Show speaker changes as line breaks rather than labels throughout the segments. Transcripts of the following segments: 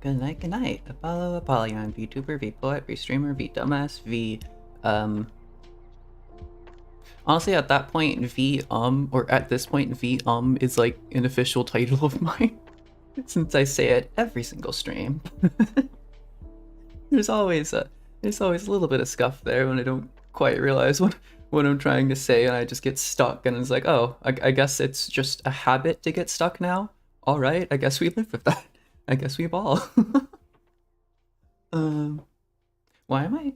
Good night. Apollo, Apollyon, VTuber, VPoet, VStreamer, VDumbass, V, honestly, at that point, or at this point, V, is like an official title of mine, since I say it every single stream. There's always a little bit of scuff there when I don't quite realize what I'm trying to say, and I just get stuck, and it's like, oh, I guess it's just a habit to get stuck now. All right, I guess we live with that. I guess we've all. Why am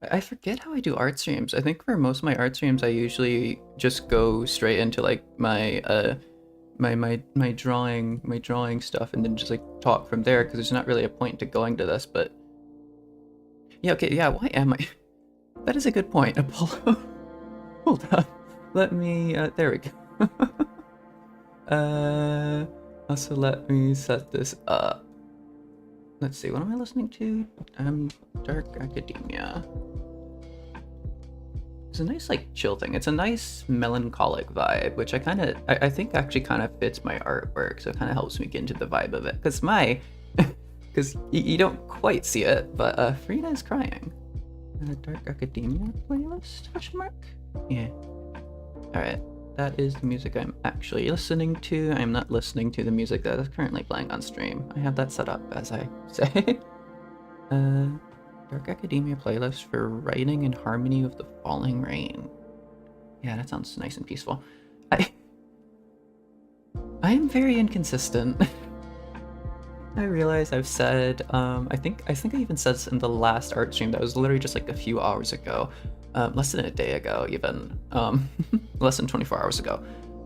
I forget how I do art streams. I think for most of my art streams, I usually just go straight into like my drawing stuff, and then just like talk from there, because there's not really a point to going to this. But yeah, okay, yeah. Why am I? That is a good point, Apollo. Hold on. Let me. There we go. Also, let me set this up. Let's see. What am I listening to? Dark Academia. It's a nice like chill thing. It's a nice melancholic vibe, which I think actually kind of fits my artwork, so it kind of helps me get into the vibe of it. Because you don't quite see it, but Furina is crying. Dark Academia playlist? Question mark? Yeah. All right. That is the music I'm actually listening to. I'm not listening to the music that is currently playing on stream. I have that set up, as I say. Dark Academia playlist for writing in harmony with the falling rain. Yeah, that sounds nice and peaceful. I am very inconsistent. I realize I've said, I think I even said this in the last art stream that was literally just like a few hours ago. Less than a day ago, even. Less than 24 hours ago.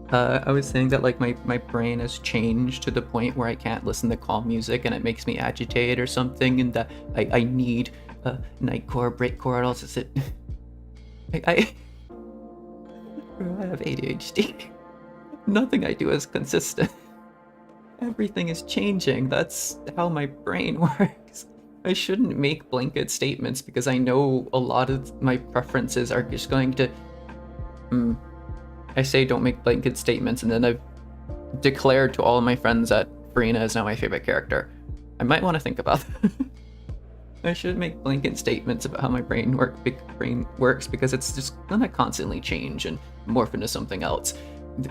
I was saying that like my brain has changed to the point where I can't listen to calm music and it makes me agitated or something, and that I need nightcore, breakcore, and also sit. I have ADHD. Nothing I do is consistent. Everything is changing. That's how my brain works. I shouldn't make blanket statements because I know a lot of my preferences are just going to... I say don't make blanket statements, and then I've declared to all of my friends that Furina is now my favorite character. I might want to think about that. I should make blanket statements about how my brain works, because it's just gonna constantly change and morph into something else.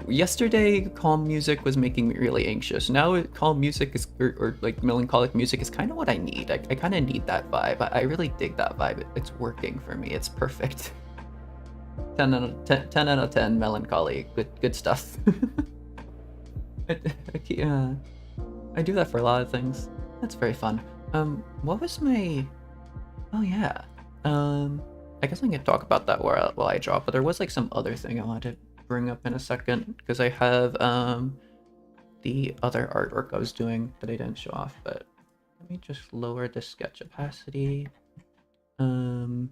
Yesterday, calm music was making me really anxious. Now, calm music is, or like melancholic music is kind of what I need. I kind of need that vibe. I really dig that vibe. It's working for me. It's perfect. 10 out of 10 melancholy. Good stuff. I do that for a lot of things. That's very fun. What was my... Oh yeah. I guess I can talk about that while I drop, but there was like some other thing I wanted to bring up in a second, because I have the other artwork I was doing that I didn't show off. But let me just lower the sketch opacity and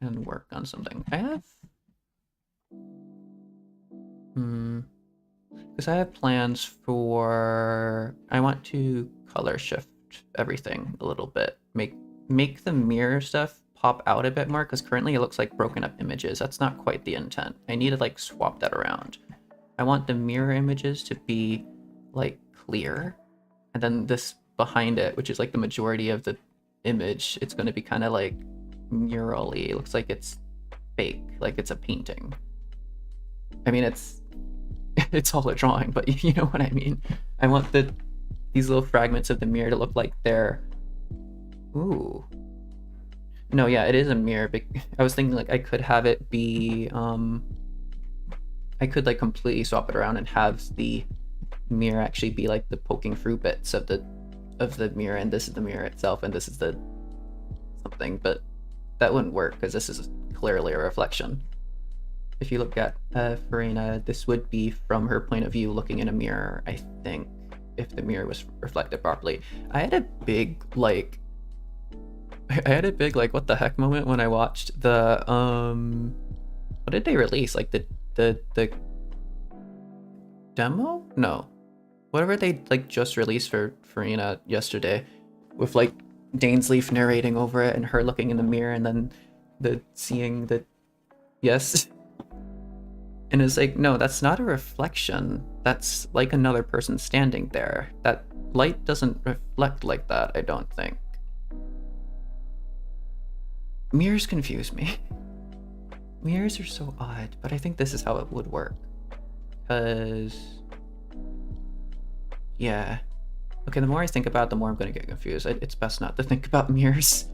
work on something. I have because I have plans for... I want to color shift everything a little bit, make the mirror stuff pop out a bit more, because currently it looks like broken up images. That's not quite the intent. I need to like swap that around. I want the mirror images to be like clear, and then this behind it, which is like the majority of the image, it's going to be kind of like mural-y. It looks like it's fake, like it's a painting. I mean, it's all a drawing, but you know what I mean. I want these little fragments of the mirror to look like they're... Ooh. No, yeah, it is a mirror. I was thinking like I could have it be... I could like completely swap it around and have the mirror actually be like the poking through bits of the mirror, and this is the mirror itself, and this is the something, but that wouldn't work because this is clearly a reflection. If you look at Furina, this would be from her point of view looking in a mirror, I think, if the mirror was reflected properly. I had a big like what the heck moment when I watched the what did they release? Like the demo? No. Whatever they like just released for Furina yesterday, with like Dainsleif narrating over it and her looking in the mirror, and then seeing the... Yes. And it's like, no, that's not a reflection. That's like another person standing there. That light doesn't reflect like that, I don't think. Mirrors confuse me. Mirrors are so odd, but I think this is how it would work. Because... yeah. Okay, the more I think about it, the more I'm gonna get confused. It's best not to think about mirrors.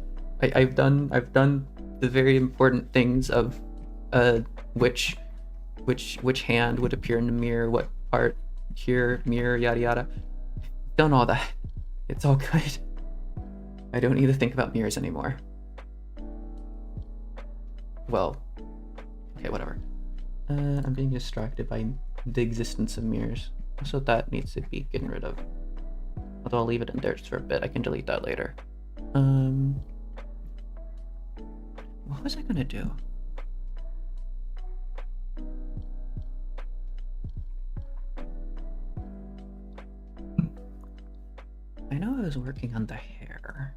I've done the very important things of which hand would appear in the mirror, what part here, mirror, yada yada. Done all that. It's all good. I don't need to think about mirrors anymore. Well, okay, whatever. I'm being distracted by the existence of mirrors. So that needs to be getting rid of. Although I'll leave it in there just for a bit. I can delete that later. What was I gonna do? I know I was working on the hair.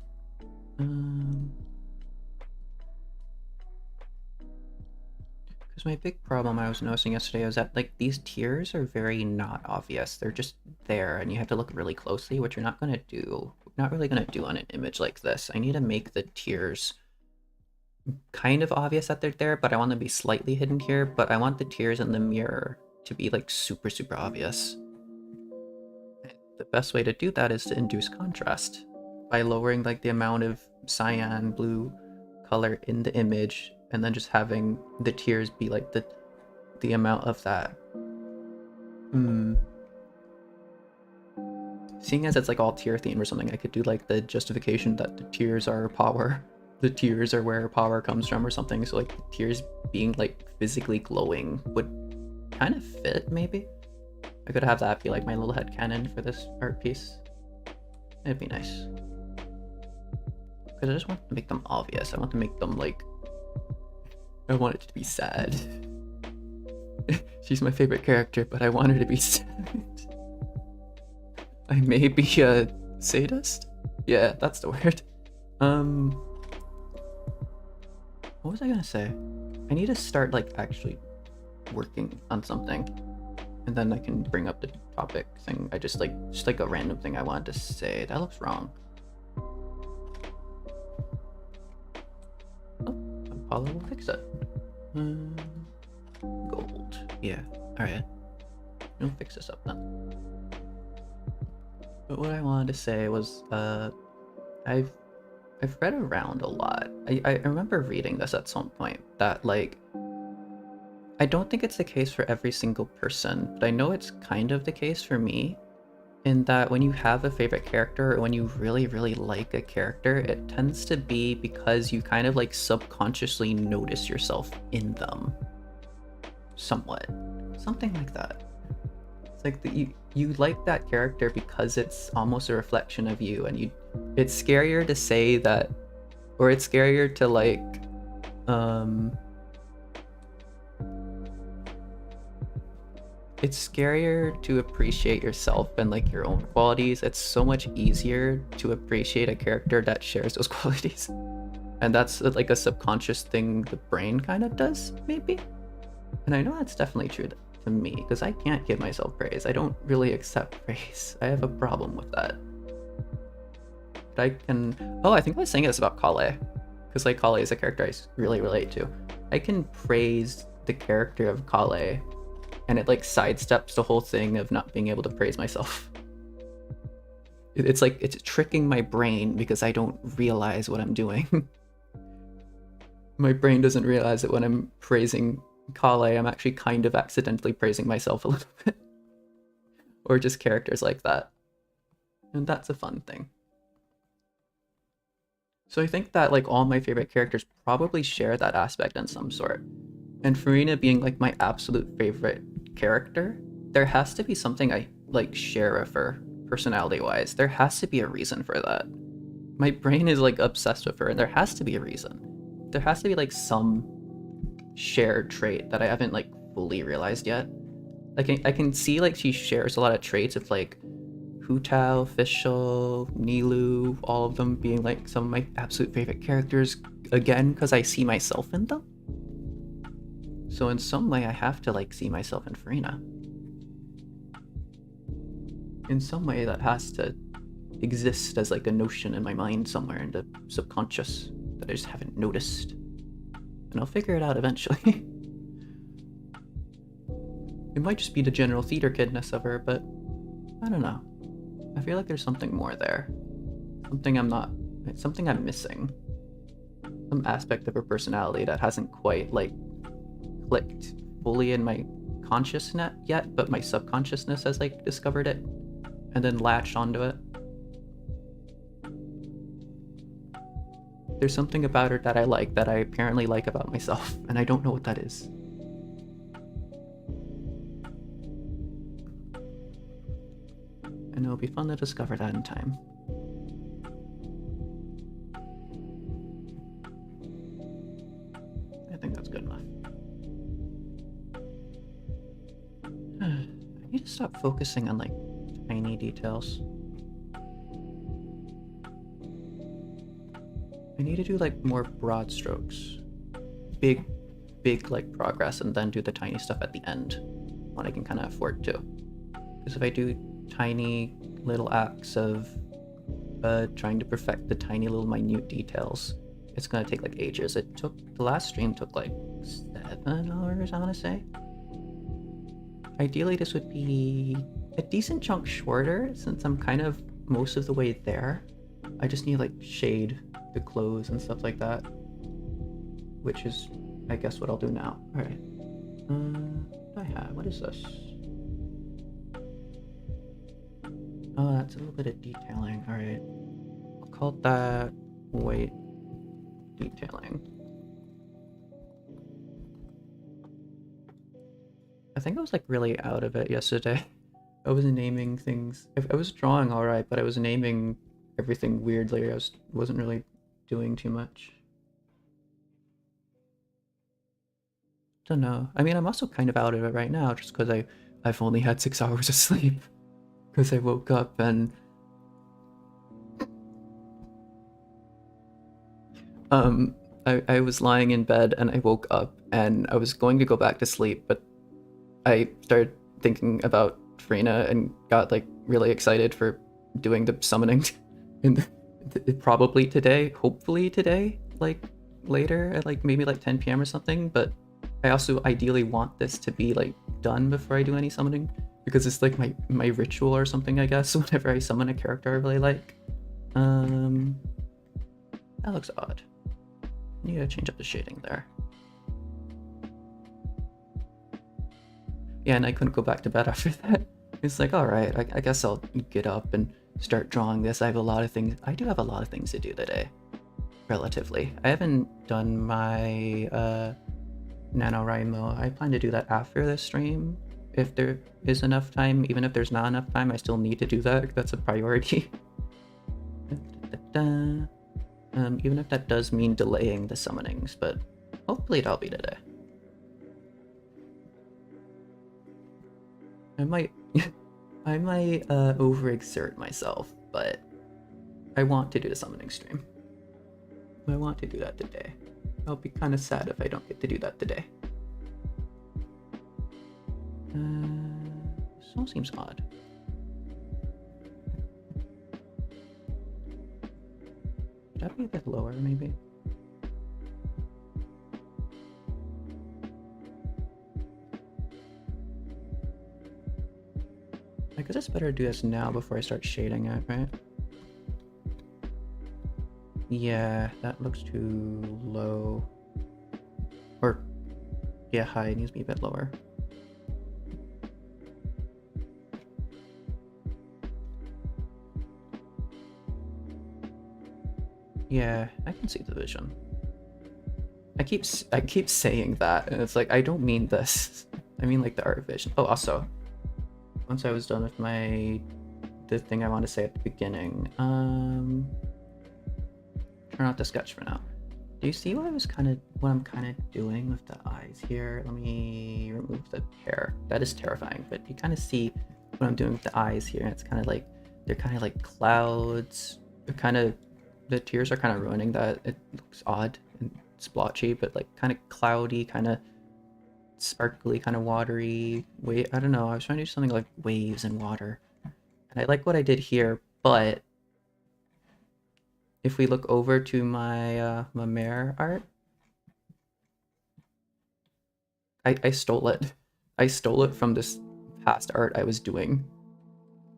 Because my big problem I was noticing yesterday was that like these tears are very not obvious. They're just there and you have to look really closely, which you're not gonna do. Not really gonna do on an image like this. I need to make the tears kind of obvious that they're there, but I want them to be slightly hidden here, but I want the tears in the mirror to be like super obvious. The best way to do that is to induce contrast by lowering like the amount of cyan blue color in the image and then just having the tears be like the amount of that. Seeing as it's like all tear themed or something, I could do like the justification that the tears are power. The tears are where power comes from or something, so like the tears being like physically glowing would kind of fit, maybe. I could have that be like my little headcanon for this art piece. It'd be nice. Because I just want to make them obvious. I want to make them like... I want it to be sad. She's my favorite character, but I want her to be sad. I may be a sadist? Yeah, that's the word. What was I gonna say? I need to start like actually working on something. And then I can bring up the topic thing. I just like a random thing I wanted to say. That looks wrong. Oh, Apollo will fix it. Gold. Yeah. Alright. We'll fix this up then. But what I wanted to say was, I've read around a lot. I remember reading this at some point that like I don't think it's the case for every single person, but I know it's kind of the case for me, in that when you have a favorite character or when you really like a character, it tends to be because you kind of like subconsciously notice yourself in them. Somewhat. Something like that. It's like you like that character because it's almost a reflection of you, and it's scarier to say that, or it's scarier to like it's scarier to appreciate yourself and like your own qualities. It's so much easier to appreciate a character that shares those qualities. And that's like a subconscious thing the brain kind of does, maybe? And I know that's definitely true to me, because I can't give myself praise. I don't really accept praise. I have a problem with that. But I can... Oh, I think I was saying this about Kale. Because like Kale is a character I really relate to. I can praise the character of Kale, and it like sidesteps the whole thing of not being able to praise myself. It's like it's tricking my brain because I don't realize what I'm doing. My brain doesn't realize that when I'm praising Kale, I'm actually kind of accidentally praising myself a little bit. Or just characters like that. And that's a fun thing. So I think that like all my favorite characters probably share that aspect in some sort. And Furina being like my absolute favorite character, there has to be something I like share with her, personality-wise. There has to be a reason for that. My brain is like obsessed with her, and there has to be a reason. There has to be like some shared trait that I haven't like fully realized yet. Like I can see like she shares a lot of traits of like Hu Tao, Fischl, Nilou, all of them being like some of my absolute favorite characters, again because I see myself in them. So in some way I have to like see myself in Furina. In some way that has to exist as like a notion in my mind somewhere in the subconscious that I just haven't noticed. And I'll figure it out eventually. It might just be the general theater kidness of her, but I don't know. I feel like there's something more there. Something I'm missing. Some aspect of her personality that hasn't quite like clicked fully in my consciousness yet, but my subconsciousness has like discovered it and then latched onto it. There's something about her that I like, that I apparently like about myself, and I don't know what that is. And it'll be fun to discover that in time. I think that's good enough. I need to stop focusing on like tiny details. I need to do like more broad strokes. Big like progress, and then do the tiny stuff at the end when I can kind of afford to. Because if I do tiny little acts of trying to perfect the tiny little minute details, it's gonna take like ages. The last stream took like 7 hours, I want to say. Ideally this would be a decent chunk shorter, since I'm kind of most of the way there. I just need like shade the clothes and stuff like that, which is I guess what I'll do now. Alright, what is this? Oh, that's a little bit of detailing. Alright, I'll call that weight detailing. I think I was like really out of it yesterday. I was naming things. I was drawing alright, but I was naming everything weirdly. I wasn't really doing too much. Don't know. I mean, I'm also kind of out of it right now, just because I've only had 6 hours of sleep. Because I woke up and I was lying in bed and I woke up and I was going to go back to sleep, but I started thinking about Furina and got like really excited for doing the summoning probably today, hopefully today, like later at like maybe like 10 p.m. or something. But I also ideally want this to be like done before I do any summoning, because it's like my ritual or something, I guess, whenever I summon a character I really like. That looks odd. I need to change up the shading there. Yeah, and I couldn't go back to bed after that. It's like, all right, I guess I'll get up and start drawing this. I do have a lot of things to do today, relatively. I haven't done my NaNoWriMo. I plan to do that after this stream, if there is enough time. Even if there's not enough time, I still need to do that. That's a priority. Even if that does mean delaying the summonings, but hopefully that'll be today. I might overexert myself, but I want to do the summoning stream. I want to do that today. I'll be kind of sad if I don't get to do that today. This all seems odd. Should that be a bit lower, maybe? I guess it's better to do this now before I start shading it, right? Yeah, that looks too low. Or, yeah, high, it needs to be a bit lower. Yeah, I can see the vision. I keep saying that, and it's like, I don't mean this. I mean like the art vision. Oh, also, once I was done with the thing I want to say at the beginning, turn off the sketch for now. Do you see what I'm kind of doing with the eyes here? Let me remove the hair. That is terrifying, but you kind of see what I'm doing with the eyes here. It's kind of like, they're kind of like clouds. The tears are kind of ruining that. It looks odd and splotchy, but like kind of cloudy, kind of sparkly, kind of watery. Wait, I don't know. I was trying to do something like waves and water. And I like what I did here, but if we look over to my my mare art, I stole it. I stole it from this past art I was doing.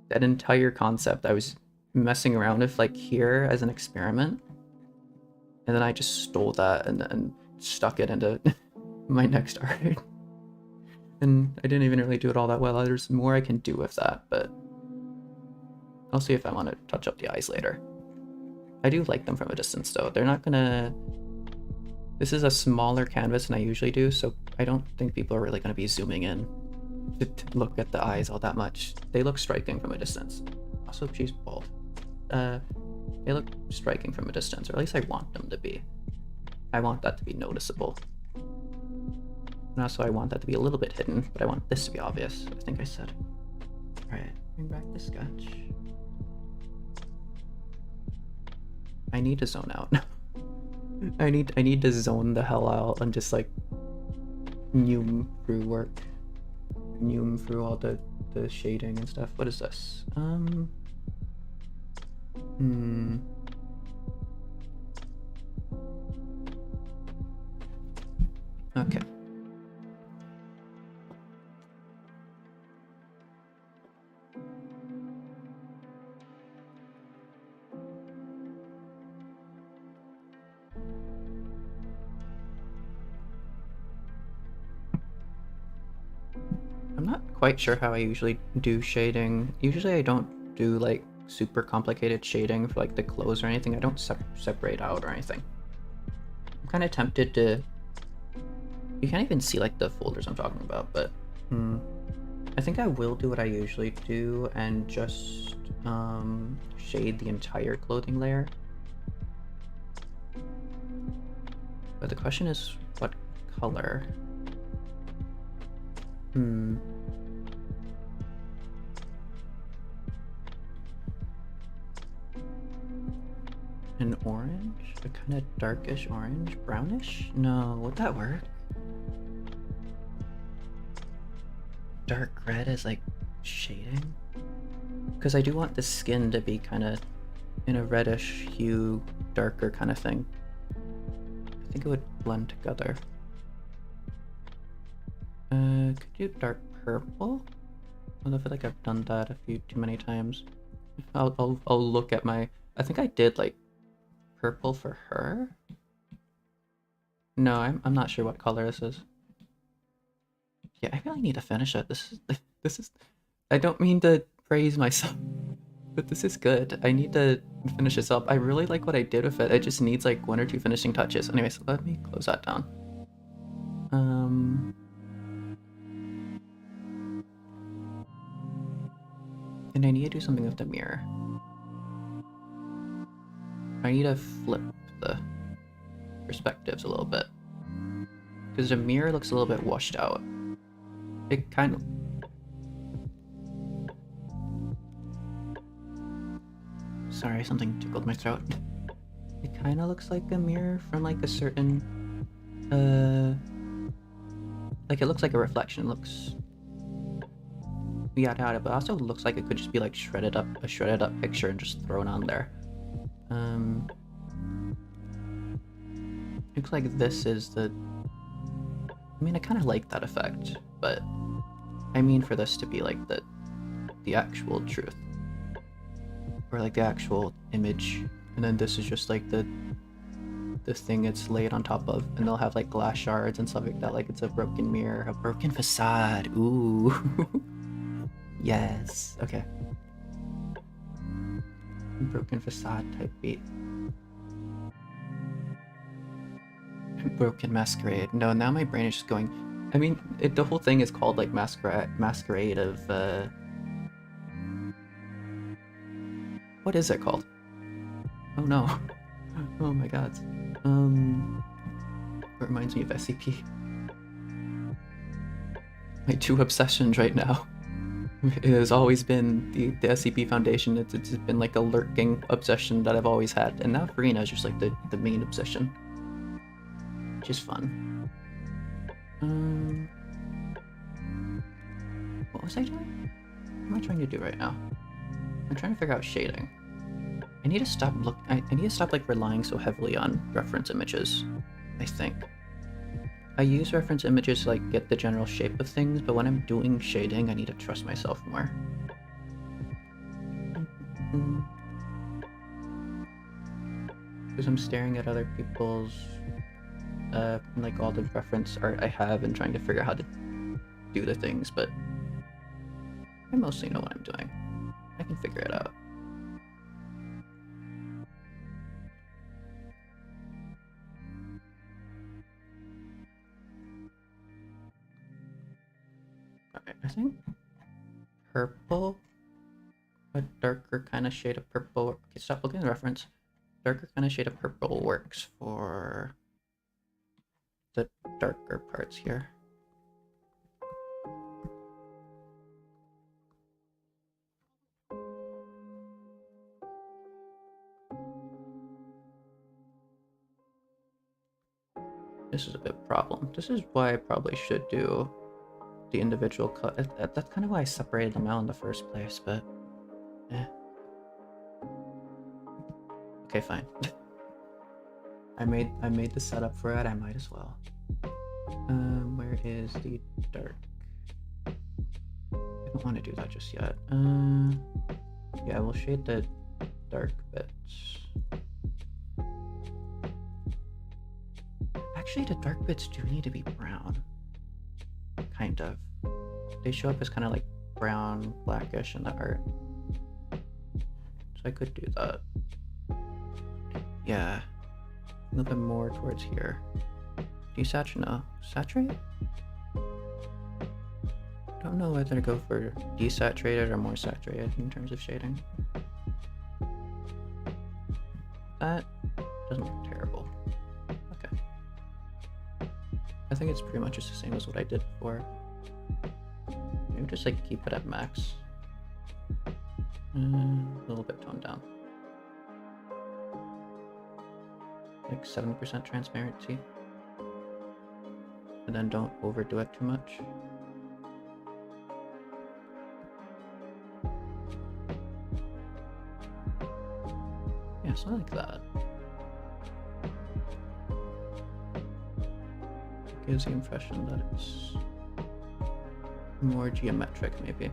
That entire concept I was messing around with like here as an experiment. And then I just stole that and then stuck it into my next art. And I didn't even really do it all that well. There's more I can do with that, but I'll see if I want to touch up the eyes later. I do like them from a distance though. They're not gonna... This is a smaller canvas than I usually do, so I don't think people are really gonna be zooming in to look at the eyes all that much. They look striking from a distance. Also, she's bald. They look striking from a distance, or at least I want them to be. I want that to be noticeable. And also I want that to be a little bit hidden, but I want this to be obvious, I think I said. Alright, bring back the sketch. I need to zone out. I need to zone the hell out and just like noom through work. Noom through all the shading and stuff. What is this? Okay. I'm not quite sure how I usually do shading. Usually I don't do like super complicated shading for like the clothes or anything. I don't separate out or anything. I'm kind of tempted to... You can't even see like the folders I'm talking about, but I think I will do what I usually do and just shade the entire clothing layer. But the question is what color? An orange? A kind of darkish orange? Brownish? No, would that work? Dark red is like shading? Because I do want the skin to be kind of in a reddish hue, darker kind of thing. I think it would blend together. Could you dark purple? I feel like I've done that a few too many times. I'll look at my... I think I did like purple for her. No, I'm not sure what color this is. Yeah, I really need to finish it. This is I don't mean to praise myself, but this is good. I need to finish this up. I really like what I did with it. It just needs like 1 or 2 finishing touches. Anyways, let me close that down. And I need to do something with the mirror. I need to flip the perspectives a little bit. Because the mirror looks a little bit washed out. It kind of... Sorry, something tickled my throat. It kind of looks like a mirror from like a certain... Like it looks like a reflection. It looks... yada yada, but also looks like it could just be like a shredded up picture and just thrown on there. Looks like this is the... I mean, I kind of like that effect, but I mean for this to be like the actual truth. Or like the actual image, and then this is just like the thing it's laid on top of, and they'll have like glass shards and stuff like that, like it's a broken mirror, a broken facade. Ooh. Yes. Okay. Broken facade type beat. Broken masquerade. No, now my brain is just going... I mean, the whole thing is called like masquerade of... What is it called? Oh no. Oh my god. It reminds me of SCP. My 2 obsessions right now. It has always been the SCP Foundation. It's been like a lurking obsession that I've always had. And now Furina is just like the main obsession. Which is fun. was I doing? What am I trying to do right now? I'm trying to figure out shading. I need to stop I need to stop like relying so heavily on reference images, I think. I use reference images to like get the general shape of things, but when I'm doing shading, I need to trust myself more. Because I'm staring at other people's like all the reference art I have and trying to figure out how to do the things, but I mostly know what I'm doing. I can figure it out. Alright, I think purple, a darker kind of shade of purple. Okay, stop looking at the reference. Darker kind of shade of purple works for the darker parts here. This is a bit problem. This is why I probably should do the individual cut. That's kind of why I separated them out in the first place, but okay, fine. I made the setup for it. I might as well. Where is the dark? I don't want to do that just yet. Yeah, we'll shade the dark bits. Actually, the dark bits do need to be brown. Kind of. They show up as kind of like brown, blackish in the art. So I could do that. Yeah. A little bit more towards here. Desaturate? No. Saturate? Don't know whether to go for desaturated or more saturated in terms of shading. That doesn't look terrible. Okay. I think it's pretty much just the same as what I did before. Maybe just like keep it at max. A little bit toned down. Like 70% transparency. And then don't overdo it too much. Yeah, something like that. It gives the impression that it's more geometric, maybe.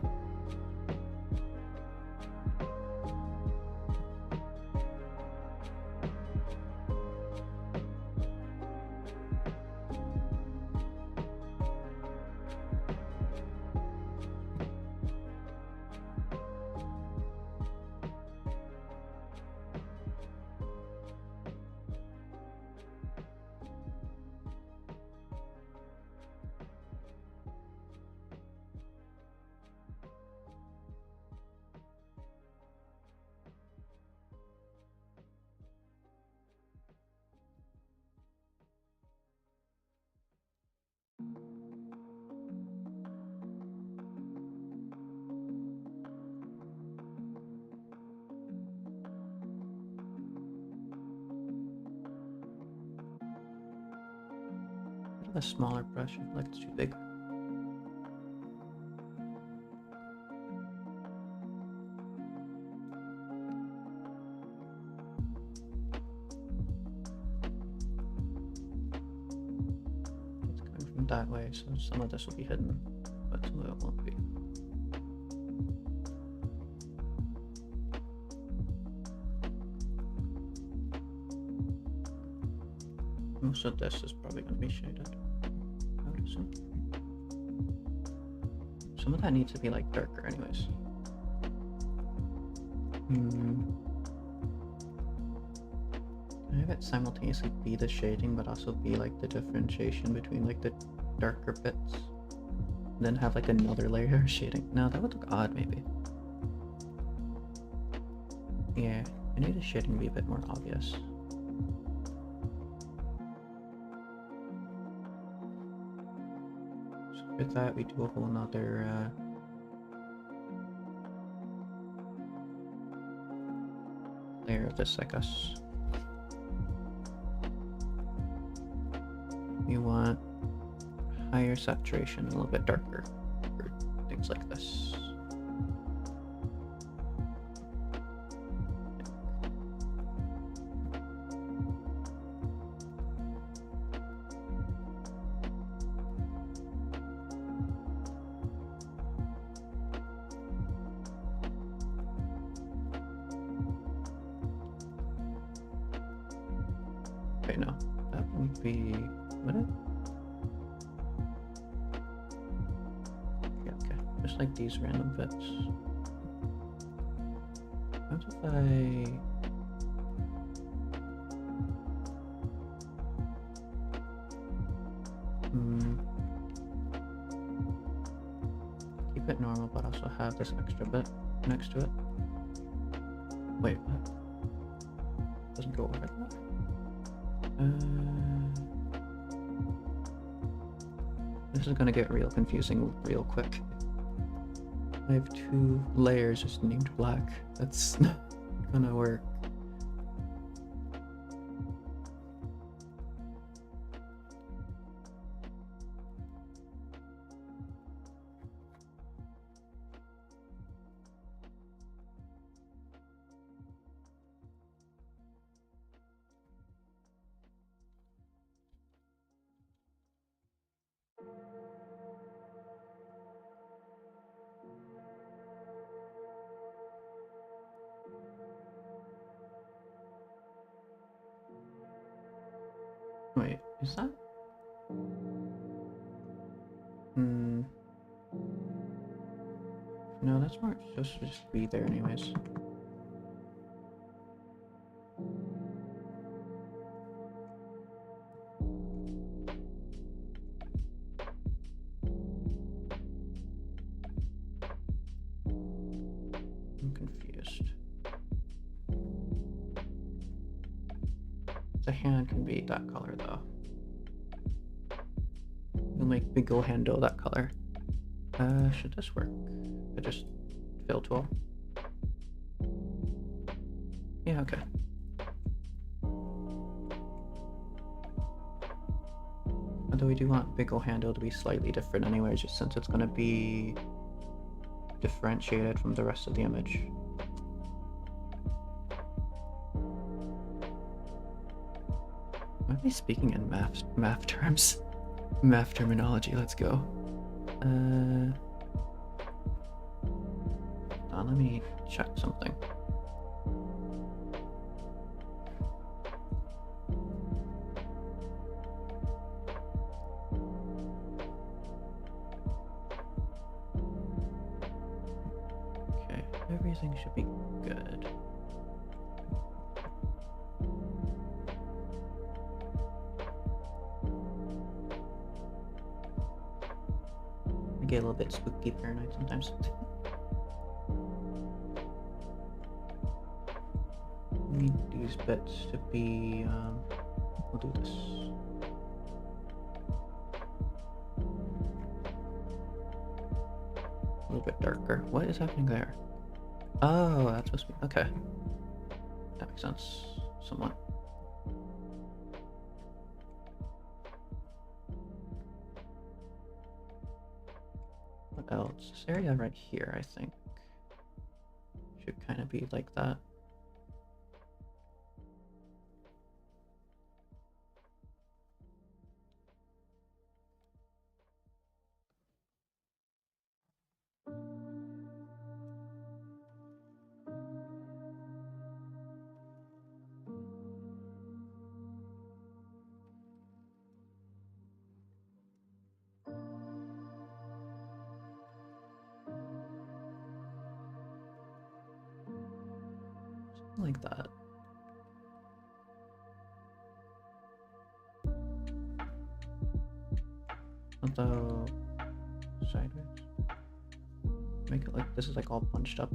A smaller brush, I feel like it's too big. It's coming from that way, so some of this will be hidden, but some of it won't be. Most of this is probably going to be shaded. Some of that needs to be like darker anyways. I have it simultaneously be the shading but also be like the differentiation between like the darker bits. And then have like another layer of shading. No, that would look odd maybe. Yeah, I need the shading to be a bit more obvious. With that, we do a whole nother layer of this, I guess. We want higher saturation, a little bit darker for things It's like this. Okay, no, that wouldn't be, would it? Yeah, okay, just like these random bits. What if I... keep it normal, but also have this extra bit next to it. Wait, what? Doesn't go over that? This is gonna get real confusing real quick. I have 2 layers just named black. That's not gonna work. Wait, is that? No, that's more supposed to just be there anyways. I'm confused. The hand can be that color though. We'll make big ol' handle that color. Should this work? I just fill tool. Yeah, okay. Although we do want big ol' handle to be slightly different anyway, just since it's gonna be differentiated from the rest of the image. Why am I speaking in math terms? Math terminology, let's go. Let me check something. Okay, everything should be good. I get a little bit spooky paranoid sometimes. We need these bits to be, we'll do this. A little bit darker. What is happening there? Oh, that's supposed to be, okay. That makes sense, somewhat. What else? This area right here, I think, should kind of be like that. Like that. Although sideways. Make it like this is like all bunched up.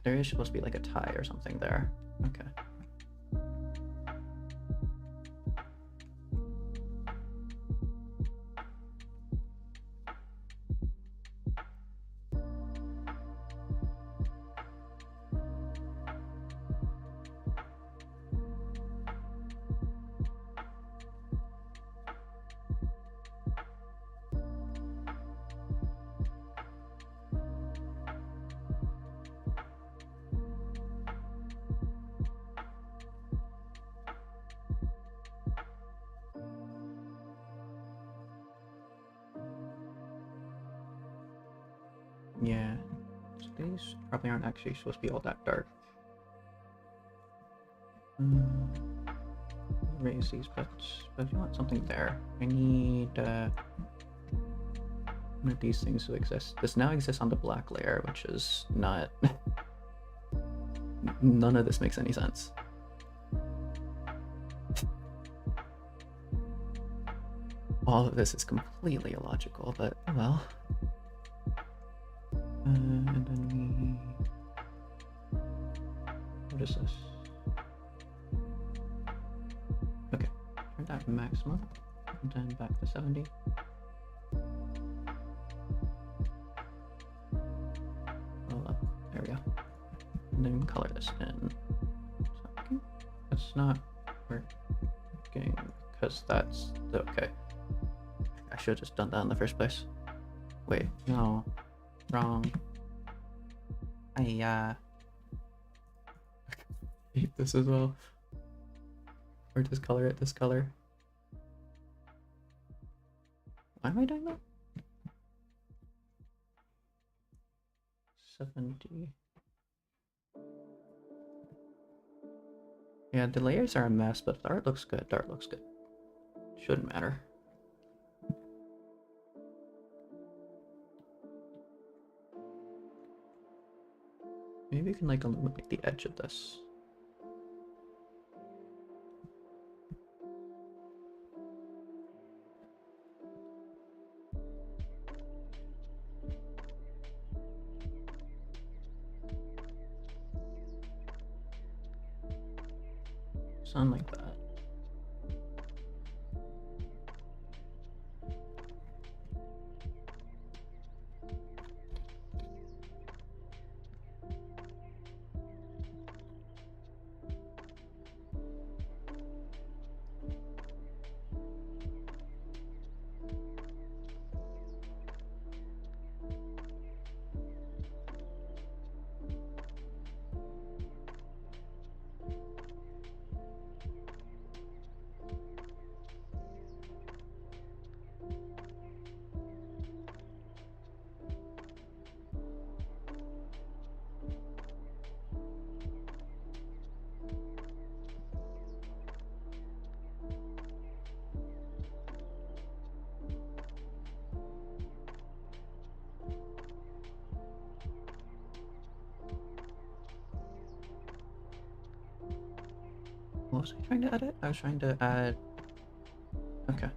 There is supposed to be like a tie or something there. Okay. Yeah, so these probably aren't actually supposed to be all that dark. Raise these, but if you want something there, I need one of these things to exist. This now exists on the black layer, which is not... None of this makes any sense. All of this is completely illogical, but oh well. And then we... What is this? Okay, turn that maximum, and then back to 70. Roll up, there we go. And then we can color this in. That's not working, because that's the, okay. I should have just done that in the first place. Wait, no, wrong. I hate this as well. Or just color it this color. Why am I doing that? 70. Yeah, the layers are a mess, but if the art looks good, the art looks good. Shouldn't matter. Maybe we can like illuminate the edge of this. Something like that. What was I trying to edit? I was trying to add... Okay.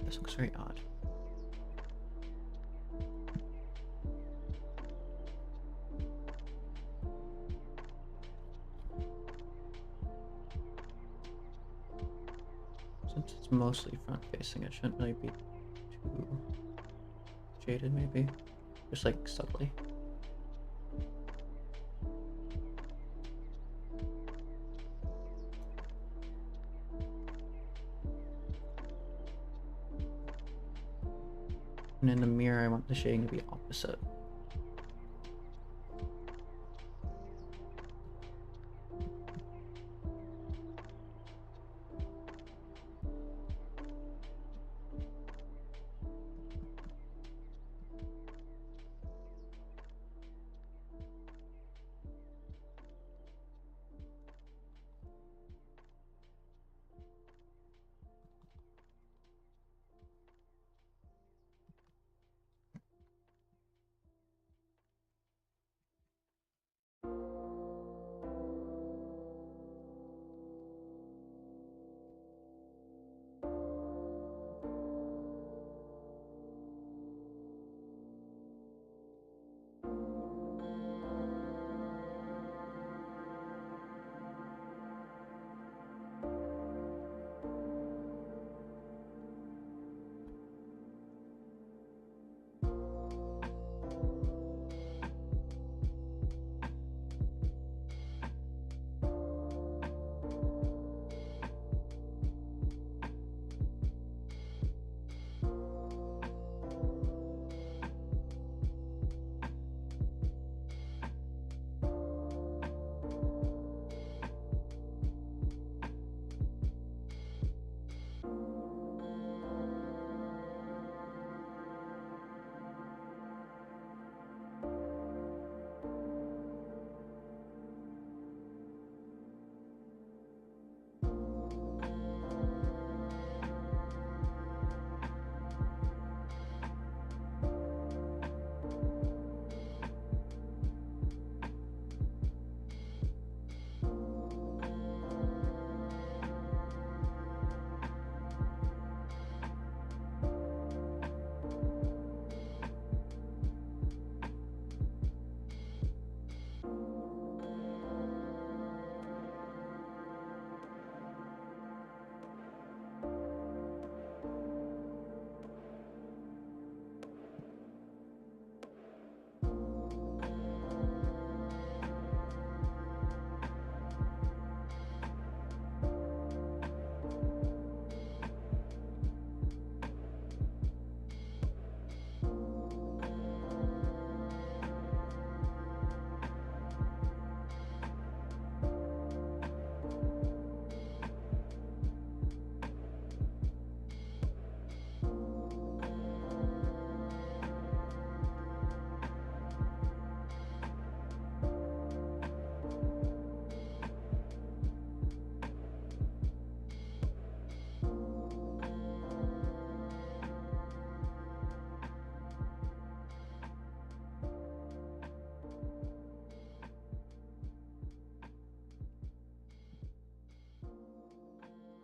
This looks very odd. Since it's mostly front facing, it shouldn't really be too shaded, maybe. Just like subtly. And in the mirror, I want the shading to be opposite.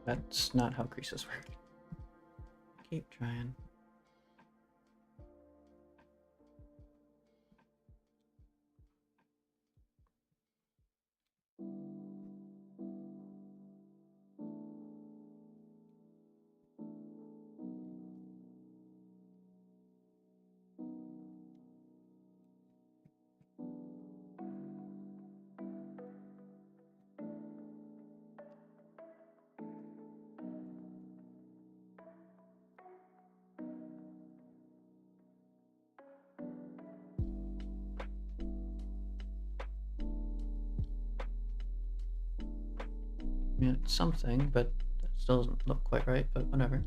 That's not how creases work. Keep trying. Yeah, it's something, but that still doesn't look quite right, but whatever.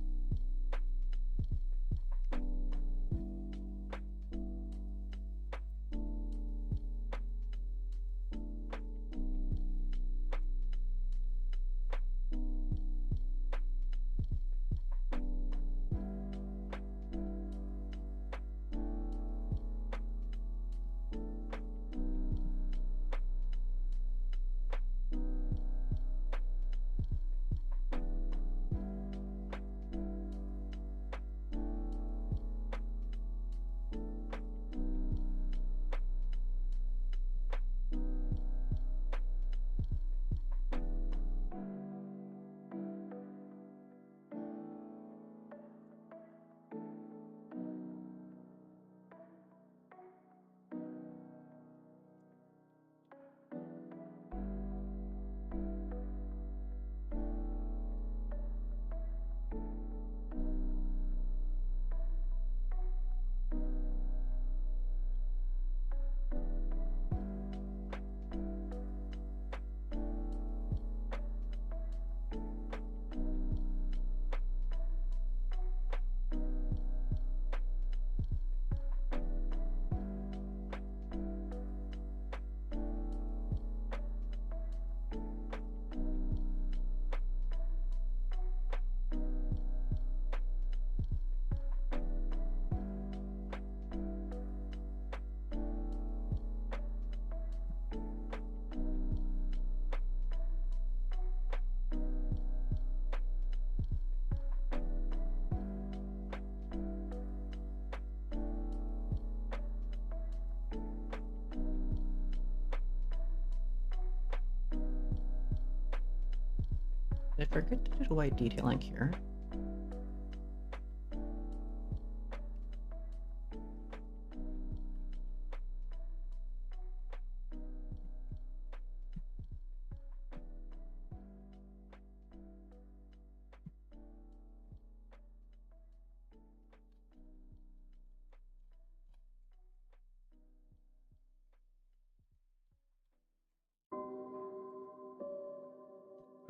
Did I forget to do the white detailing here?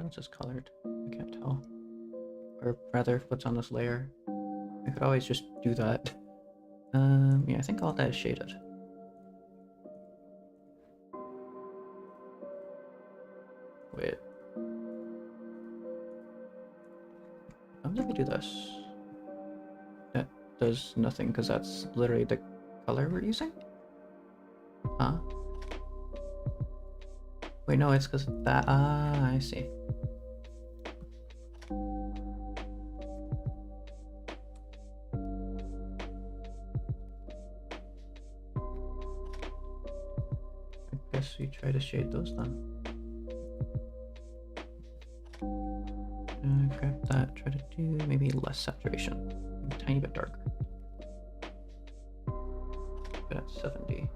It's just colored. I can't tell. Or rather, what's on this layer. I could always just do that. Yeah, I think all that is shaded. Wait. How did we do this? That does nothing because that's literally the color we're using? Huh? Wait, no, it's because that. Ah, I see. I guess we try to shade those then. Grab that, try to do maybe less saturation, a tiny bit darker. But at 70.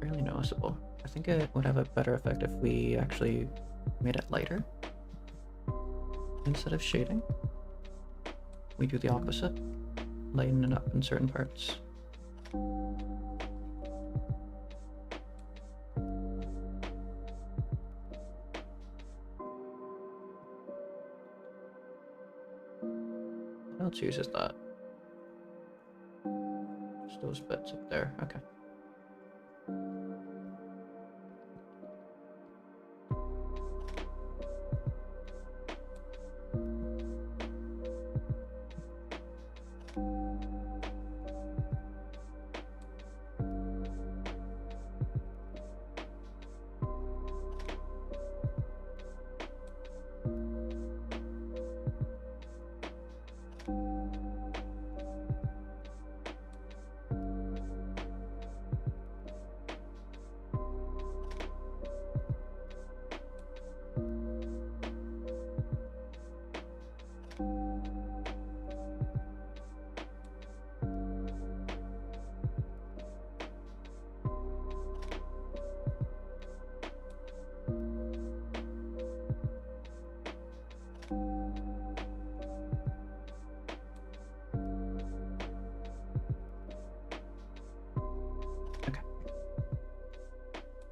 Barely noticeable. I think it would have a better effect if we actually made it lighter instead of shading. We do the opposite, lighten it up in certain parts. What else uses that? Just those bits up there, okay.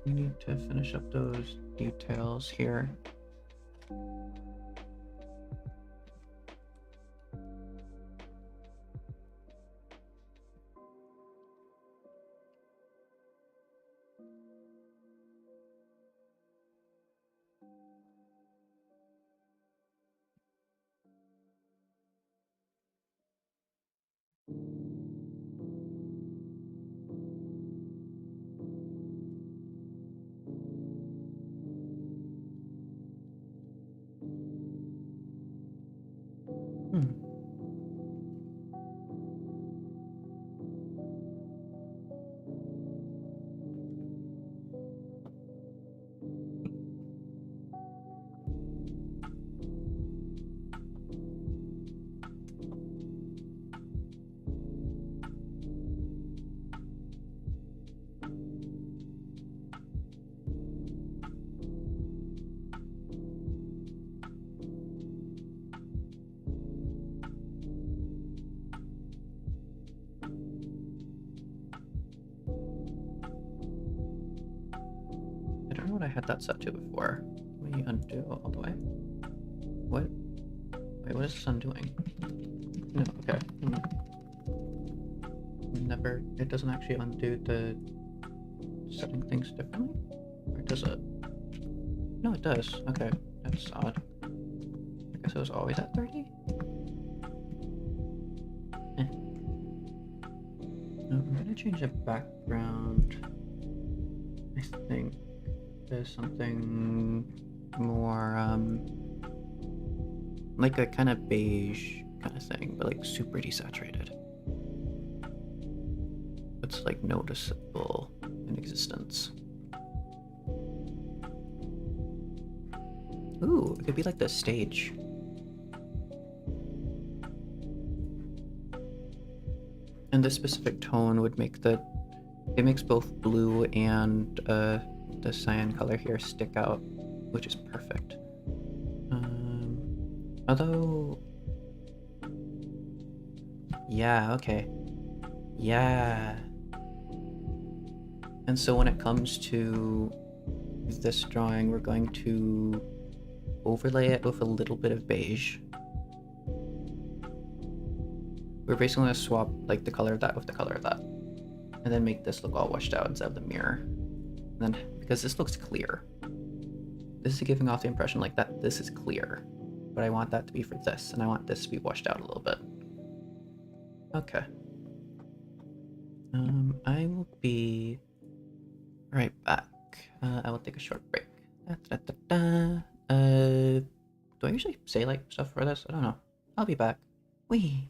we need to finish up those details here. I don't know what I had that set to before. Let me undo all the way. What? Wait, what is this undoing? No, okay. Never, it doesn't actually undo the setting things differently? Or does it? No, it does. Okay, that's odd. I guess it was always at 30? I'm gonna change the background. I think there's something more, like a kind of beige kind of thing, but like super desaturated. It's like noticeable in existence. Ooh, it could be like the stage. And this specific tone would make it makes both blue and the cyan color here stick out, which is perfect. Although, yeah, okay. Yeah. And so when it comes to this drawing, we're going to overlay it with a little bit of beige. We're basically going to swap like the color of that with the color of that. And then make this look all washed out instead of the mirror. And then, because this looks clear. This is giving off the impression like that this is clear. But I want that to be for this, and I want this to be washed out a little bit. Okay. I will be right back. I will take a short break. Do I usually say like stuff for this? I don't know. I'll be back. Wee.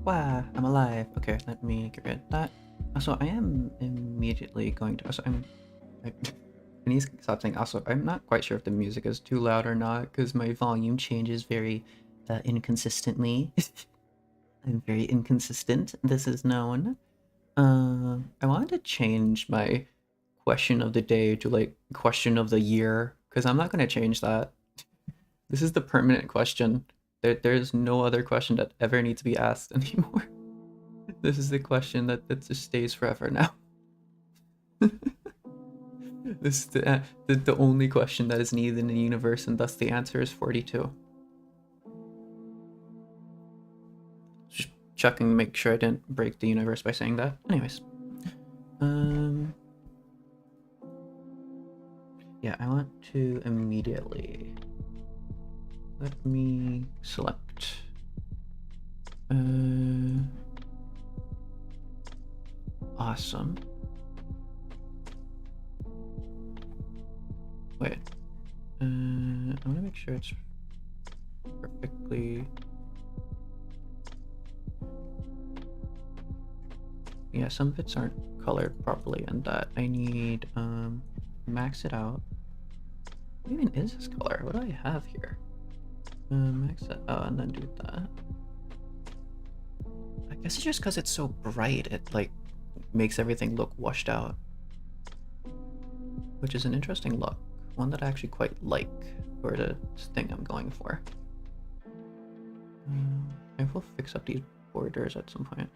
Wow, I'm alive. Okay, let me get rid of that. Also, I am immediately going to. Also, I need to stop saying. Also, I'm not quite sure if the music is too loud or not because my volume changes very inconsistently. I'm very inconsistent. This is known. I wanted to change my question of the day to like question of the year because I'm not going to change that. This is the permanent question. There's no other question that ever needs to be asked anymore. This is the question that just stays forever now. This is the only question that is needed in the universe, and thus the answer is 42. Just checking to make sure I didn't break the universe by saying that. Anyways. Yeah, I want to immediately... Let me select... Awesome. Wait. I want to make sure it's perfectly... Yeah, some bits aren't colored properly and that I need max it out. What even is this color? What do I have here? Max it out and then do that. I guess it's just because it's so bright, it like makes everything look washed out. Which is an interesting look. One that I actually quite like for the thing I'm going for. I will fix up these borders at some point.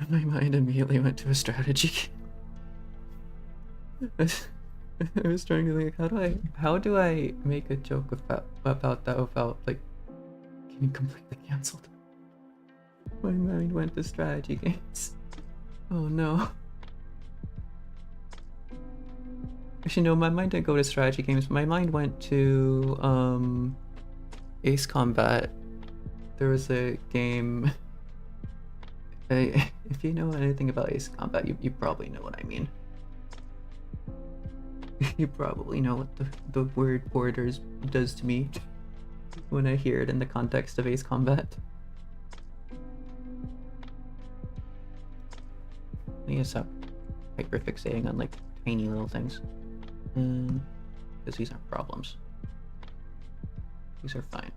My mind immediately went to a strategy. I was trying to think, how do I make a joke about that without like getting completely cancelled? My mind went to strategy games. Oh no. Actually no, my mind didn't go to strategy games. My mind went to Ace Combat. There was a game. If you know anything about Ace Combat, you probably know what I mean. You probably know what the word borders does to me when I hear it in the context of Ace Combat. I guess I'm hyperfixating on like tiny little things. Because these aren't problems. These are fine.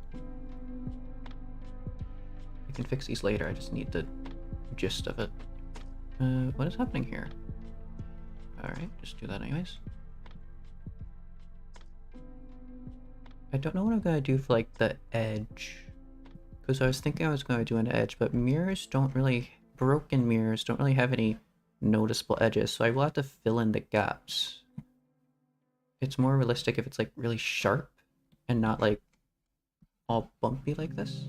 I can fix these later, I just need the gist of it. What is happening here? Alright, just do that anyways. I don't know what I'm gonna do for like the edge. Because I was thinking I was gonna do an edge, but mirrors don't really... Broken mirrors don't really have any noticeable edges, so I will have to fill in the gaps. It's more realistic if it's like really sharp and not like all bumpy like this.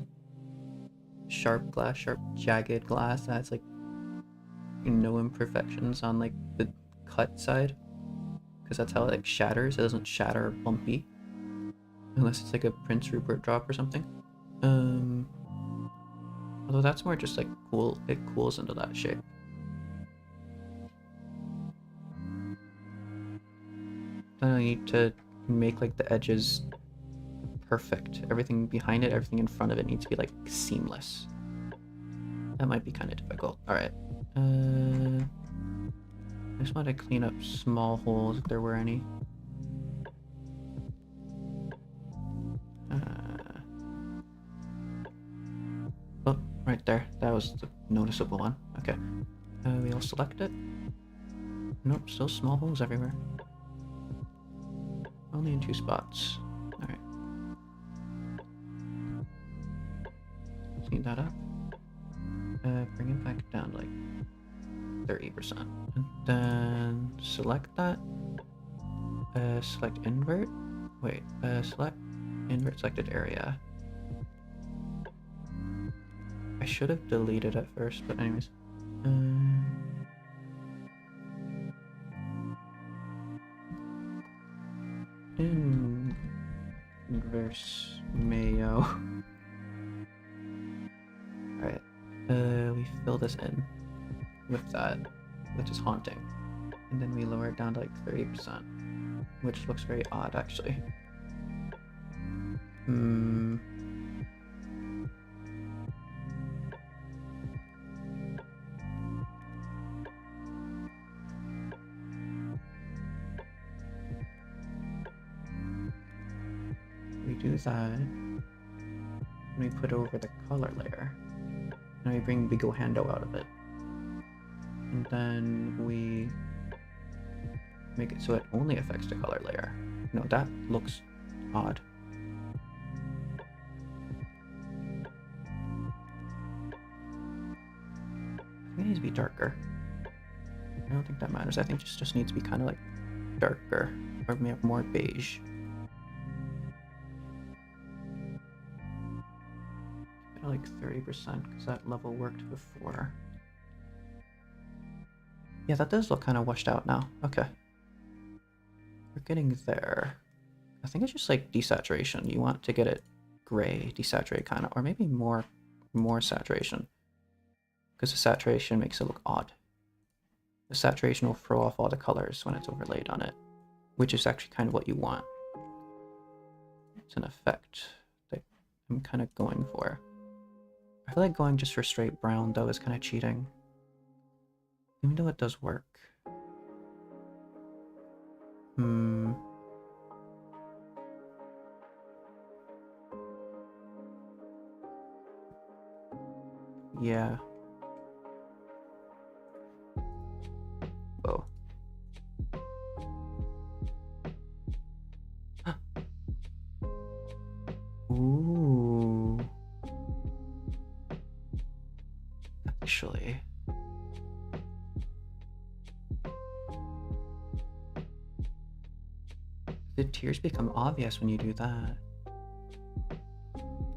Sharp glass, sharp jagged glass that has like no imperfections on like the cut side, because that's how it like shatters. It doesn't shatter bumpy unless it's like a Prince Rupert drop or something. Although that's more just like cool, it cools into that shape. Then I need to make like the edges perfect. Everything behind it, everything in front of it needs to be like seamless. That might be kind of difficult. Alright. I just want to clean up small holes if there were any. Oh, right there. That was the noticeable one. Okay. We'll select it. Nope, still small holes everywhere. Only in 2 spots. Alright. Clean that up. Bring it back down to like 30%. And then select that. Select invert. Wait, select invert selected area. I should have deleted it first, but anyways. Inverse mayo. Alright. We fill this in with that, which is haunting. And then we lower it down to like 30%, which looks very odd actually. Hmm. We do that. And we put over the color layer. And we bring Bigo Hando out of it. And then we make it so it only affects the color layer. No, that looks odd. I think it needs to be darker. I don't think that matters. I think it just needs to be kind of like darker, or more beige. Like 30% because that level worked before. Yeah, that does look kind of washed out now. Okay. We're getting there. I think it's just like desaturation. You want to get it gray, desaturate kind of, or maybe more saturation. Because the saturation makes it look odd. The saturation will throw off all the colors when it's overlaid on it, which is actually kind of what you want. It's an effect that I'm kind of going for. I feel like going just for straight brown, though, is kind of cheating. Even though it does work. Yeah. Whoa. Ooh. Actually. The tears become obvious when you do that.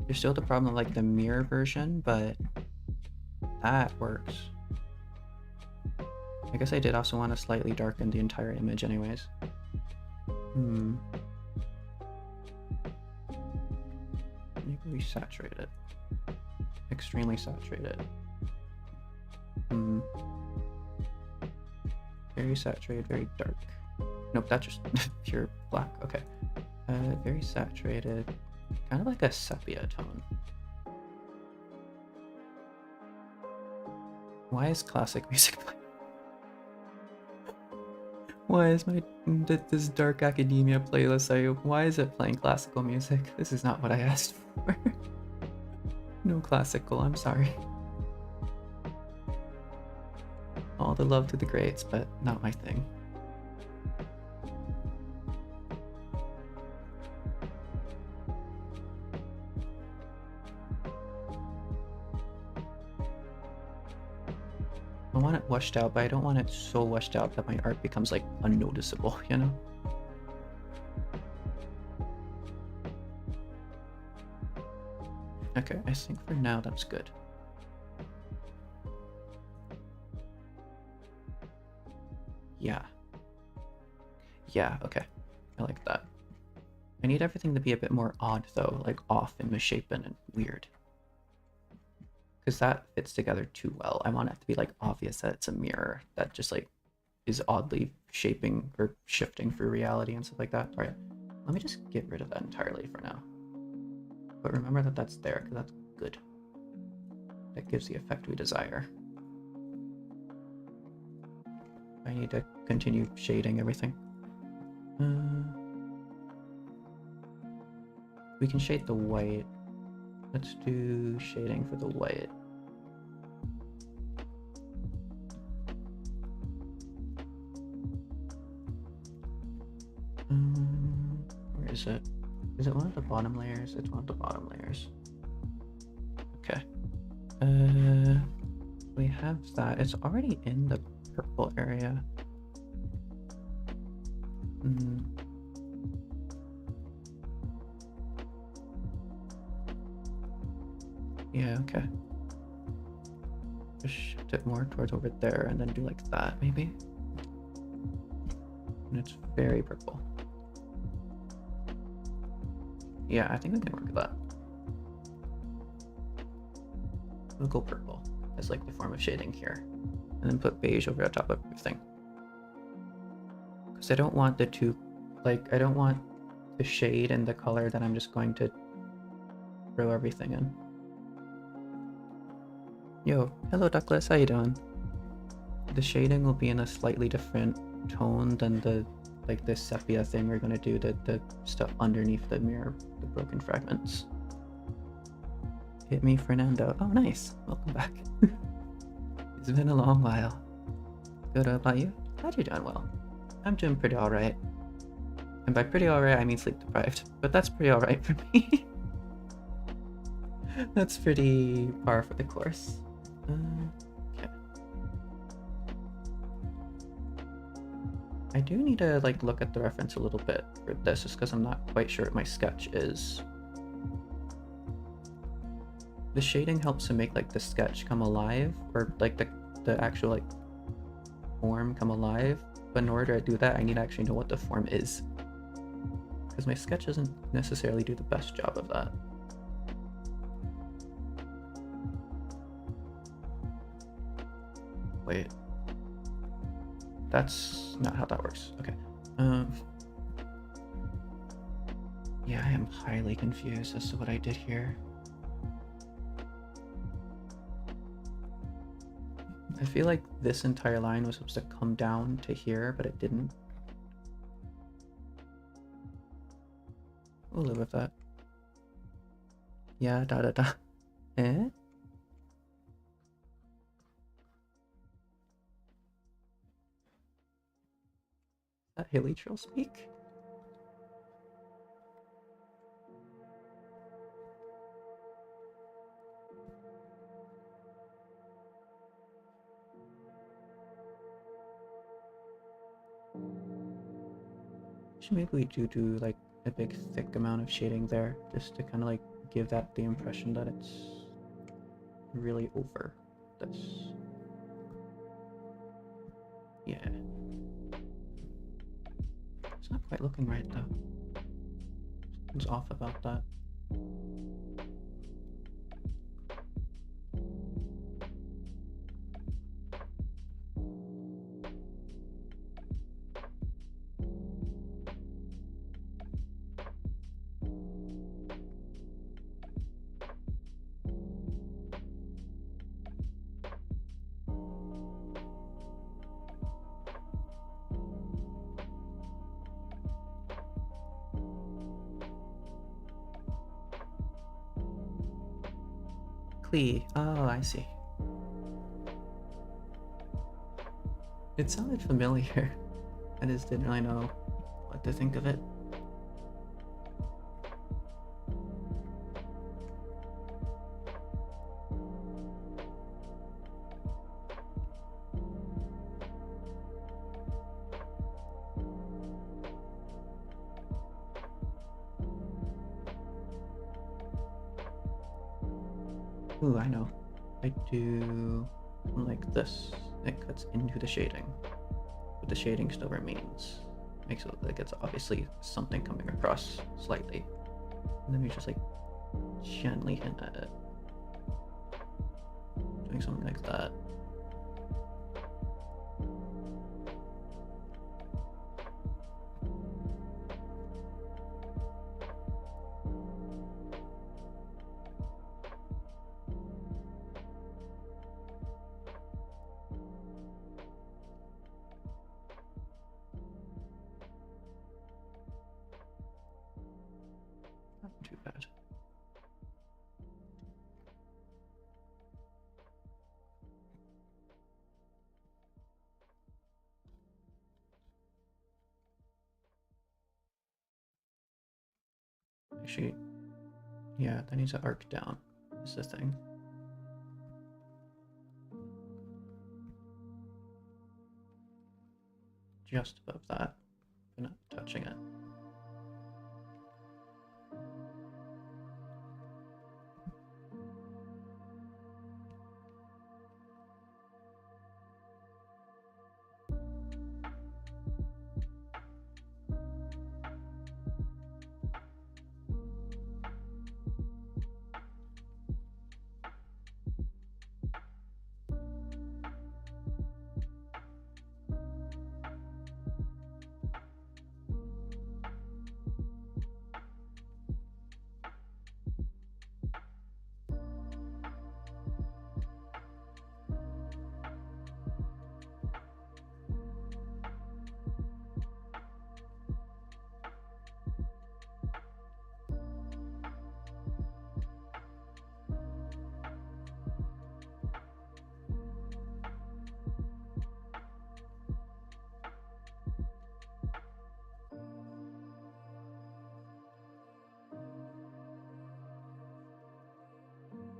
There's still the problem of like the mirror version, but that works. I guess I did also want to slightly darken the entire image anyways. Maybe we saturate it. Extremely saturated. Very saturated, very dark. Nope, that's just pure black. Okay. Very saturated. Kind of like a sepia tone. Why is classic music playing? Why is this dark academia playlist? Why is it playing classical music? This is not what I asked for. No classical, I'm sorry. All the love to the greats, but not my thing. I want it washed out, but I don't want it so washed out that my art becomes like unnoticeable, you know? Okay, I think for now that's good. Yeah. Yeah, okay. I like that. I need everything to be a bit more odd though, like off and misshapen and weird. Because that fits together too well. I want it to be like obvious that it's a mirror that just like is oddly shaping or shifting through reality and stuff like that. All right, let me just get rid of that entirely for now. But remember that that's there because that's good. That gives the effect we desire. I need to continue shading everything. We can shade the white. Let's do shading for the white. Where is it? Is it one of the bottom layers? It's one of the bottom layers. Okay. We have that. It's already in the purple area. Yeah, okay. Just shift it more towards over there and then do like that, maybe. And it's very purple. Yeah, I think we can work with that. We'll go purple as like the form of shading here. And then put beige over the top of everything. Because I don't want the two, like, I don't want the shade and the color that I'm just going to throw everything in. Yo, hello Douglas, how you doing? The shading will be in a slightly different tone than the sepia thing we're gonna do, the stuff underneath the mirror, the broken fragments. Hit me, Fernando. Oh, nice. Welcome back. It's been a long while. Good about you? Glad you're doing well. I'm doing pretty alright. And by pretty alright, I mean sleep deprived. But that's pretty alright for me. That's pretty par for the course. Okay. I do need to look at the reference a little bit for this, just because I'm not quite sure what my sketch is. The shading helps to make the sketch come alive, or the actual form come alive. But in order to do that, I need to actually know what the form is, because my sketch doesn't necessarily do the best job of that. Wait, that's not how that works. Okay. Yeah, I am highly confused as to what I did here. I feel like this entire line was supposed to come down to here, but it didn't. We'll live with that. Yeah, da da da. Eh? Is that Hilichurl speak? Maybe we do a big thick amount of shading there, just to kind of give that the impression that it's really over this. Yeah. It's not quite looking right though. Something's off about that. Oh, I see. It sounded familiar. I just didn't really know what to think of it. Ooh, I know. I do something like this. It cuts into the shading, but the shading still remains. Makes it look like it's obviously something coming across slightly. And then we just gently hint at it. Doing something like that. Not too bad. Actually, yeah, that needs to arc down, is the thing. Just above that, but not touching it.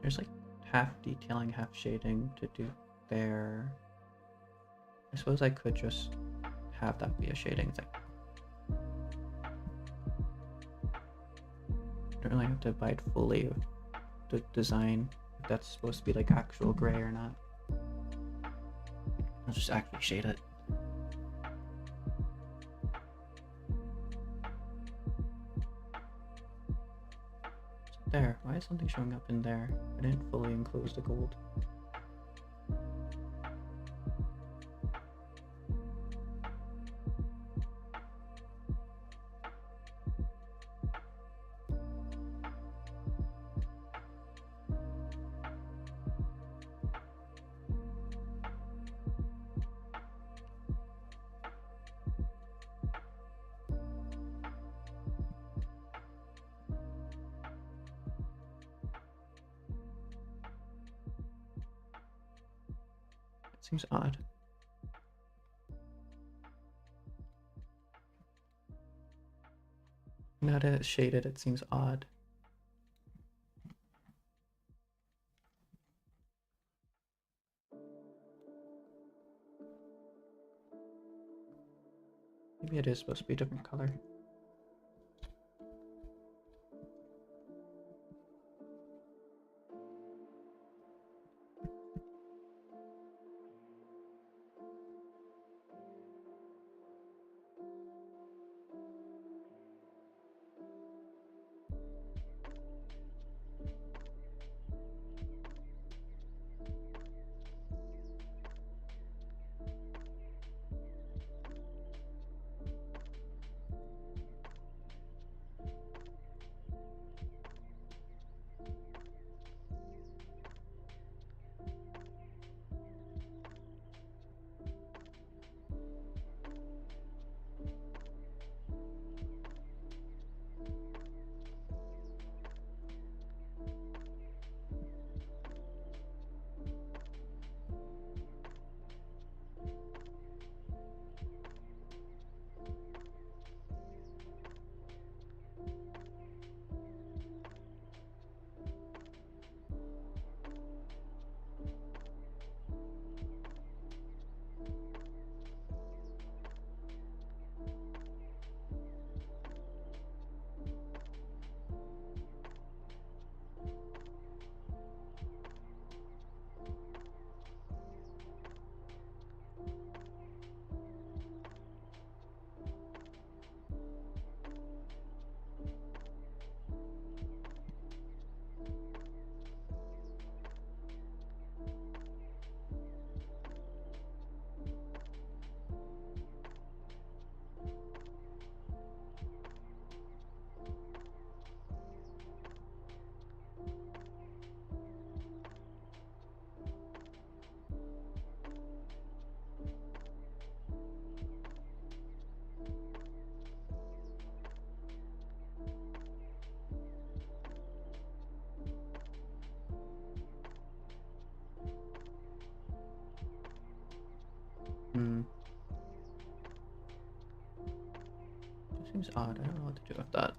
There's like half detailing, half shading to do there. I suppose I could just have that be a shading thing. Don't really have to abide fully with the design, if that's supposed to be like actual gray or not. I'll just actually shade it. There, why is something showing up in there? I didn't fully enclose the gold. Seems odd. Now that it's shaded, it seems odd. Maybe it is supposed to be a different color. It seems odd. I don't know what to do with that.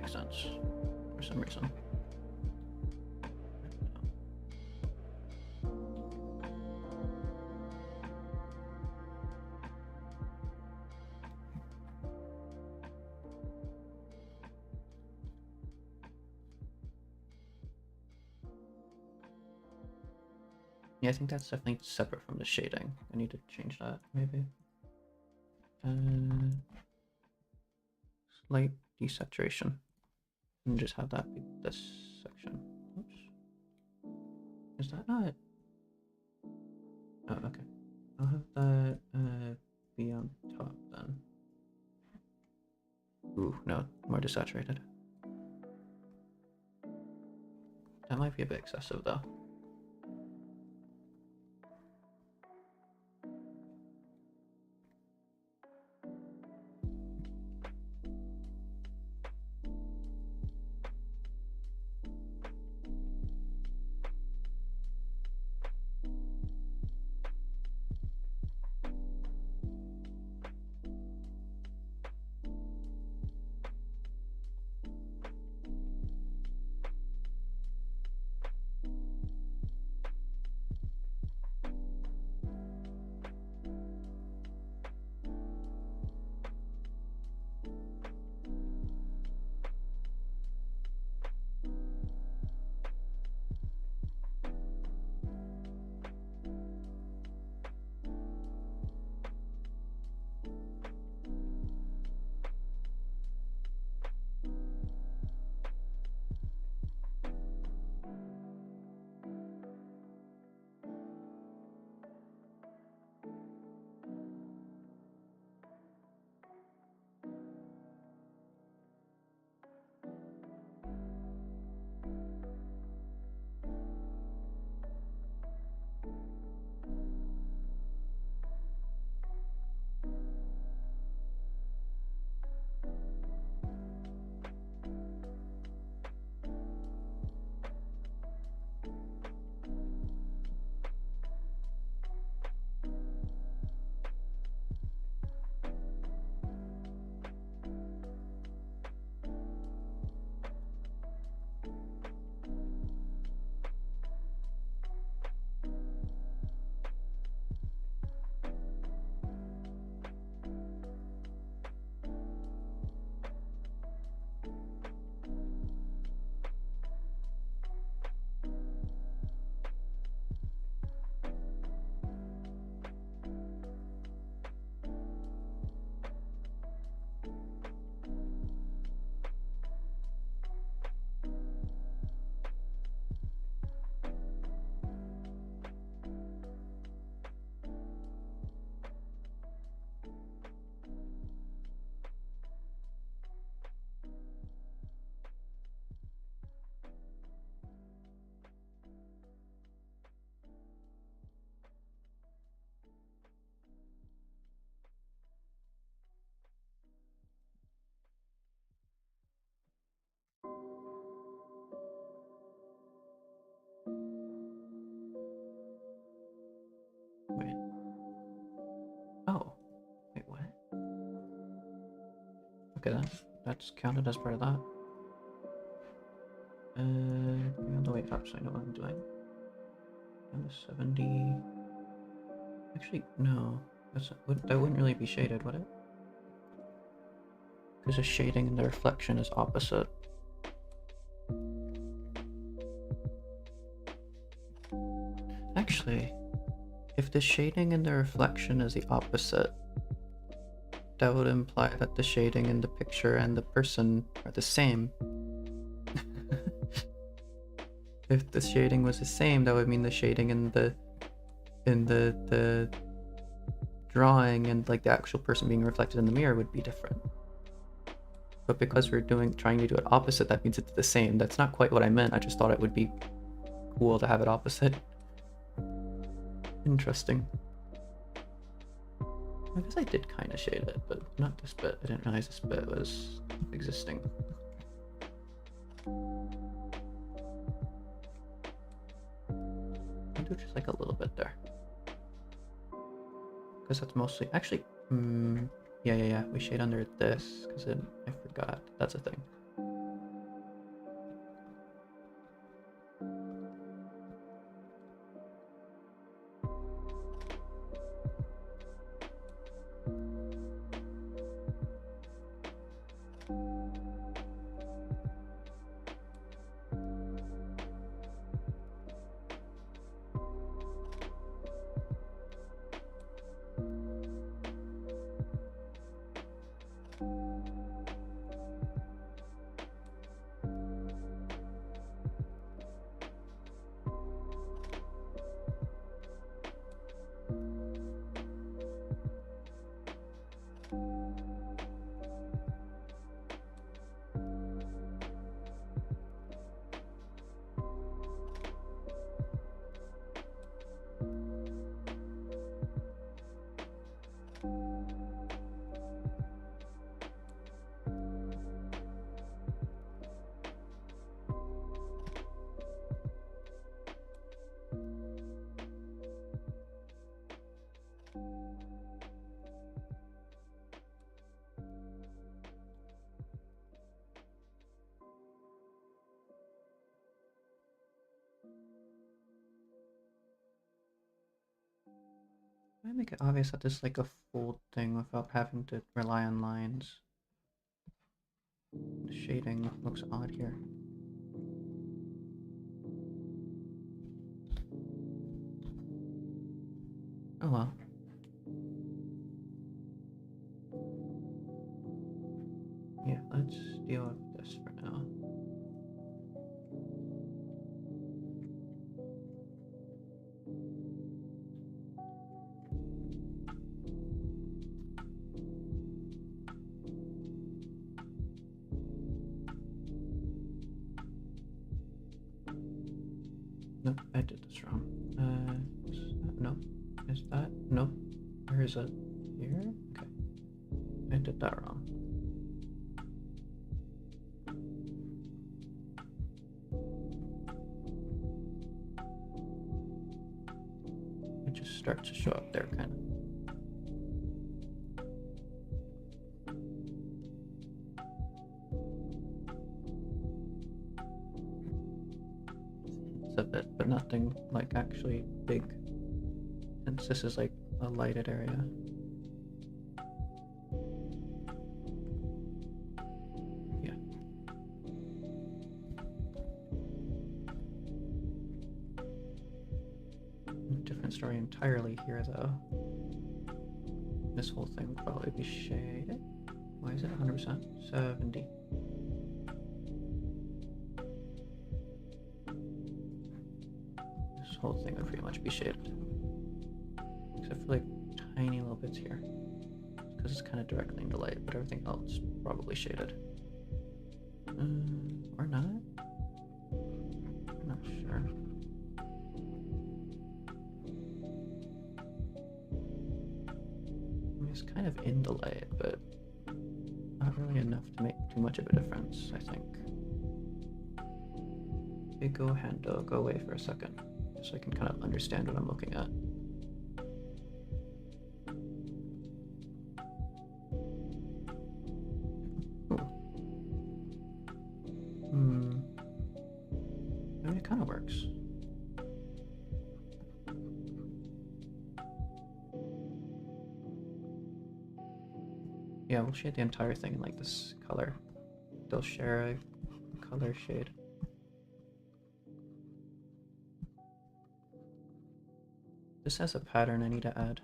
make sense for some reason. Yeah, I think that's definitely separate from the shading. I need to change that, maybe. Slight desaturation. And just have that be this section. Oops. Is that not? Oh, okay. I'll have that be on top then. Ooh, no, more desaturated. That might be a bit excessive though. Wait. Oh. Wait, what? Okay, that's counted as part of that. On the way up so I know what I'm doing. On the 70. Actually, no. That wouldn't really be shaded, would it? Because the shading and the reflection is opposite. Actually, if the shading and the reflection is the opposite, that would imply that the shading in the picture and the person are the same. If the shading was the same, that would mean the shading in the drawing and like the actual person being reflected in the mirror would be different. But because we're trying to do it opposite, that means it's the same. That's not quite what I meant. I just thought it would be cool to have it opposite. Interesting. I guess I did kind of shade it, but not this bit. I didn't realize this bit was existing. I'll do just like a little bit there. Because that's mostly... Actually, yeah. We shade under this, because I forgot. That's a thing. I make it obvious that this is like a full thing without having to rely on lines? The shading looks odd here. Oh well. Yeah, let's deal with this for now. Nope, I did this wrong. No. Is that? Nope. Where is it? Here? Okay. I did that wrong. It just starts to show up there, kind of. It's a bit, but nothing like actually big. Since this is like a lighted area. Yeah. Different story entirely here, though. This whole thing will probably be shaded. Why is it 100%? 70. This whole thing would pretty much be shaded. Except for like tiny little bits here. Because it's kind of directly into light, but everything else is probably shaded. Or not? I'm not sure. I mean, it's kind of in the light, but not really enough to make too much of a difference, I think. Okay, go handle, go away for a second, so I can kind of understand what I'm looking at. I mean, it kind of works. Yeah, we'll shade the entire thing in like this color. They'll share a color shade. This has a pattern I need to add.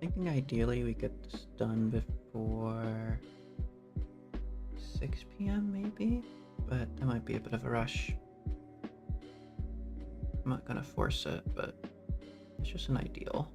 Thinking ideally we get this done before 6 p.m. maybe, but that might be a bit of a rush. I'm not gonna force it, but it's just an ideal.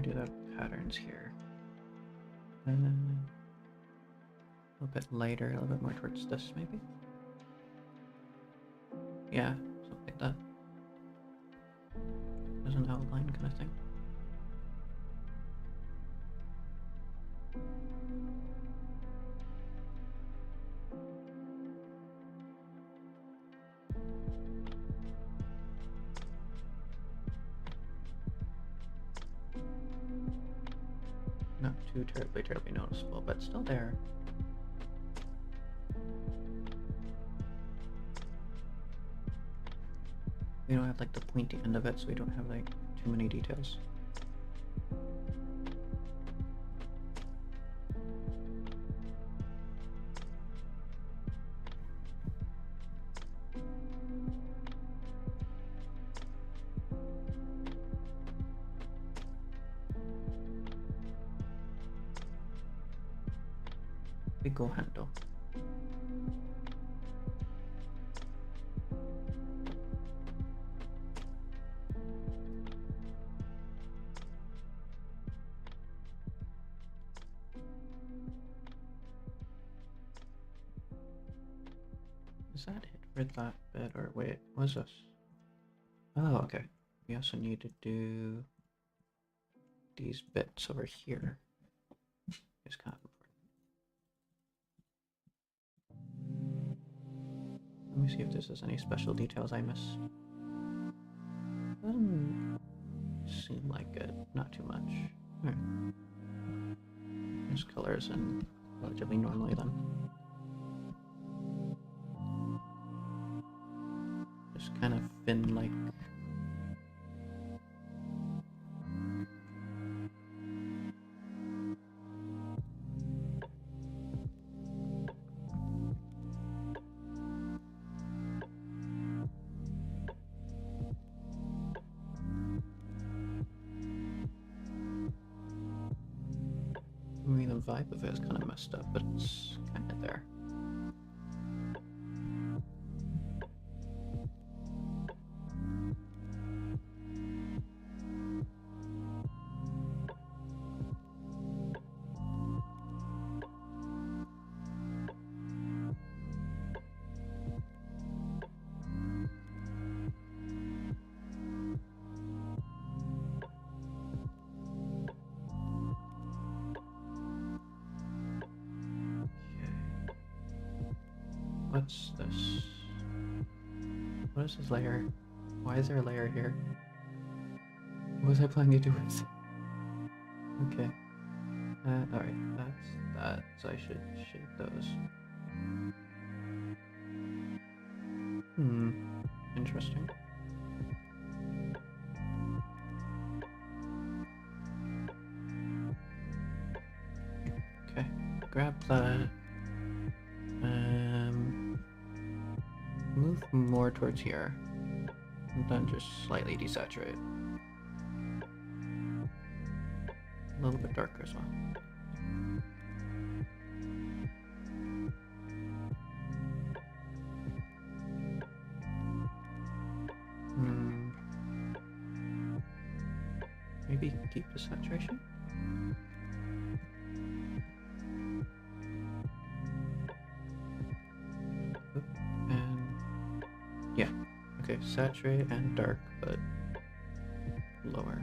do the patterns here. A little bit lighter, a little bit more towards this, maybe? Yeah, something like that. As an outline kind of thing. Not too terribly noticeable, but still there. We don't have like the pointy end of it, so we don't have like too many details. We go handle. Is that it for that bit, or wait, what's this? Oh, okay. We also need to do these bits over here. It's kind of important. Let me see if this has any special details I missed. Doesn't seem like it. Not too much. Alright. There's colors and relatively normally then. Just kind of fin-like. I mean, the vibe of it is kind of messed up, but it's kind of there. What's this? What is this layer? Why is there a layer here? What was I planning to do with it? Okay. Alright, that's that. So I should shape those. Interesting. Okay, grab that. Move more towards here, and then just slightly desaturate. A little bit darker as well. Maybe keep the saturation. Yeah, okay, saturate and dark, but lower.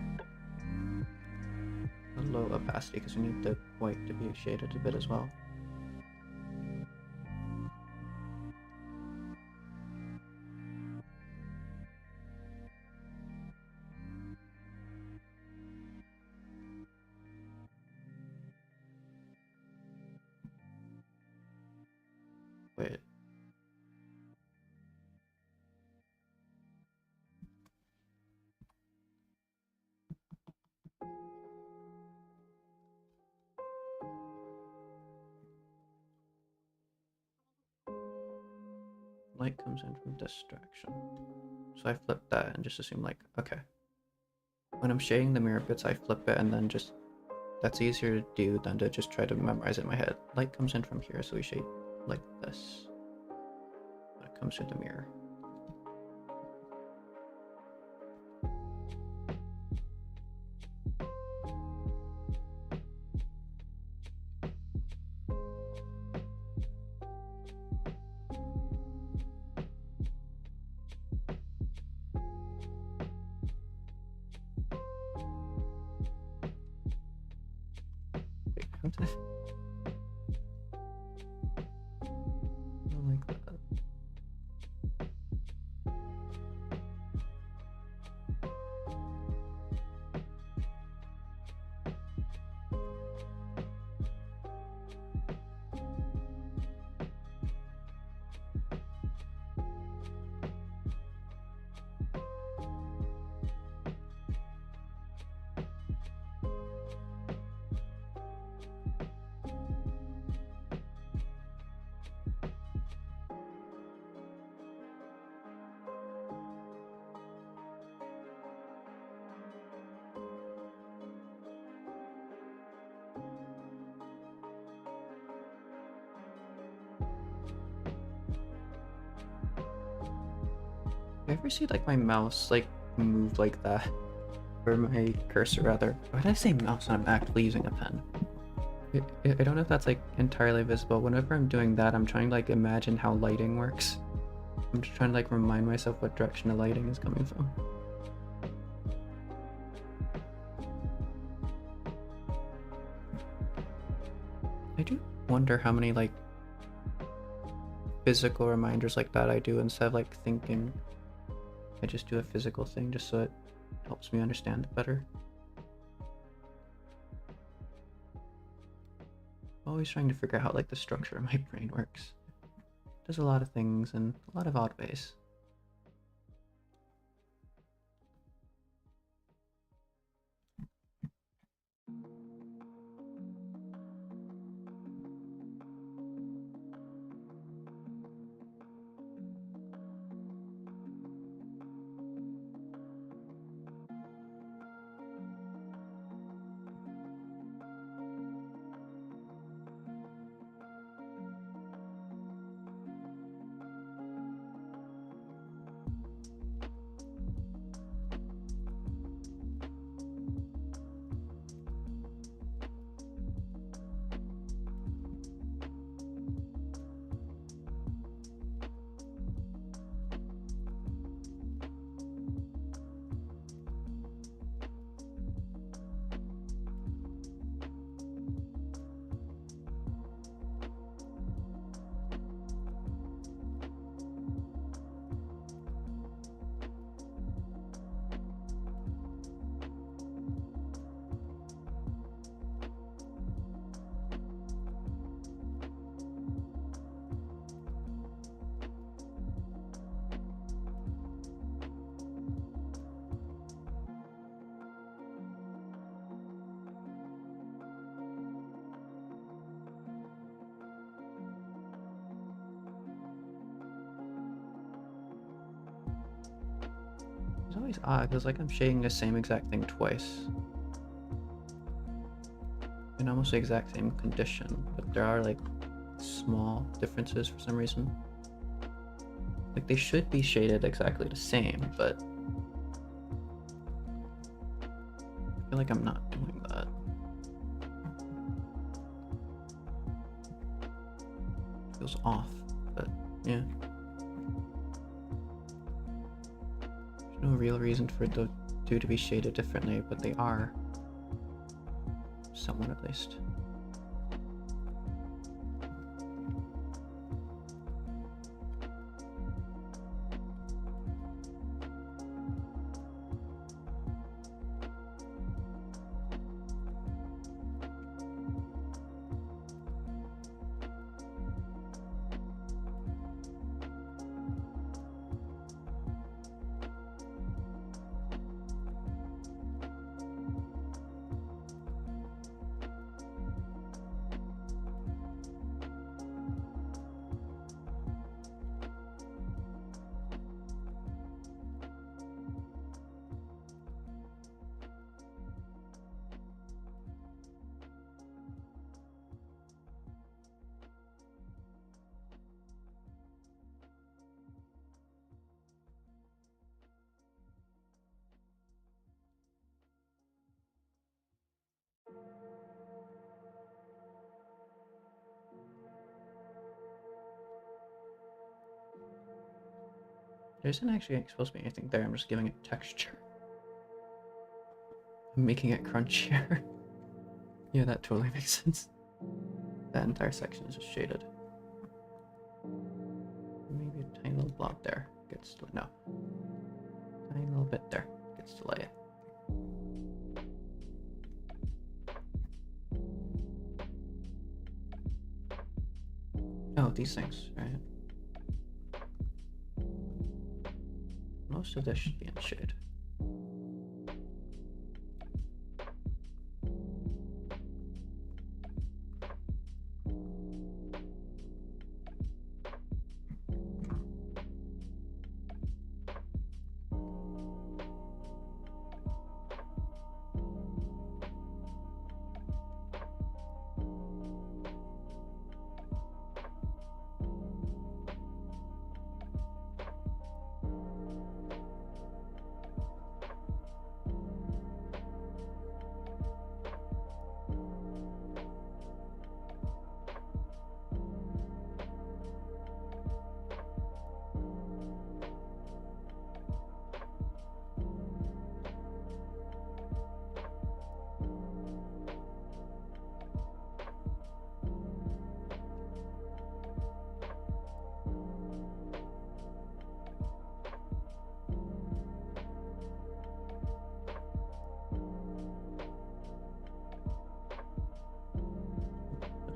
A low opacity because we need the white to be shaded a bit as well. Wait. Light comes in from this direction. So I flip that and just assume like, okay. When I'm shading the mirror bits, I flip it and then just, that's easier to do than to just try to memorize it in my head. Light comes in from here, so we shade like this. When it comes through the mirror. don't like that. You ever see like my mouse like move like that? Or my cursor rather. Why did I say mouse when I'm actually using a pen? I don't know if that's like entirely visible. Whenever I'm doing that, I'm trying to like imagine how lighting works. I'm just trying to like remind myself what direction the lighting is coming from. I do wonder how many like physical reminders like that I do instead of like thinking. I just do a physical thing just so it helps me understand it better. Always trying to figure out how like the structure of my brain works. It does a lot of things in a lot of odd ways. It's always odd because like I'm shading the same exact thing twice in almost the exact same condition, but there are like small differences for some reason. Like they should be shaded exactly the same, but I feel like I'm not doing that. Feels off, but yeah. There's no real reason for the two to be shaded differently, but they are. Somewhat at least. There isn't actually supposed to be anything there, I'm just giving it texture. I'm making it crunchier. Yeah, that totally makes sense. That entire section is just shaded. Maybe a tiny little blob there gets to, no. Tiny little bit there gets to light. Oh, these things, right? Most of this should be in shade.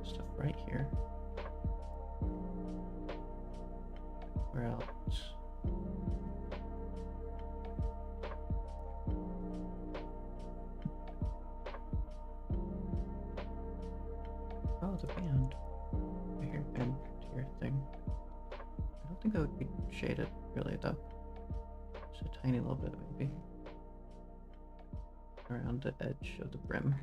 Stuff right here. Where else? Oh, the band. I hear band here thing. I don't think that would be shaded really though. Just a tiny little bit maybe. Around the edge of the brim.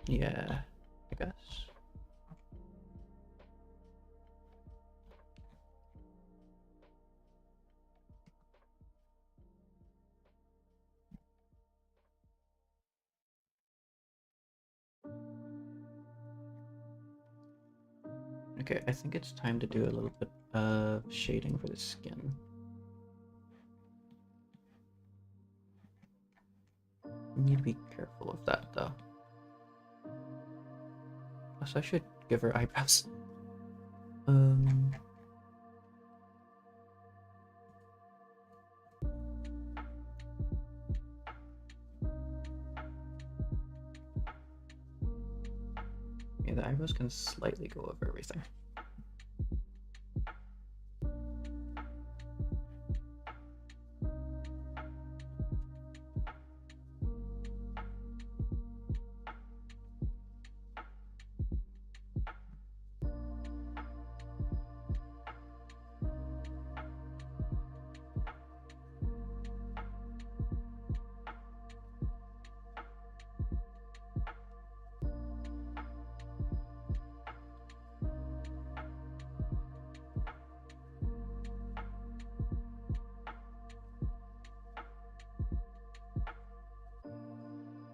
Yeah, I guess. Okay, I think it's time to do a little bit of shading for the skin. You need to be careful of that though. So I should give her eyebrows. Yeah, the eyebrows can slightly go over everything.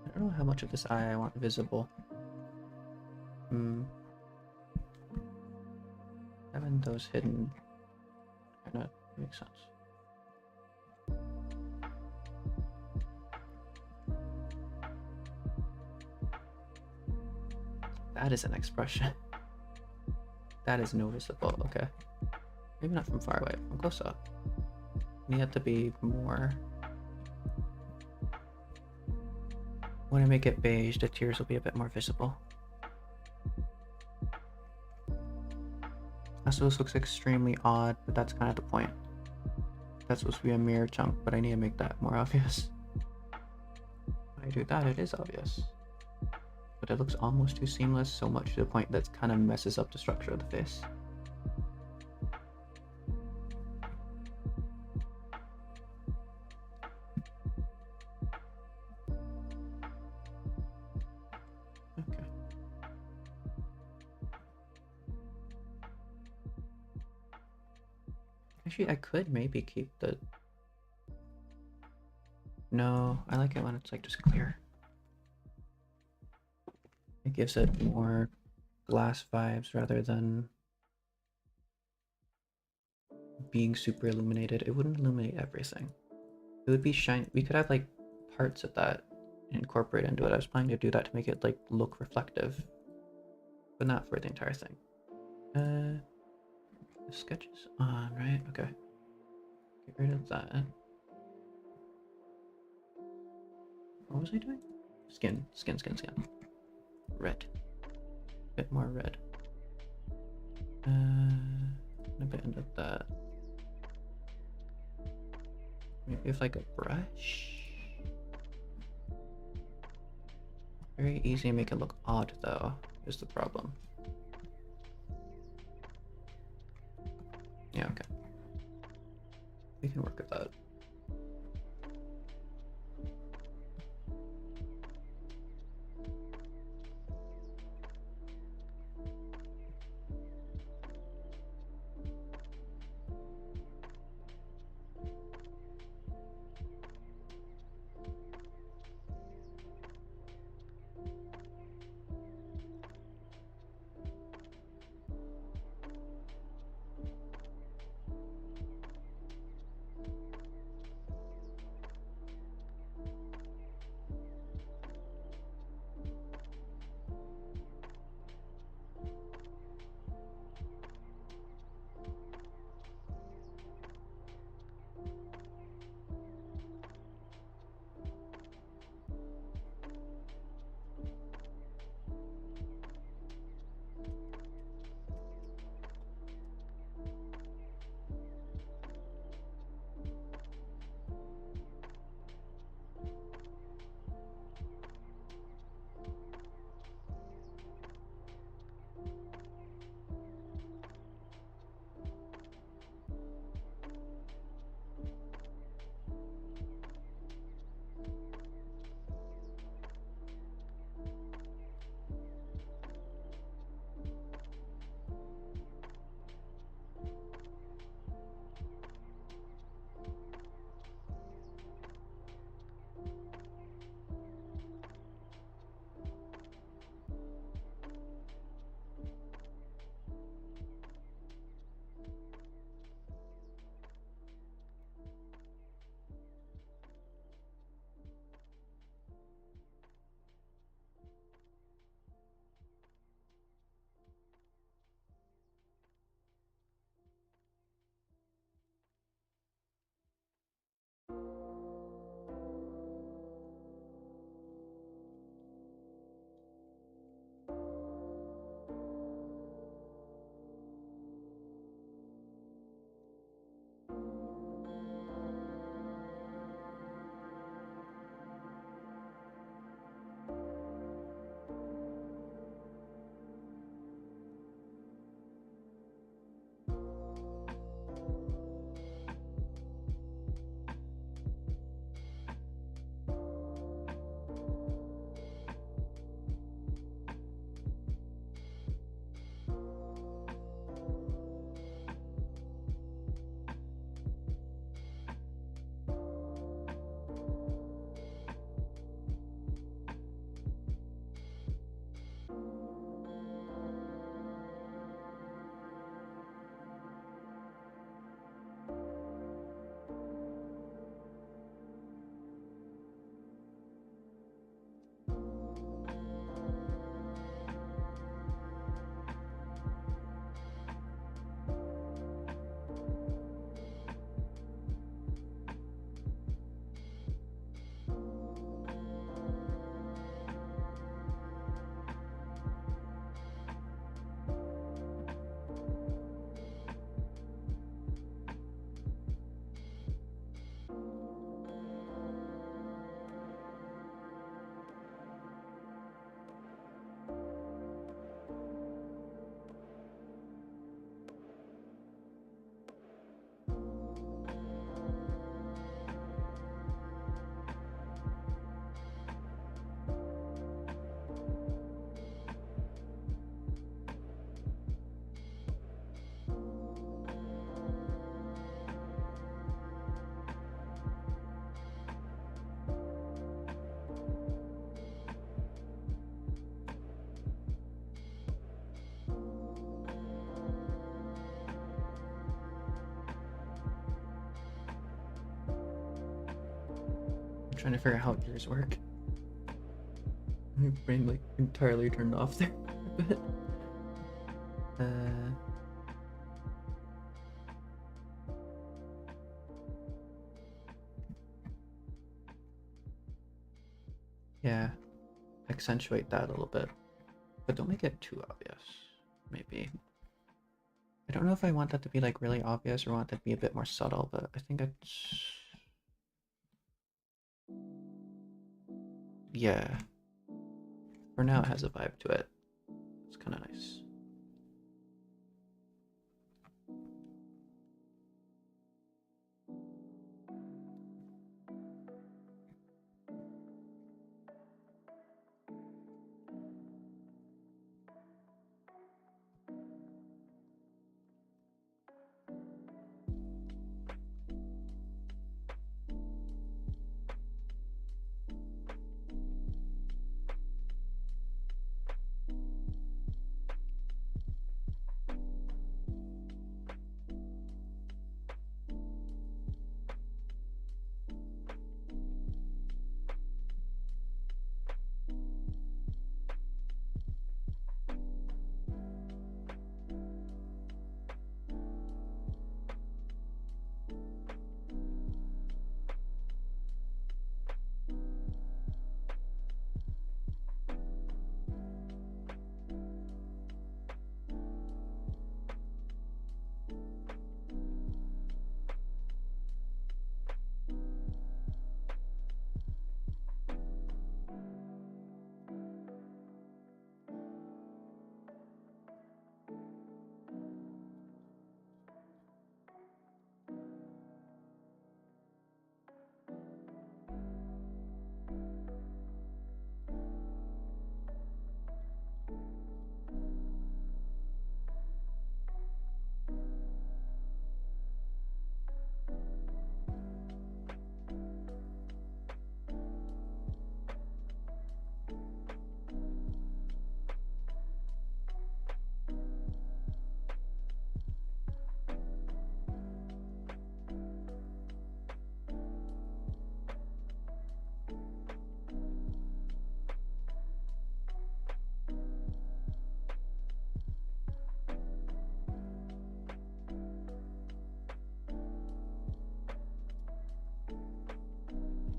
I don't know how much of this eye I want visible. Having those hidden kind of makes sense. That is an expression. That is noticeable. Okay. Maybe not from far away, from close up. You have to be more. When I make it beige, the tears will be a bit more visible. Also, this looks extremely odd, but that's kind of the point. That's supposed to be a mirror chunk, but I need to make that more obvious. When I do that, it is obvious. But it looks almost too seamless, so much to the point that it kind of messes up the structure of the face. Okay. Actually, I could maybe keep the... No, I like it when it's like just clear. It gives it more glass vibes rather than being super illuminated. It wouldn't illuminate everything. It would be shiny. We could have like parts of that incorporate into it. I was planning to do that to make it like look reflective, but not for the entire thing. The sketch is on, right? Okay. Get rid of that. What was I doing? Skin. Red. Bit more red. A bit of that. Maybe if like a brush. Very easy to make it look odd though, is the problem. Yeah, okay. We can work with that. Trying to figure out how yours work. My brain like entirely turned off there a bit. Yeah, accentuate that a little bit, but don't make it too obvious. Maybe. I don't know if I want that to be like really obvious or want that to be a bit more subtle, but I think it's... Yeah. For now, it has a vibe to it. It's kind of nice.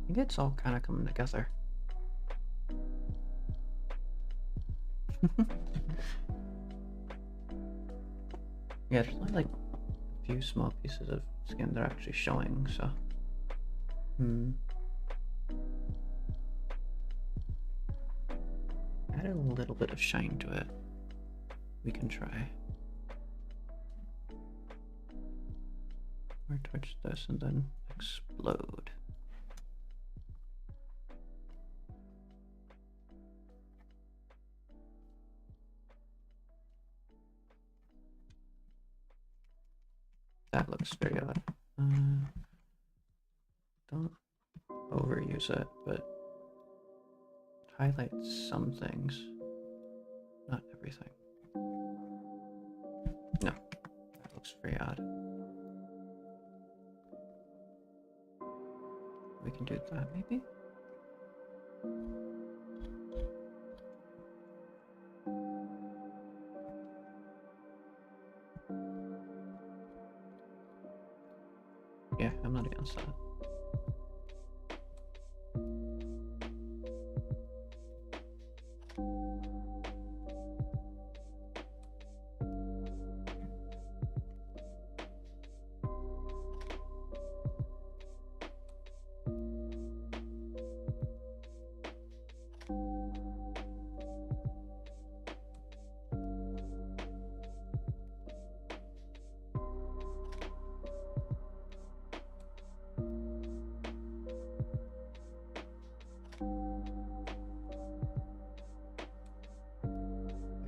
I think it's all kind of coming together. Yeah, there's only like a few small pieces of skin that are actually showing, so... Add a little bit of shine to it. We can try. Or touch this and then explode. That looks very odd. Don't overuse it, but highlight some things, not everything. No, that looks very odd. We can do that, maybe? Yeah, I'm not against that.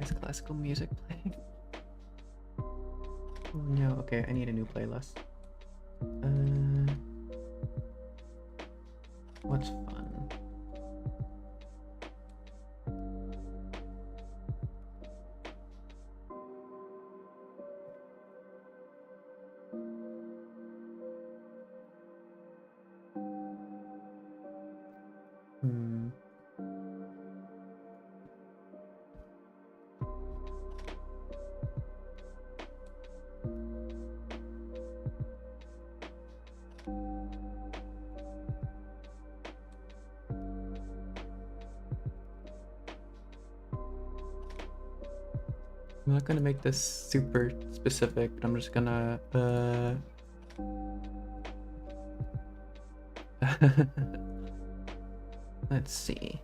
Is classical music playing? Oh no, okay, I need a new playlist. What's fun? I'm not gonna make this super specific, but I'm just gonna let's see.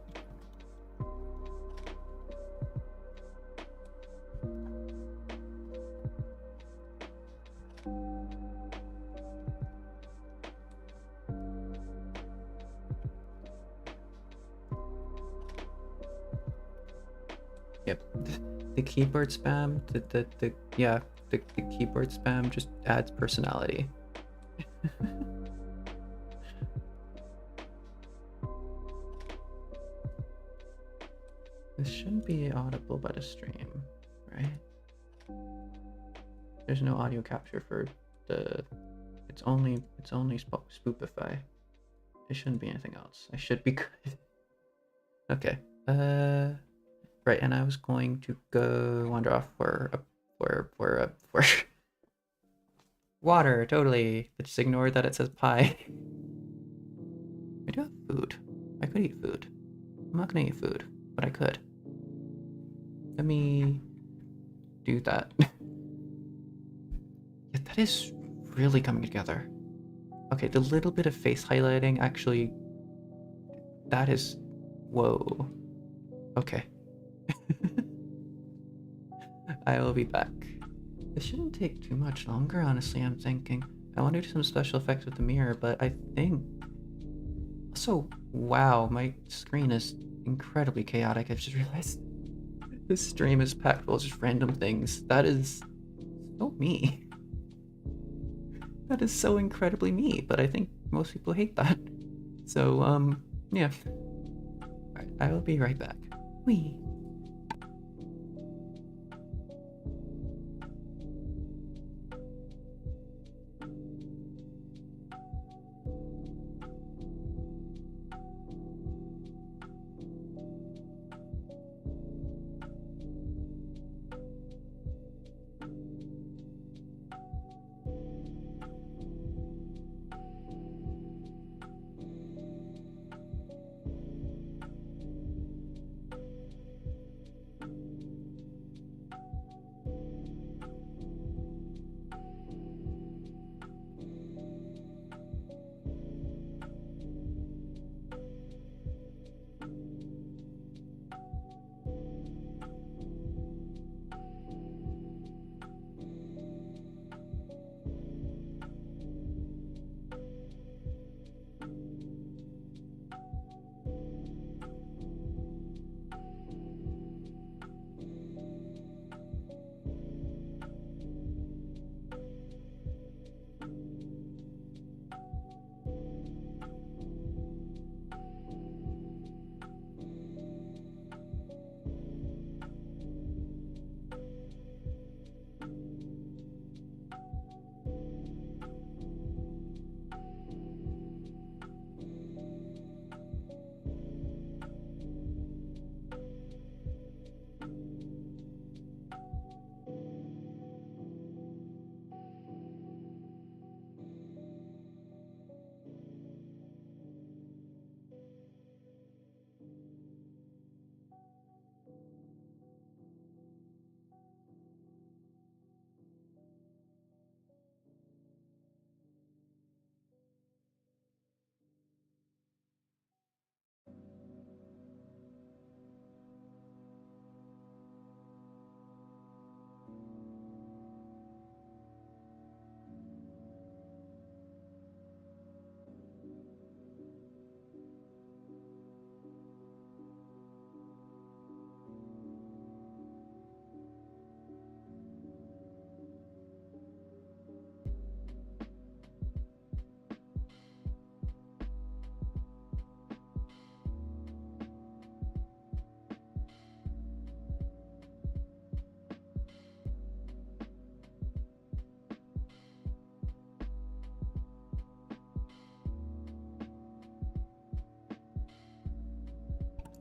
Yep, the keyboard spam, the keyboard spam just adds personality. This shouldn't be audible by the stream, right? There's no audio capture for the. It's only Spoopify. It shouldn't be anything else. I should be good. Okay. Right, and I was going to go wander off for water. Totally. Just ignore that it says pie. I do have food. I could eat food. I'm not gonna eat food, but I could. Let me do that. Yeah, that is really coming together. Okay, the little bit of face highlighting actually, that is, whoa. Okay. I will be back. This shouldn't take too much longer, honestly, I'm thinking. I want to do some special effects with the mirror, but I think... Also, wow, my screen is incredibly chaotic. I've just realized this stream is packed full of just random things. That is so me. That is so incredibly me, but I think most people hate that. So, yeah. Alright, I will be right back. Whee!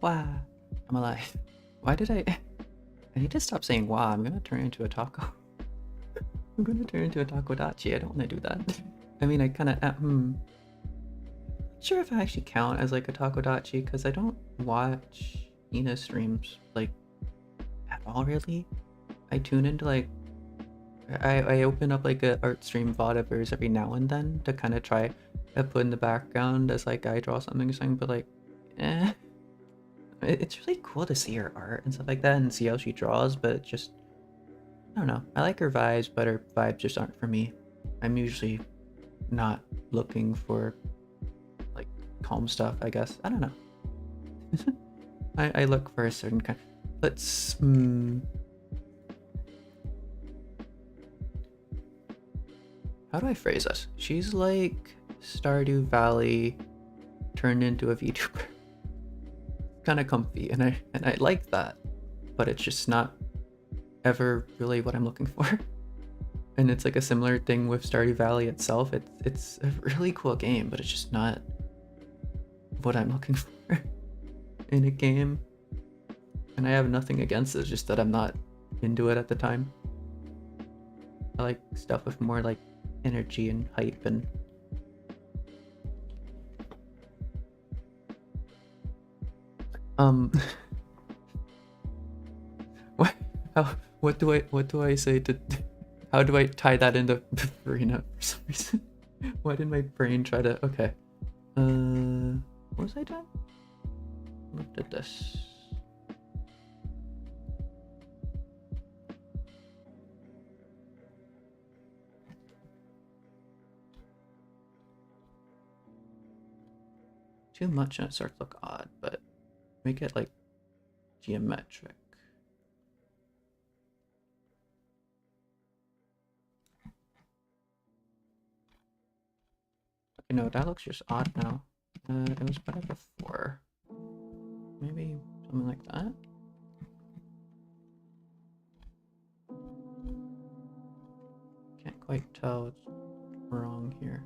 Wow, I'm alive. Why did I need to stop saying wow. I'm gonna turn into a taco. I'm gonna turn into a takodachi. I don't want to do that. I mean, I kind of not sure if I actually count as like a takodachi because I don't watch Ina streams like at all really. I tune into like I open up like a art stream VOD of yours every now and then to kind of try to put in the background as like I draw something, but like, eh. It's really cool to see her art and stuff like that and see how she draws, but it's just, I don't know. I like her vibes, but her vibes just aren't for me. I'm usually not looking for like calm stuff, I guess. I don't know. I look for a certain kind. Let's how do I phrase this? She's like Stardew Valley turned into a VTuber. Kind of comfy, and I like that, but it's just not ever really what I'm looking for. And it's like a similar thing with Stardew Valley itself. It's a really cool game, but it's just not what I'm looking for in a game. And I have nothing against it, it's just that I'm not into it at the time. I like stuff with more like energy and hype and what do I say to how do I tie that into Furina for some reason? Why did my brain try to okay. What was I doing? Looked at this. Too much and it starts to look odd, but make it like geometric. Okay, no, that looks just odd now. It was better before. Maybe something like that. Can't quite tell what's wrong here.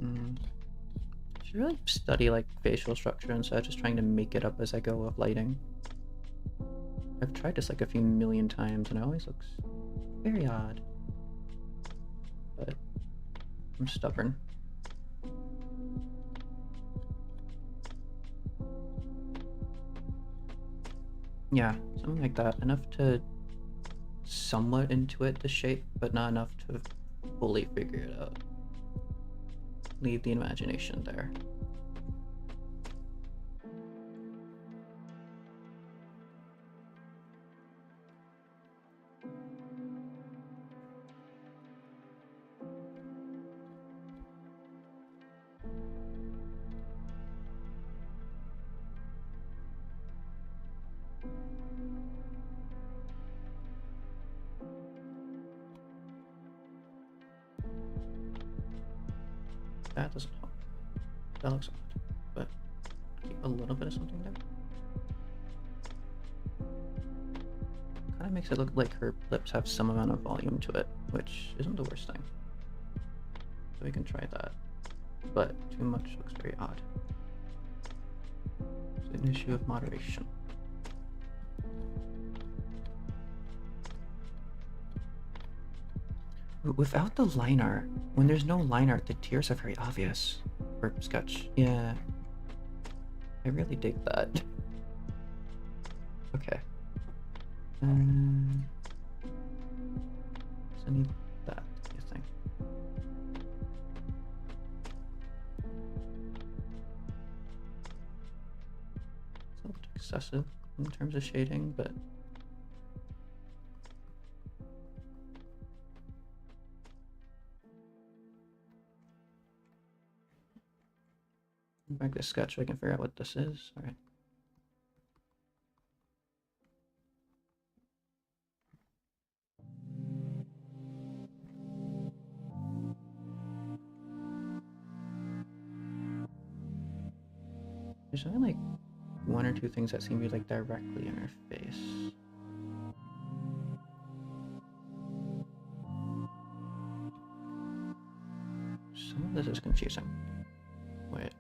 I should really study like facial structure instead of just trying to make it up as I go with lighting. I've tried this like a few million times and it always looks very odd. But I'm stubborn. Yeah, something like that. Enough to somewhat intuit the shape, but not enough to fully figure it out. Leave the imagination there. That doesn't help. That looks odd, but keep a little bit of something there. Kind of makes it look like her lips have some amount of volume to it, which isn't the worst thing. So we can try that, but too much looks very odd. It's an issue of moderation. Without the line art, when there's no line art, the tears are very obvious. For sketch, yeah. I really dig that. Okay. So I need that, I think. It's a little excessive in terms of shading, but back to sketch so I can figure out what this is. All right. There's only like one or two things that seem to be like directly in her face. This is confusing. Wait.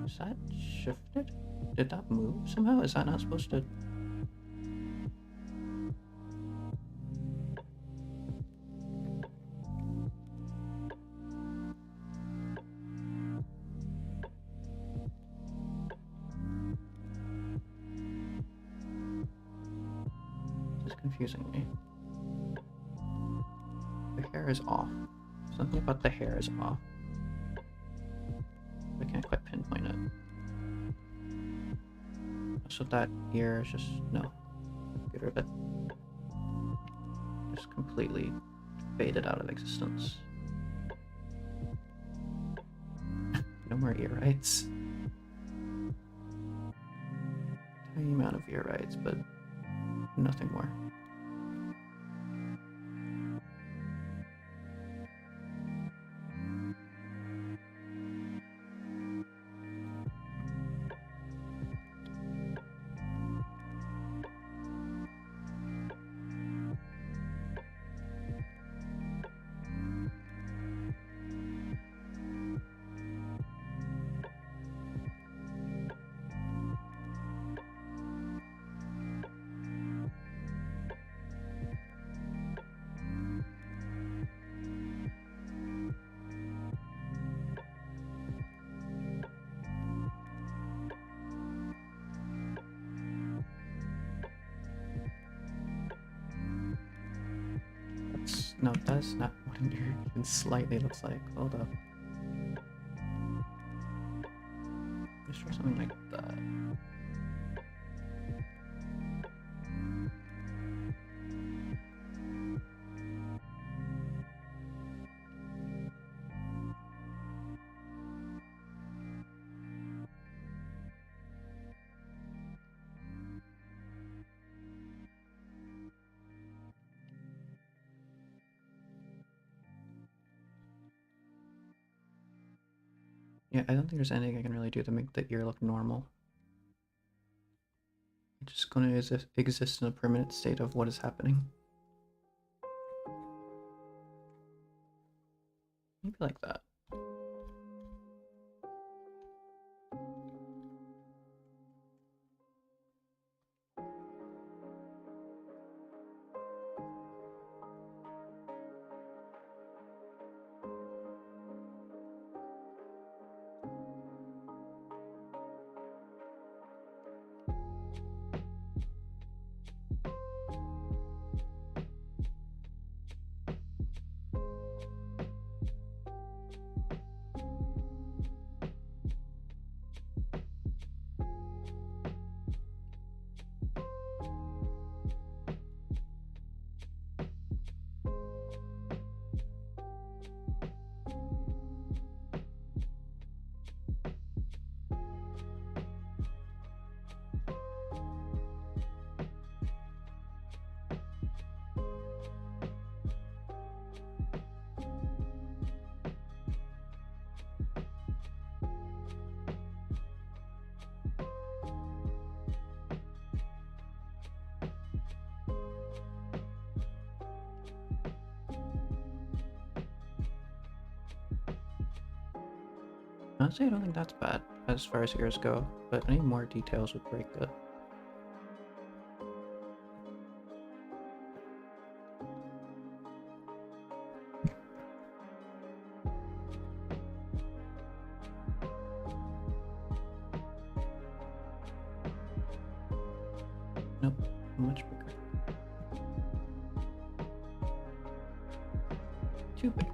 Is that shifted? Did that move somehow? Is that not supposed to? This is confusing me. The hair is off. Something about the hair is off. I can't quite pinpoint it. So that ear is just, no, get rid of it. Just completely faded out of existence. No more ear rights. Tiny amount of ear rights, but nothing more. No, that's not what an ear even slightly looks like. Hold up. Let's try something like that. Yeah, I don't think there's anything I can really do to make the ear look normal. It's just going to exist in a permanent state of what is happening. Maybe like that. Honestly, I don't think that's bad as far as ears go, but any more details would break it. Nope, much bigger. Too big.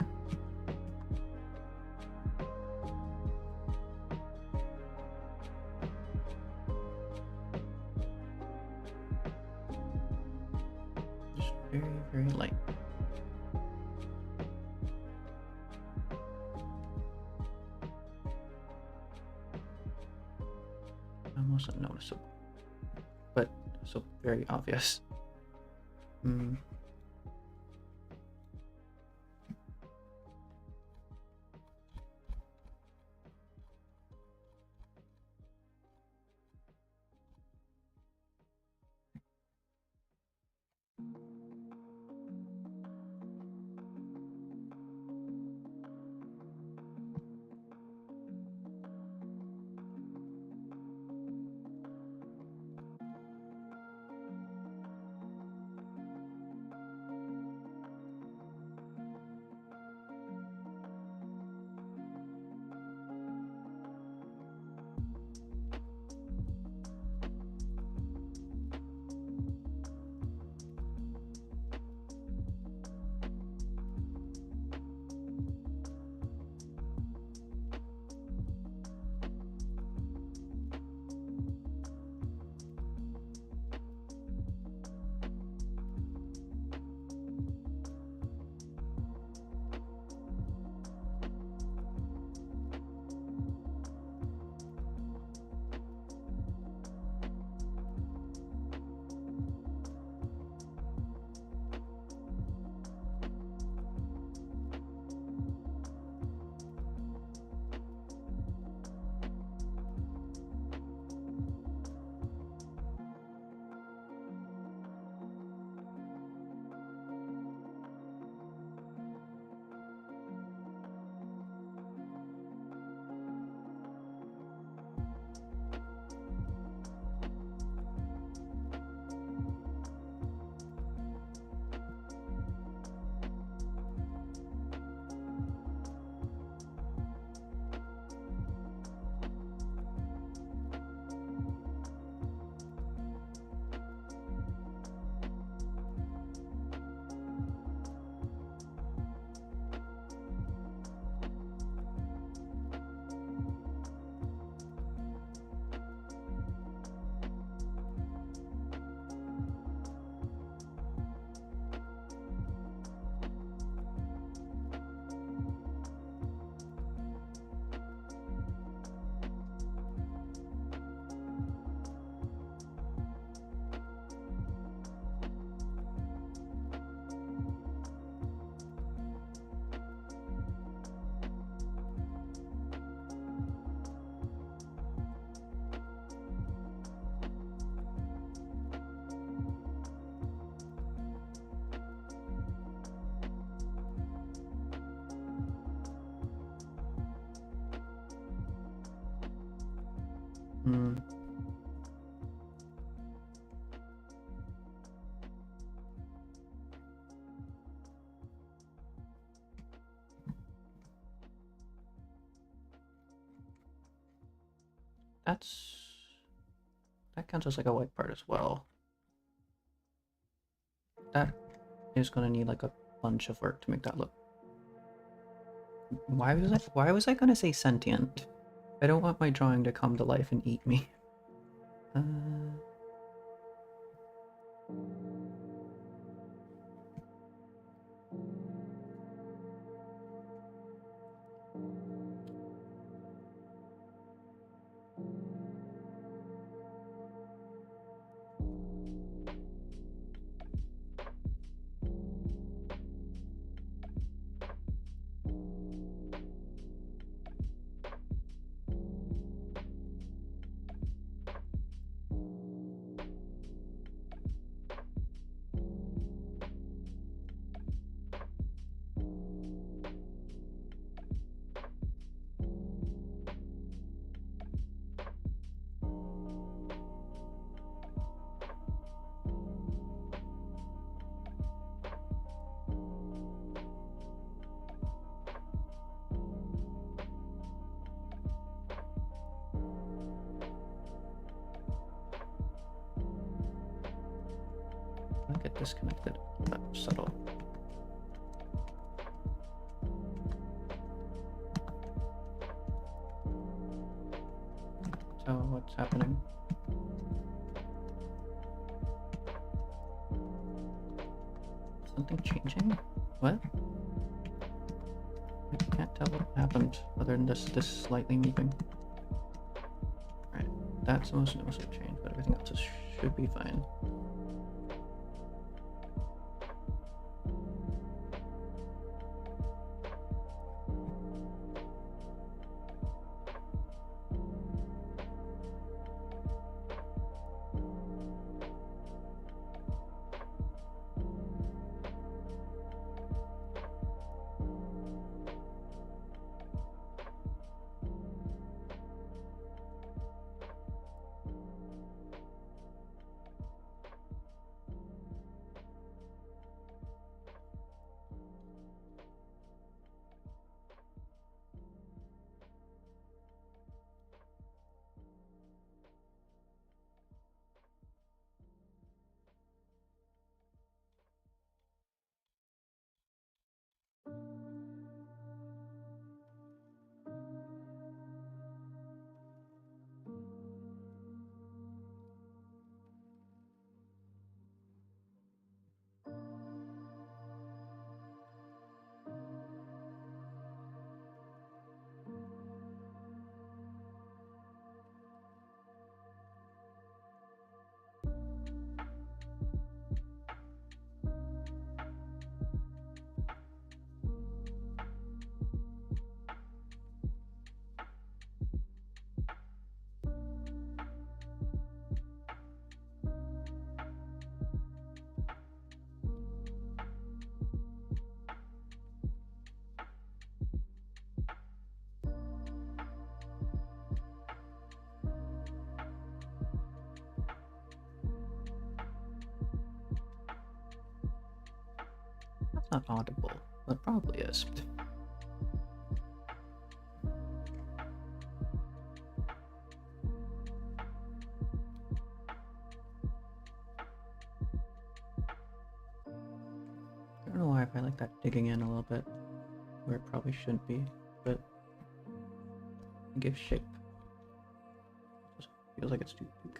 Just very, very light. Almost unnoticeable, but also very obvious. Hmm. That counts as like a white part as well. That is gonna need like a bunch of work to make that look. Why was I gonna say sentient? I don't want my drawing to come to life and eat me. Uh, I get disconnected. That's subtle. So what's happening? Something changing? What? I can't tell what happened other than this slightly moving. Right, that's the most noticeable change, but everything else should be fine. That's not audible, but it probably is. I don't know why I like that digging in a little bit where it probably shouldn't be, but it gives shape. It just feels like it's too big.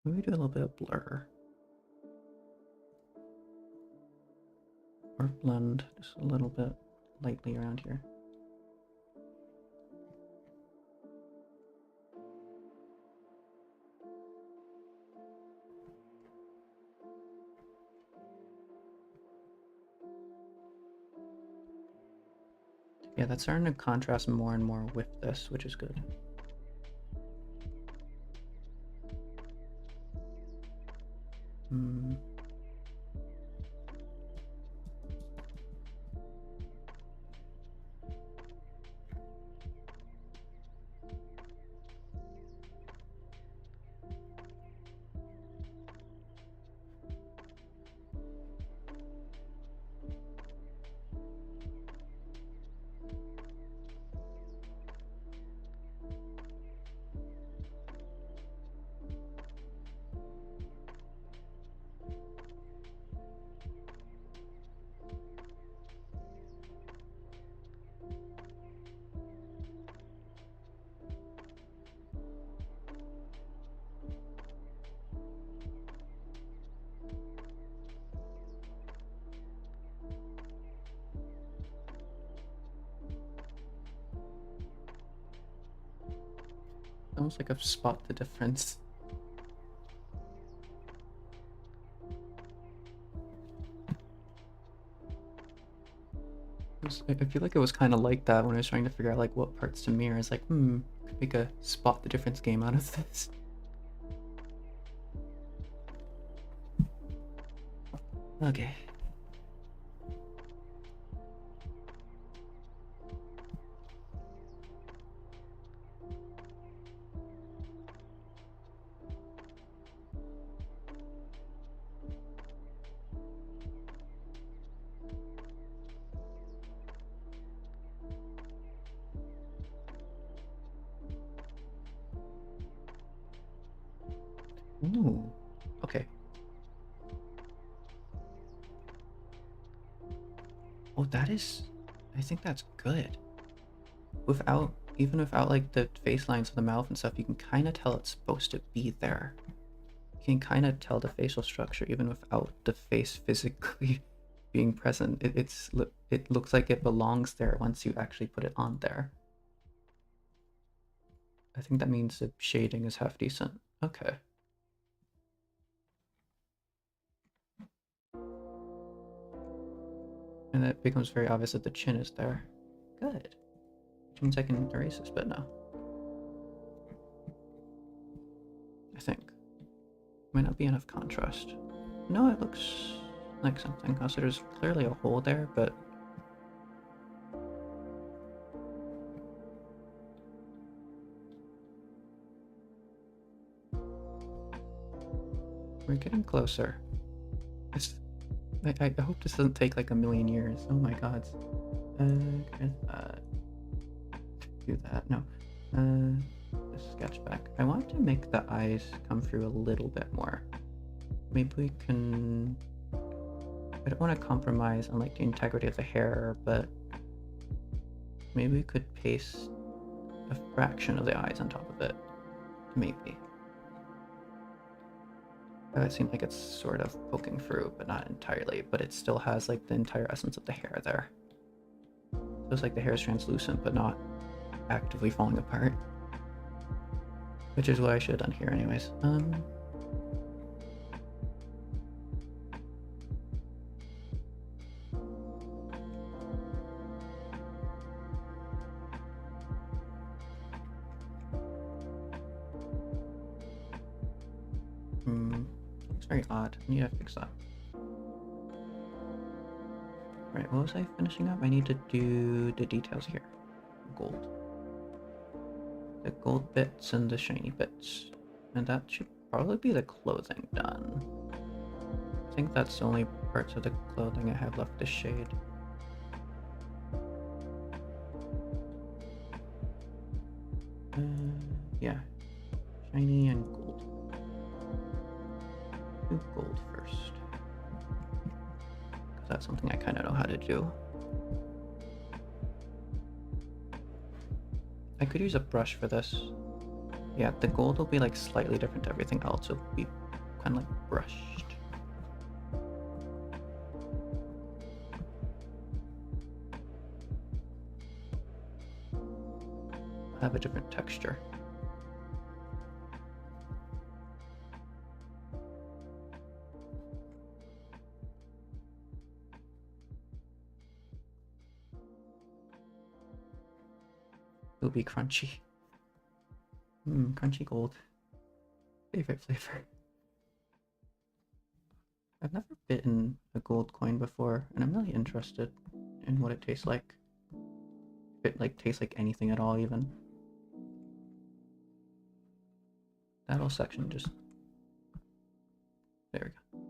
Maybe do a little bit of blur. Or blend just a little bit lightly around here. Yeah, that's starting to contrast more and more with this, which is good. Almost like I've spot the difference. I feel like it was kind of like that when I was trying to figure out like what parts to mirror. It's like, could make a spot the difference game out of this. Okay. Ooh, okay. Oh, I think that's good. Even without like the face lines of the mouth and stuff, you can kind of tell it's supposed to be there. You can kind of tell the facial structure even without the face physically being present. It looks like it belongs there once you actually put it on there. I think that means the shading is half decent. Okay. And it becomes very obvious that the chin is there. Good. Which means I can erase this bit now. I think. Might not be enough contrast. No, it looks like something. Also, there's clearly a hole there, but... we're getting closer. I hope this doesn't take like a million years. Oh my god. Do that. No. Sketch back. I want to make the eyes come through a little bit more. Maybe we can... I don't want to compromise on like the integrity of the hair, but maybe we could paste a fraction of the eyes on top of it. Maybe. It seems like it's sort of poking through, but not entirely, but it still has like the entire essence of the hair there. So it's like the hair is translucent, but not actively falling apart. Which is what I should have done here anyways. It's very odd. I need to fix that. Right, what was I finishing up? I need to do the details here. Gold. The gold bits and the shiny bits. And that should probably be the clothing done. I think that's the only parts of the clothing I have left to shade. Yeah. Shiny and gold. Do gold first. Because that's something I kind of know how to do. I could use a brush for this. Yeah, the gold will be like slightly different to everything else. It'll be kind of like brushed. Have a different texture. It'll be crunchy. Crunchy gold. Favorite flavor. I've never bitten a gold coin before, and I'm really interested in what it tastes like. If it like tastes like anything at all, even. That whole section just... There we go.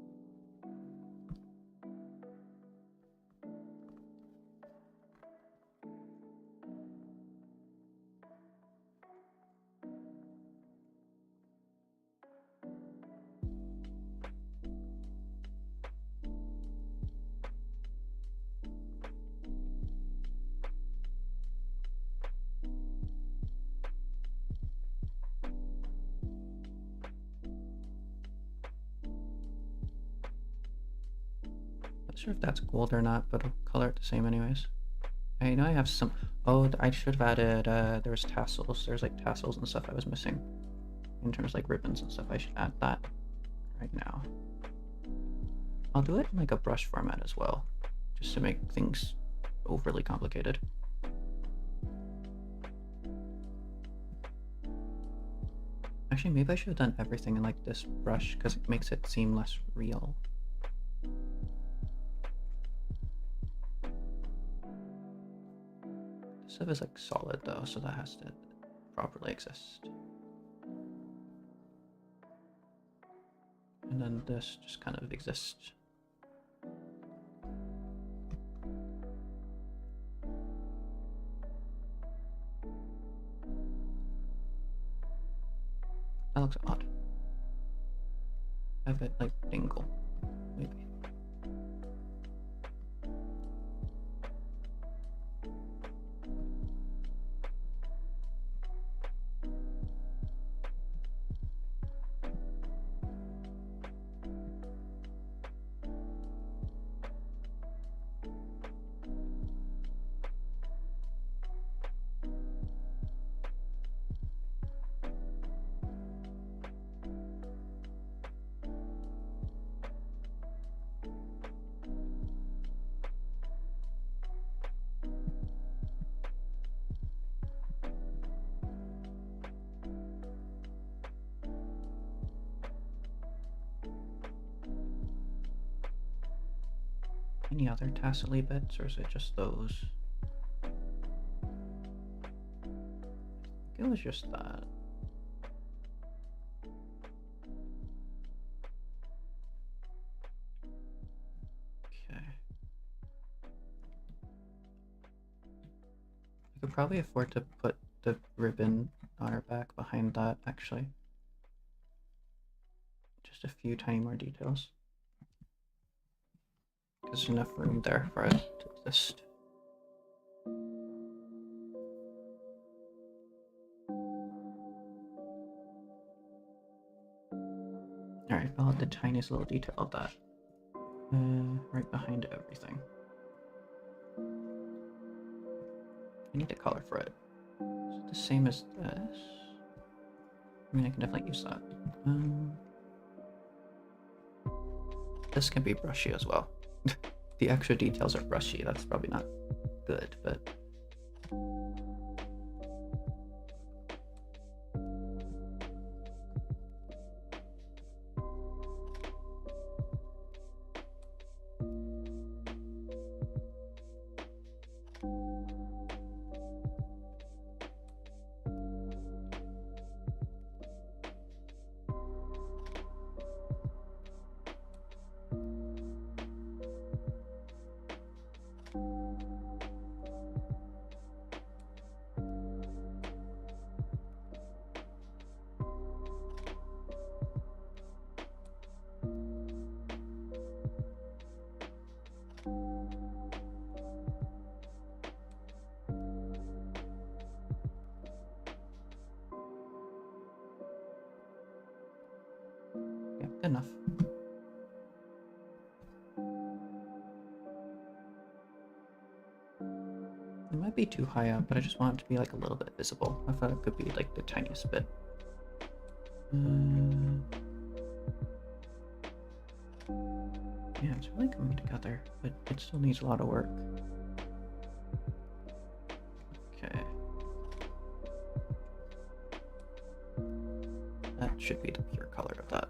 Not sure if that's gold or not, but I'll color it the same anyways. I know I have some... Oh, I should have added, there was tassels. There's like tassels and stuff I was missing. In terms of like ribbons and stuff, I should add that right now. I'll do it in like a brush format as well, just to make things overly complicated. Actually, maybe I should have done everything in like this brush because it makes it seem less real. This stuff is like solid though, so that has to properly exist. And then this just kind of exists. That looks odd. Have it like dingle, maybe. Any other tassel-y bits, or is it just those? I think it was just that. Okay. I could probably afford to put the ribbon on her back behind that, actually. Just a few tiny more details. There's enough room there for it to exist. Alright, I'll add the tiniest little detail of that. Right behind everything. I need a color for it. Is it the same as this? I mean, I can definitely use that. This can be brushy as well. The extra details are brushy. That's probably not good, but... enough. It might be too high up, but I just want it to be like a little bit visible. I thought it could be like the tiniest bit. Yeah, it's really coming together, but it still needs a lot of work. Okay. That should be the pure color of that.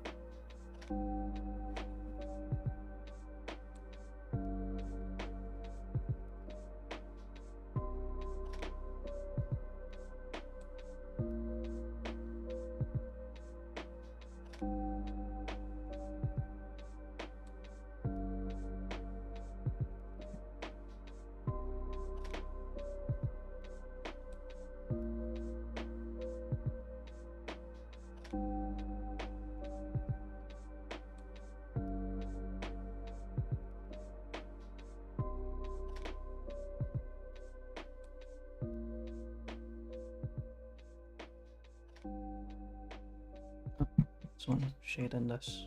This one shade in this.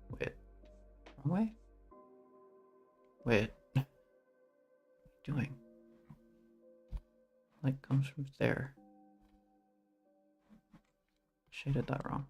Wait, wrong way? Wait, what are you doing? Light comes from there. Shaded that wrong.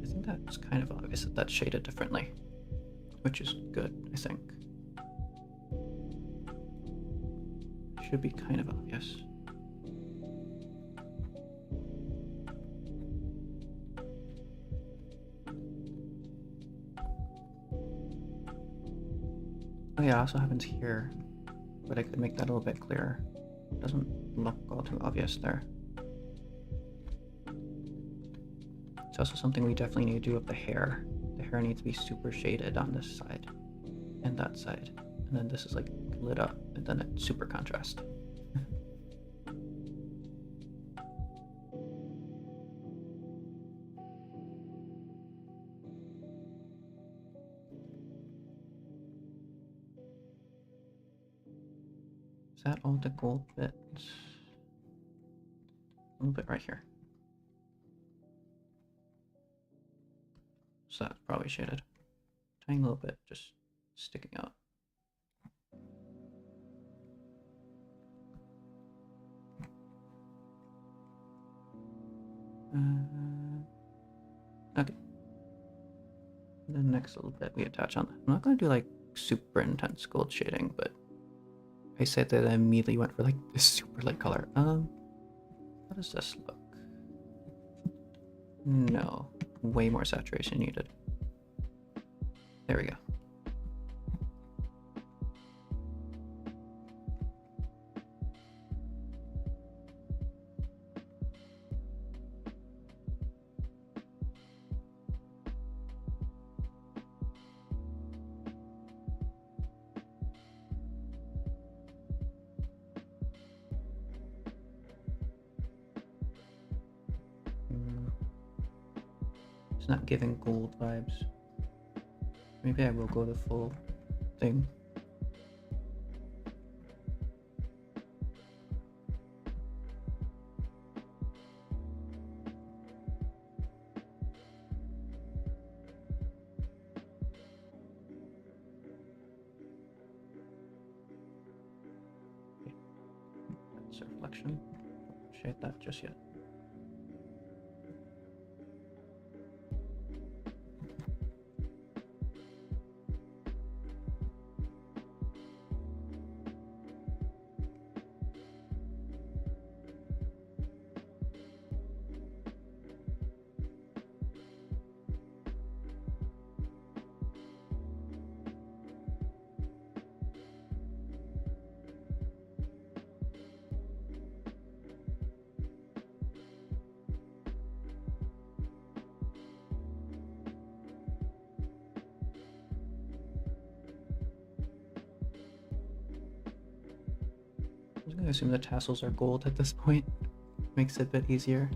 I think that's kind of obvious that that's shaded differently, which is good, I think. Should be kind of obvious. Oh yeah, it also happens here, but I could make that a little bit clearer. It doesn't look all too obvious there. It's also something we definitely need to do with the hair. The hair needs to be super shaded on this side and that side. And then this is like lit up, and then it's super contrast. Is that all the gold bits? A little bit right here. So that's probably shaded. Tiny little bit just sticking out. Okay. And then next little bit we attach on. I'm not going to do like super intense gold shading, but I said that I immediately went for like this super light color. How does this look? No, way more saturation needed. There we go. It's not giving gold vibes. Maybe I will go the full thing. That's a reflection. Shade that just yet. I'm gonna assume the tassels are gold at this point. Makes it a bit easier.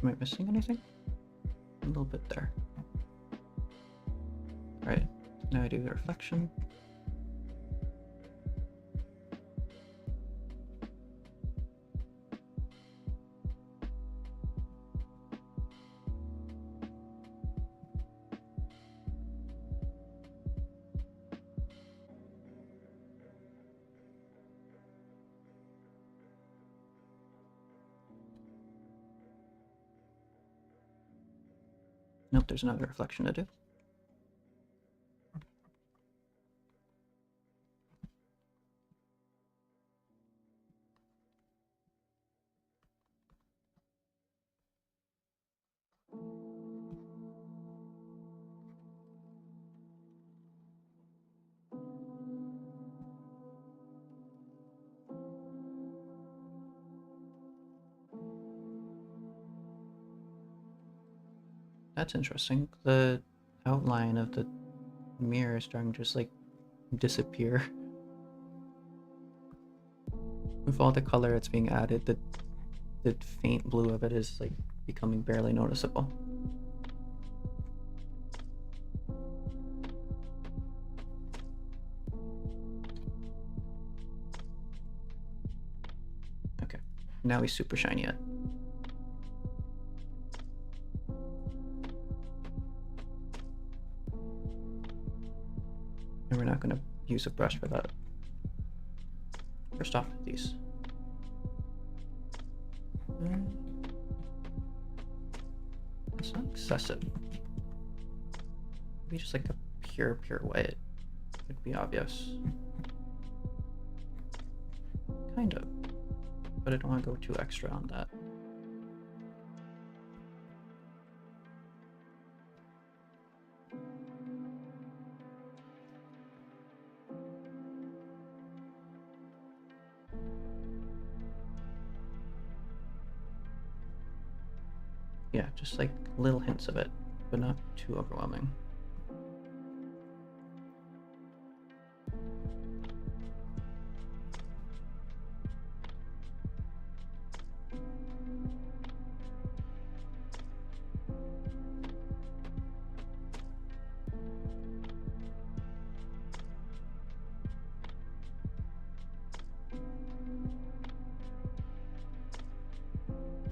Am I missing anything? A little bit there. Alright, now I do the reflection. Nope, there's another reflection to do. That's interesting. The outline of the mirror is starting to just like disappear. With all the color that's being added, the faint blue of it is like becoming barely noticeable. Okay, now he's super shiny yet. And we're not going to use a brush for that. First off, these. It's not excessive. Maybe just like a pure white. It'd be obvious. Kind of. But I don't want to go too extra on that. Yeah, just like little hints of it, but not too overwhelming.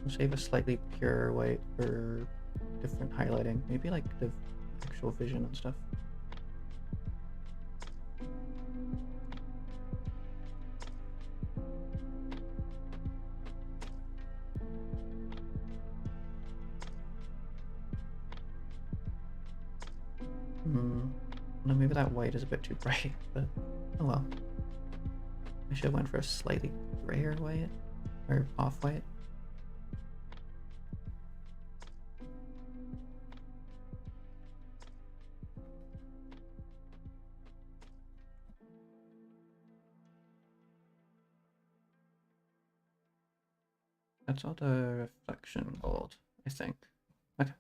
We'll save a slightly pure white for different highlighting, maybe like the actual vision and stuff. No, maybe that white is a bit too bright, but oh well. I should have went for a slightly grayer white, or off-white. That's all the reflection gold, I think. Okay.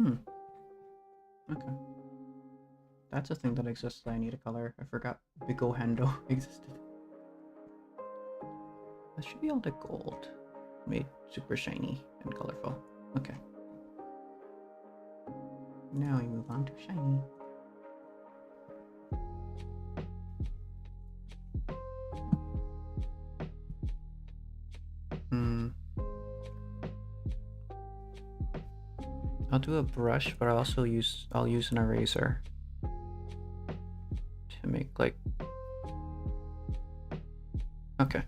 Hmm. Okay. That's a thing that exists that I need a color. I forgot Bigo Hendo existed. That should be all the gold. Made super shiny and colorful. Okay. Now we move on to shiny. I'll do a brush, but I'll use an eraser to make like. Okay.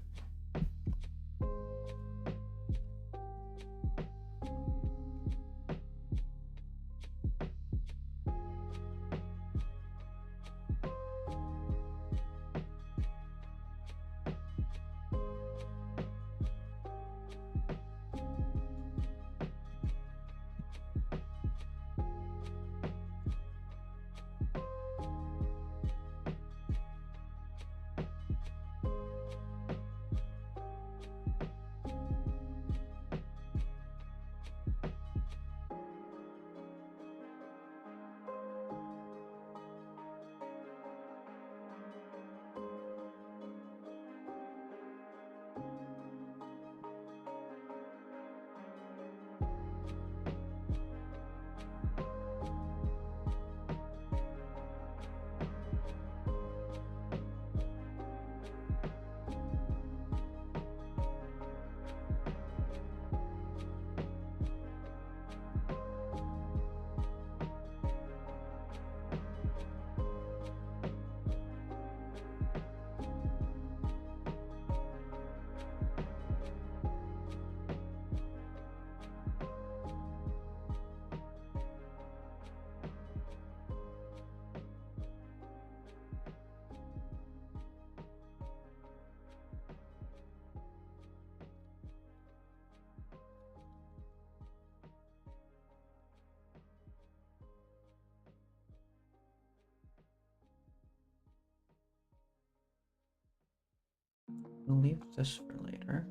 We'll leave this for later.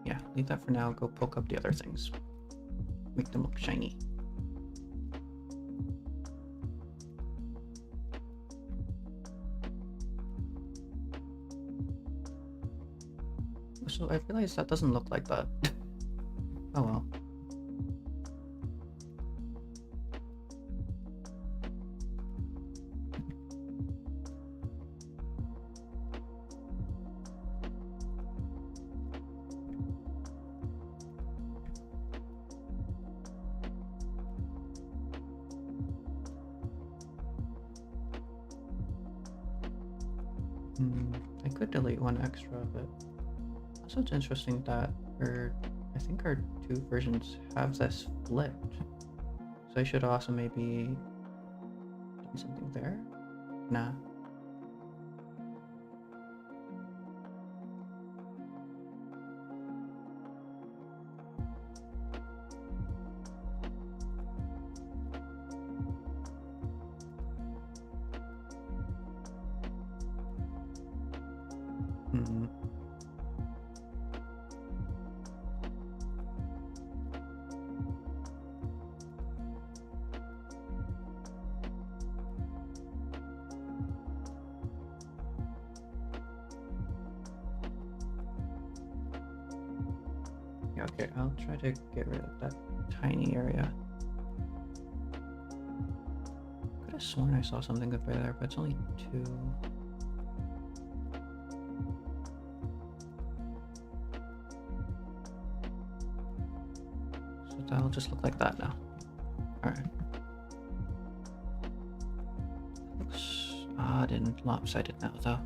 Yeah, leave that for now. Go poke up the other things. Make them look shiny. So I realized that doesn't look like that. Oh well. I could delete one extra, but also it's interesting that I think our two versions have this flipped. So I should also maybe done something there? Nah. Yeah, okay, I'll try to get rid of that tiny area. Could have sworn I saw something good by there, but it's only 2. So that'll just look like that now. Alright. Looks odd and lopsided now, though.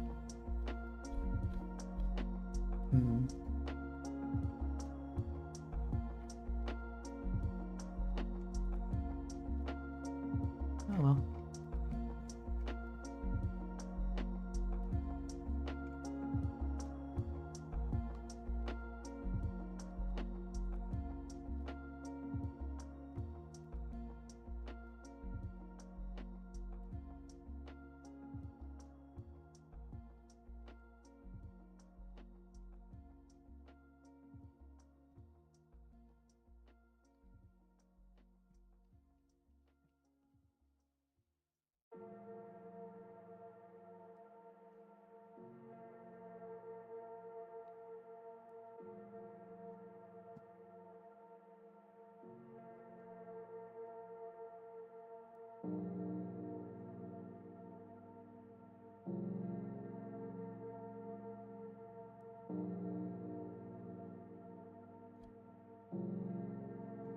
Oh well.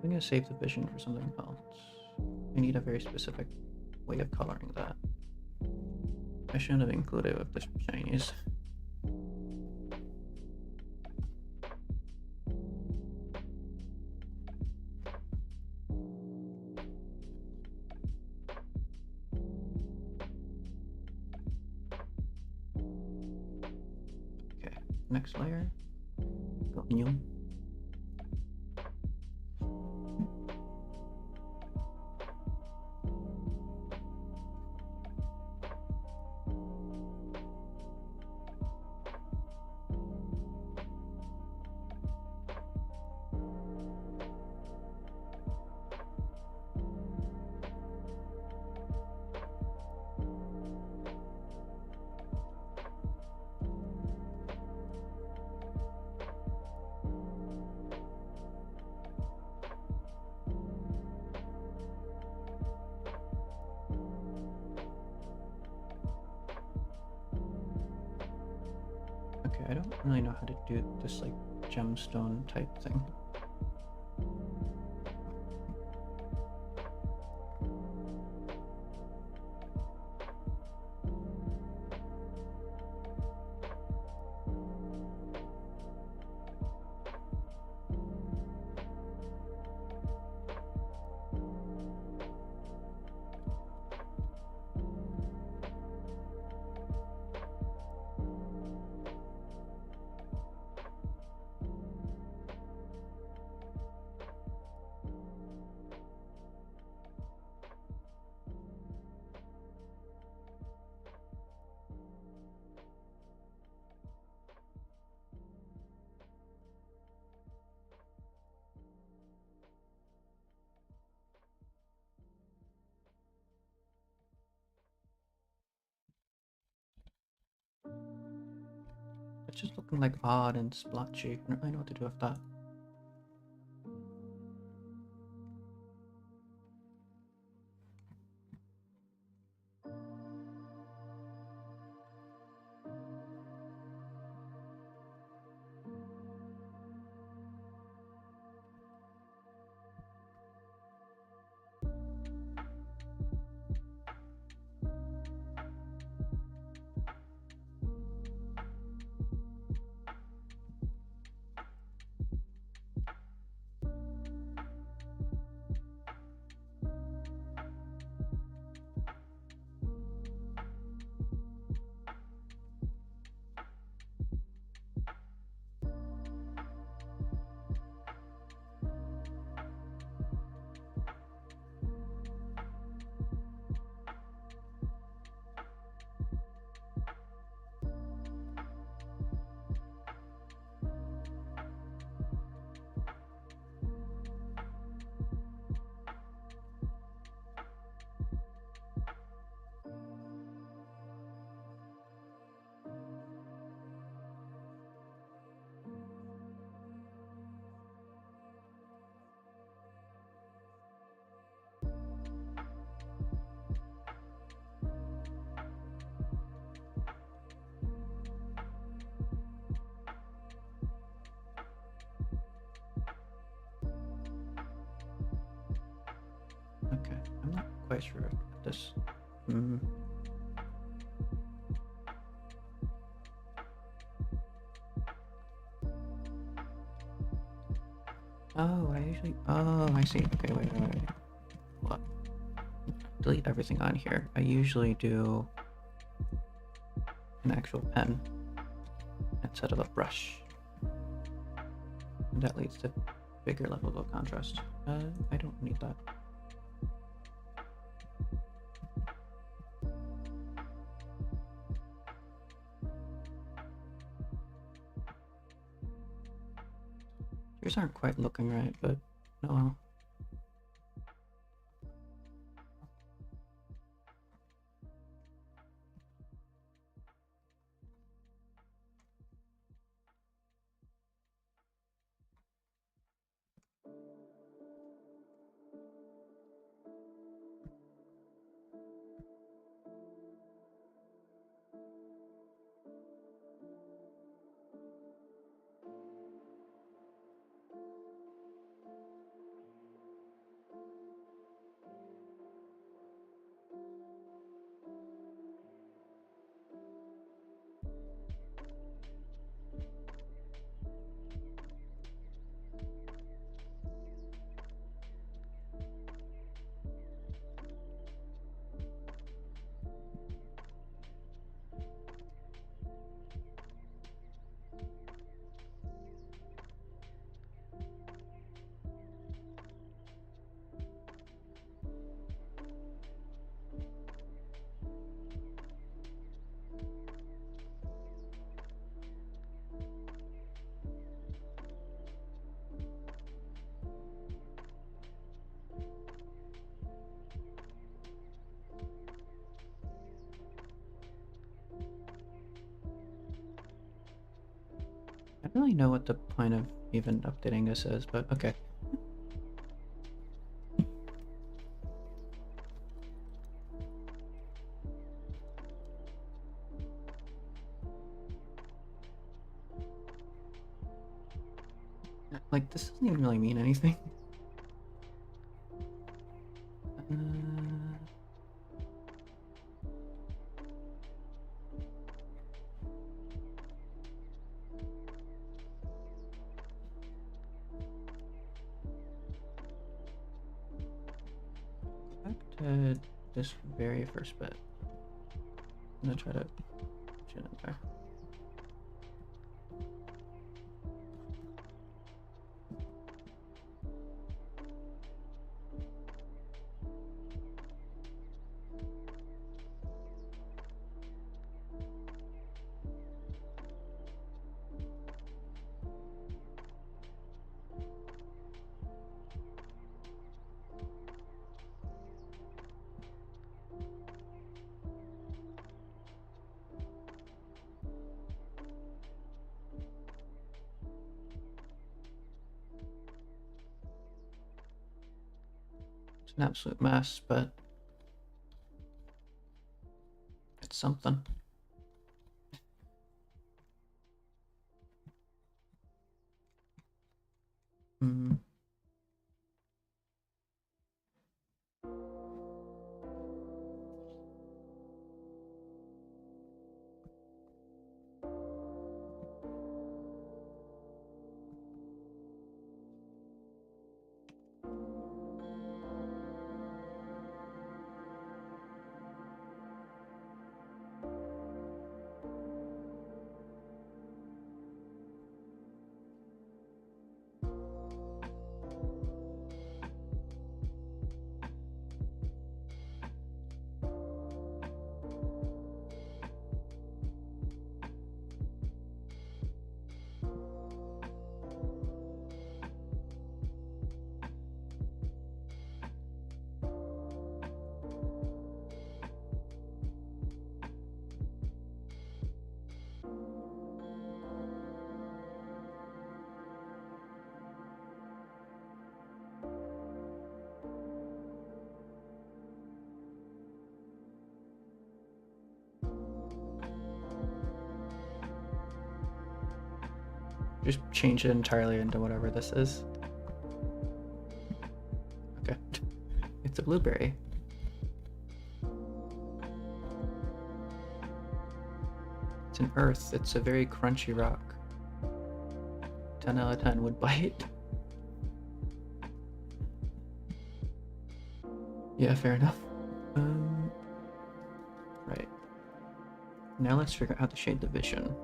I'm gonna save the vision for something else. I need a very specific way of coloring that. I shouldn't have included it with this Chinese. Okay, next layer. Go new. Okay, I don't really know how to do this like gemstone type thing. It's just looking like odd and splotchy. I don't really know what to do with that. Okay, I'm not quite sure if this. Oh, I usually. Oh, I see. Okay, wait. What? Delete everything on here. I usually do an actual pen instead of a brush. And that leads to bigger levels of contrast. I don't need that. Yours aren't quite looking right, but oh well. don't really know what the point of even updating this is, but okay. Like, this doesn't even really mean anything. Back to this very first bit. I'm gonna try to put it in there. It's an absolute mess, but it's something. Hmm. Just change it entirely into whatever this is. Okay. It's a blueberry. It's an earth. It's a very crunchy rock. 10 out of 10 would bite. Yeah, fair enough. Right. Now let's figure out how to shade the vision.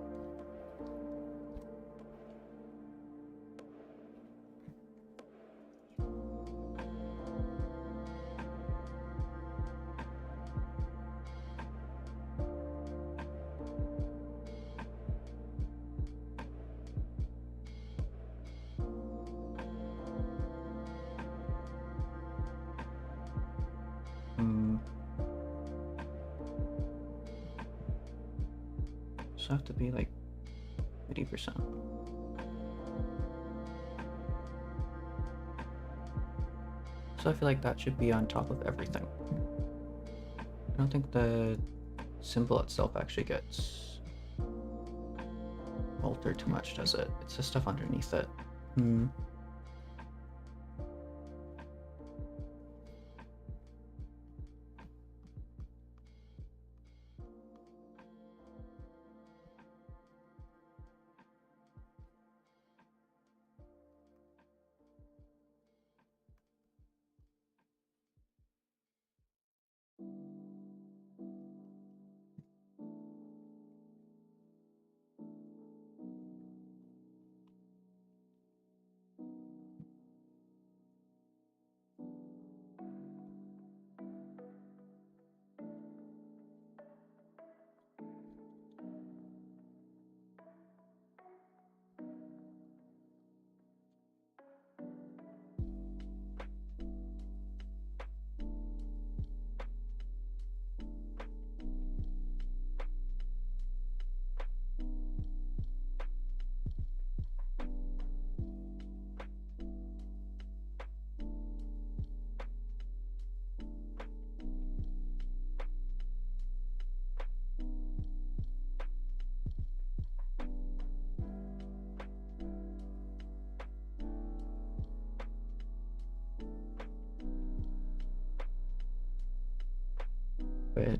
So I have to be like 80%. So I feel like that should be on top of everything. I don't think the symbol itself actually gets altered too much, does it? It's the stuff underneath it. Wait.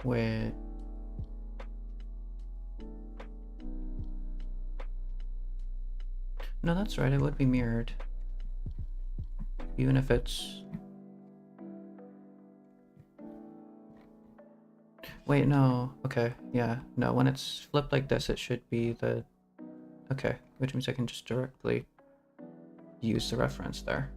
Wait. No, that's right, it would be mirrored. Even if it's... Wait, no. Okay, yeah. No, when it's flipped like this, it should be the... Okay, which means I can just directly use the reference there.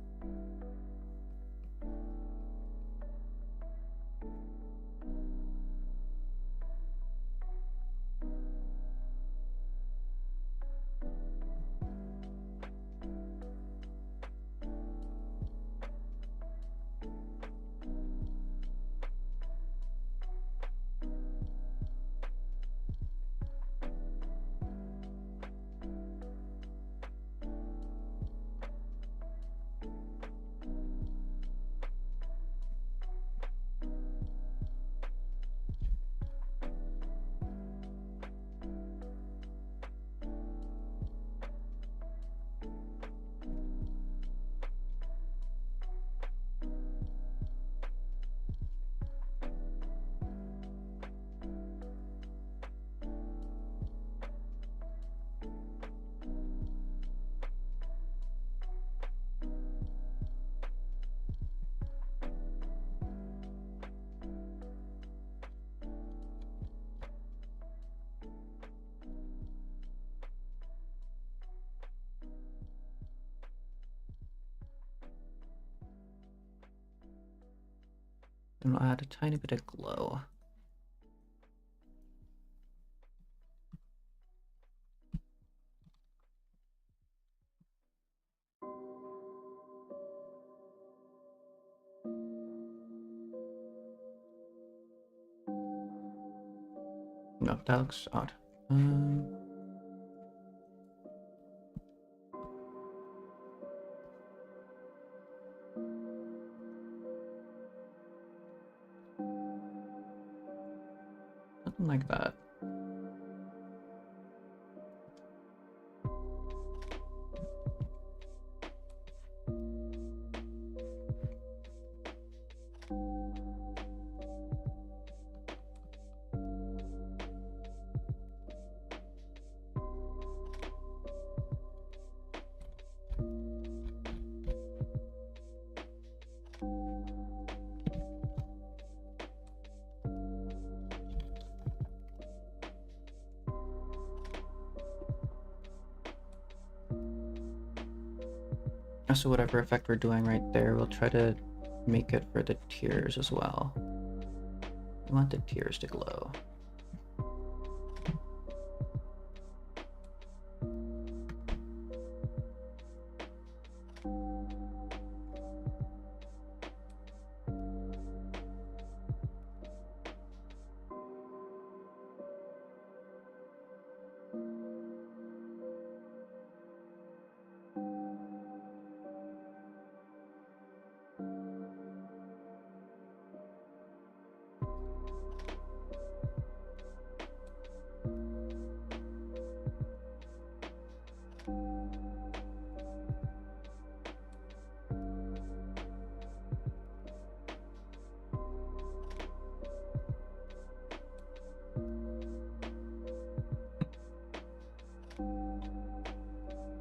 And I'll add a tiny bit of glow. No, that looks odd. Something like that. So whatever effect we're doing right there, we'll try to make it for the tears as well. We want the tears to glow.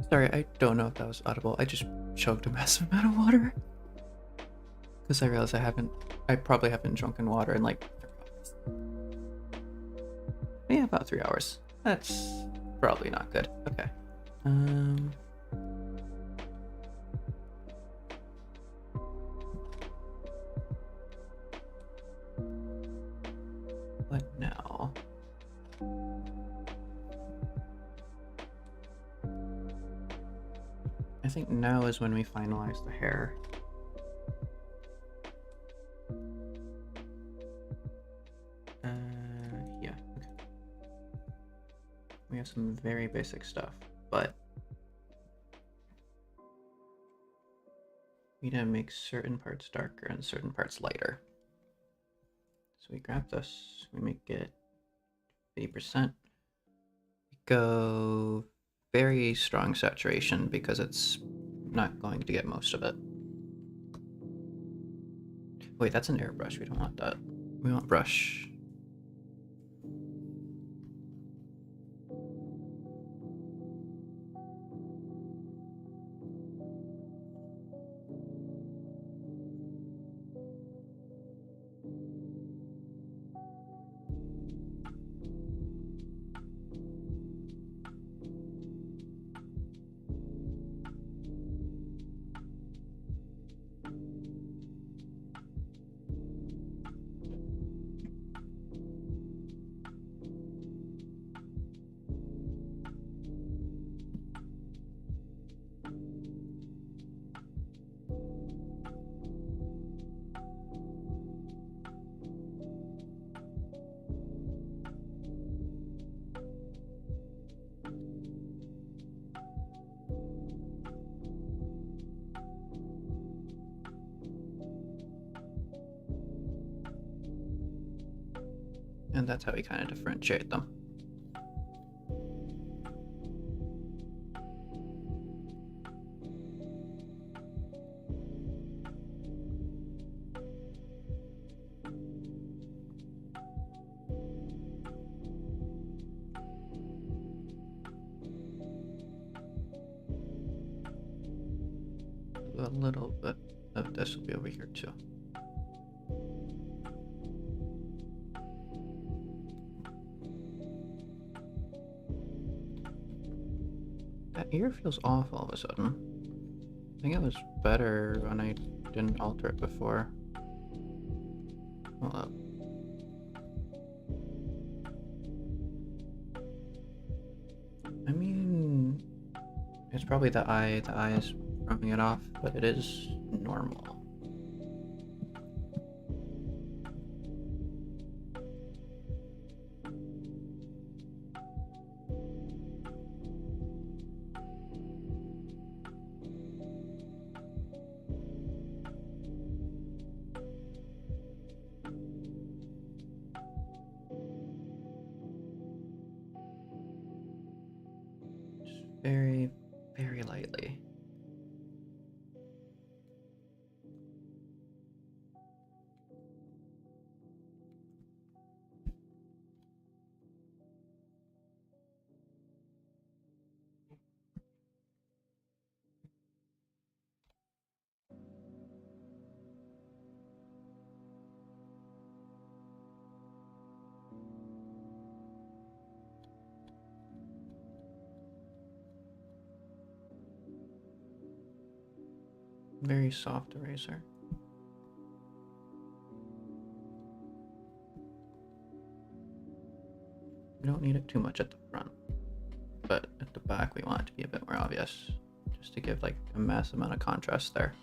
Sorry, I don't know if that was audible. I just choked a massive amount of water. Because I realized I probably haven't drunken water in like 3 hours. Yeah, about 3 hours. That's probably not good. Okay. What now? I think now is when we finalize the hair. Yeah, okay. We have some very basic stuff, but we need to make certain parts darker and certain parts lighter. So we grab this, we make it 50%. We go very strong saturation because it's not going to get most of it. Wait, that's an airbrush. We don't want that. We want brush. And that's how we kind of differentiate them. A little bit of this will be over here too. That ear feels off all of a sudden. I think it was better when I didn't alter it before. Hold up. I mean, it's probably the eye. The eye is rubbing it off, but it is normal. Very, very lightly. Very soft eraser. We don't need it too much at the front, but at the back we want it to be a bit more obvious, just to give like a massive amount of contrast there.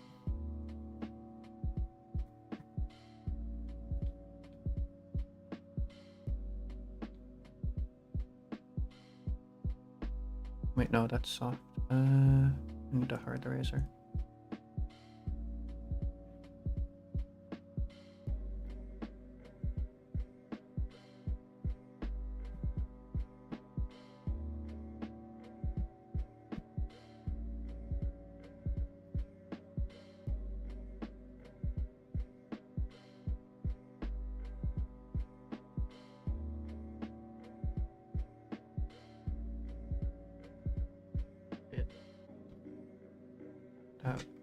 Wait, no, that's soft. I need a hard eraser.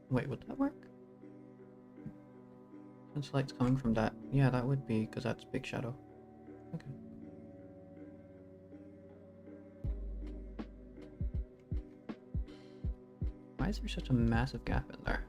Wait, would that work? Since light's coming from that, yeah, that would be, because that's big shadow. Okay. Why is there such a massive gap in there?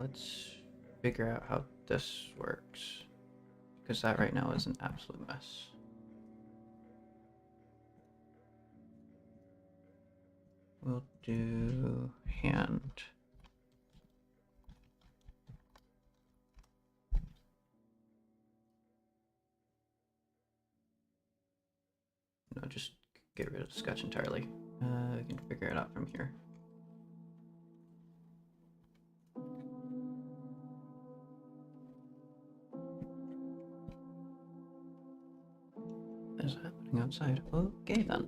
let's figure out how this works, because that right now is an absolute mess. We'll do hand. No, just get rid of the sketch entirely. We can figure it out from here. What is happening outside? Okay then.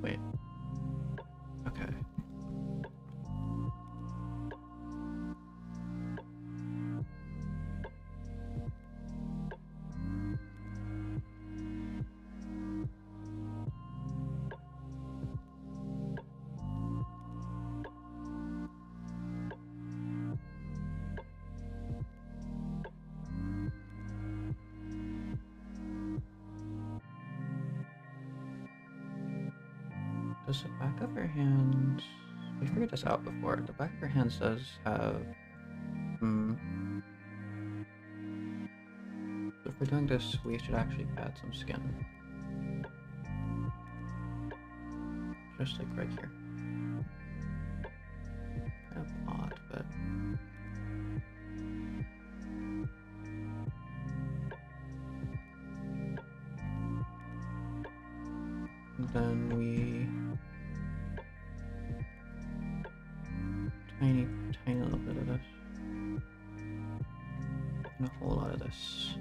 Wait. Okay. Does the back of her hand... We figured this out before. The back of her hand does have... If we're doing this, we should actually add some skin. Just like right here. Kind of odd, but... then we tiny little bit of this and a whole lot of this.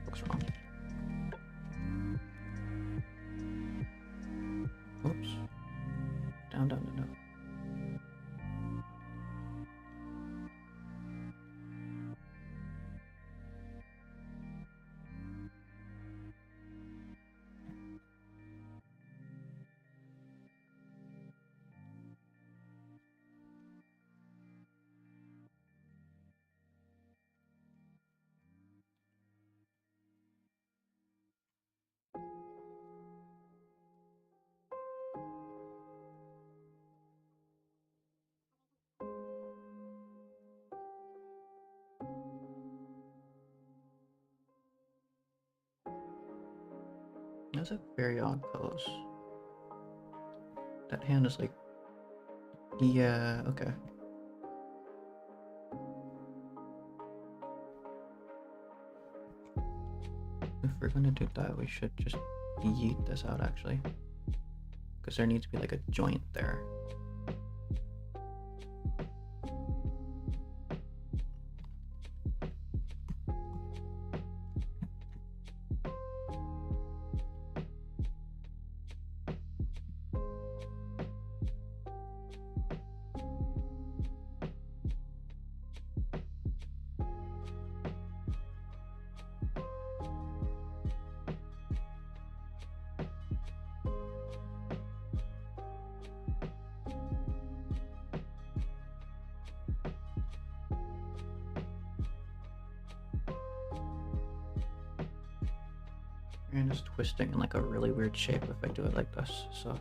What's wrong? Oops. Down. That's a very odd pose. That hand is like, yeah, okay. If we're gonna do that, we should just yeet this out actually. Because there needs to be like a joint there. And it's twisting in like a really weird shape if I do it like this, so.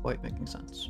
quite making sense.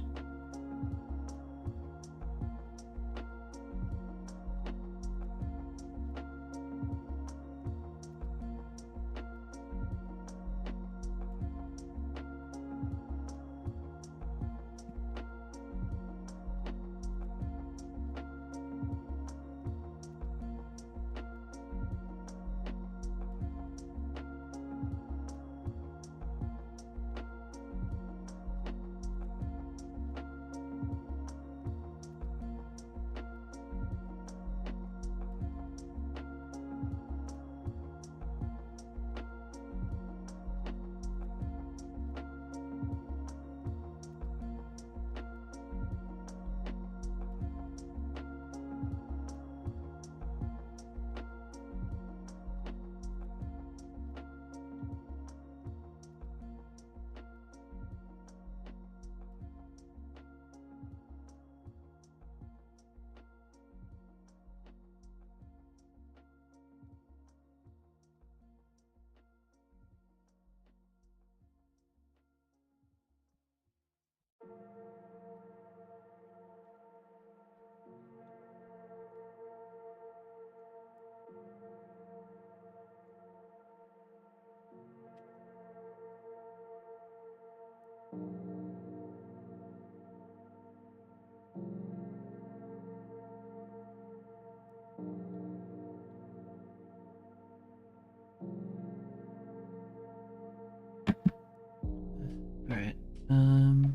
Alright, I'm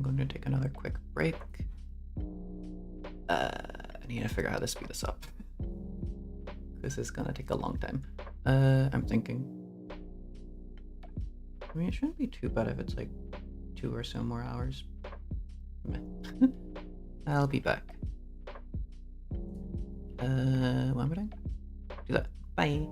going to take another quick break. I need to figure out how to speed this up. This is gonna take a long time. I'm thinking... I mean, it shouldn't be too bad if it's like 2 or so more hours. I'll be back. What am I doing? Do that. Bye.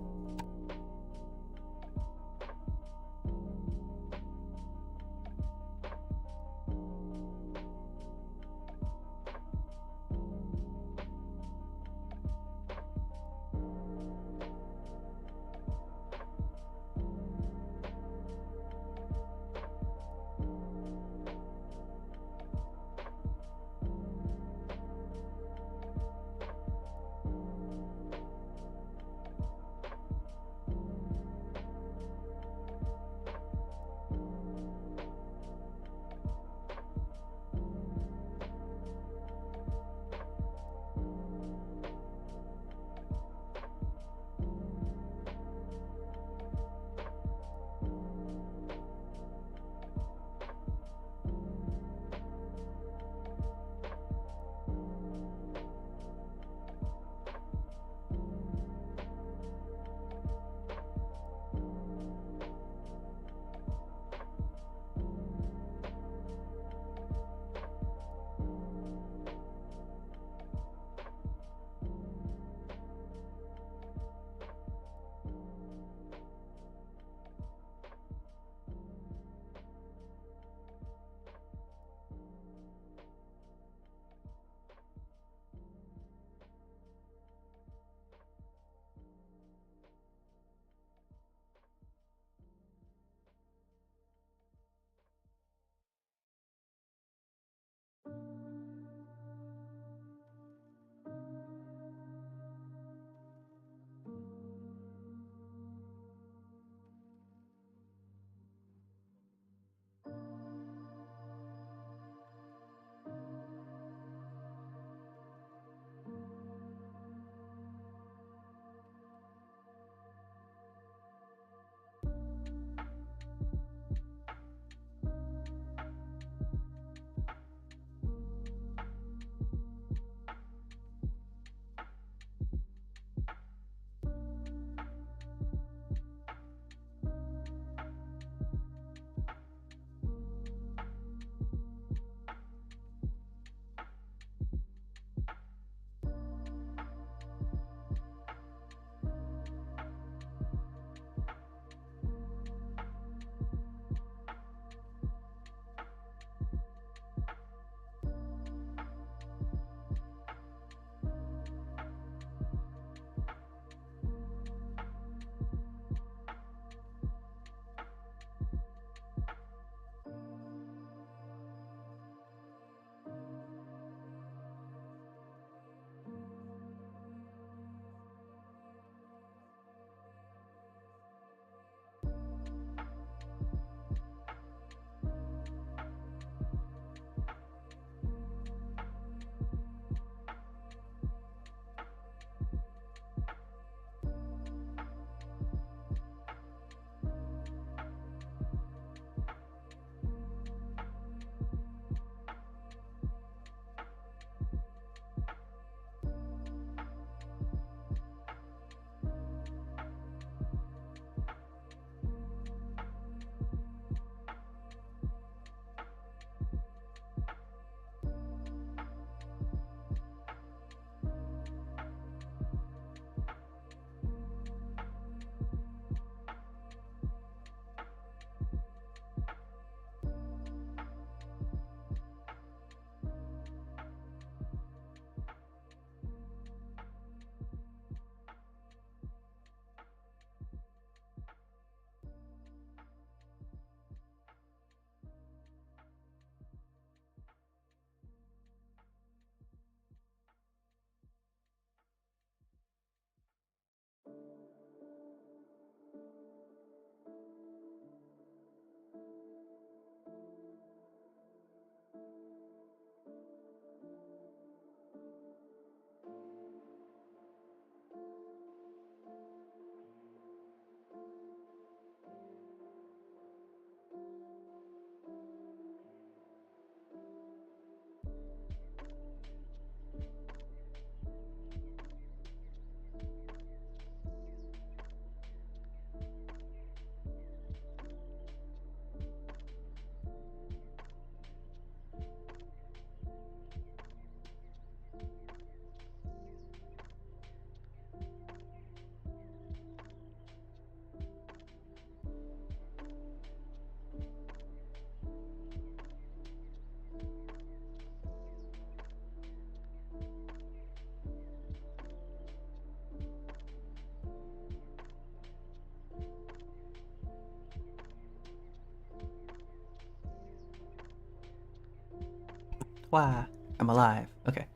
Why? I'm alive. Okay.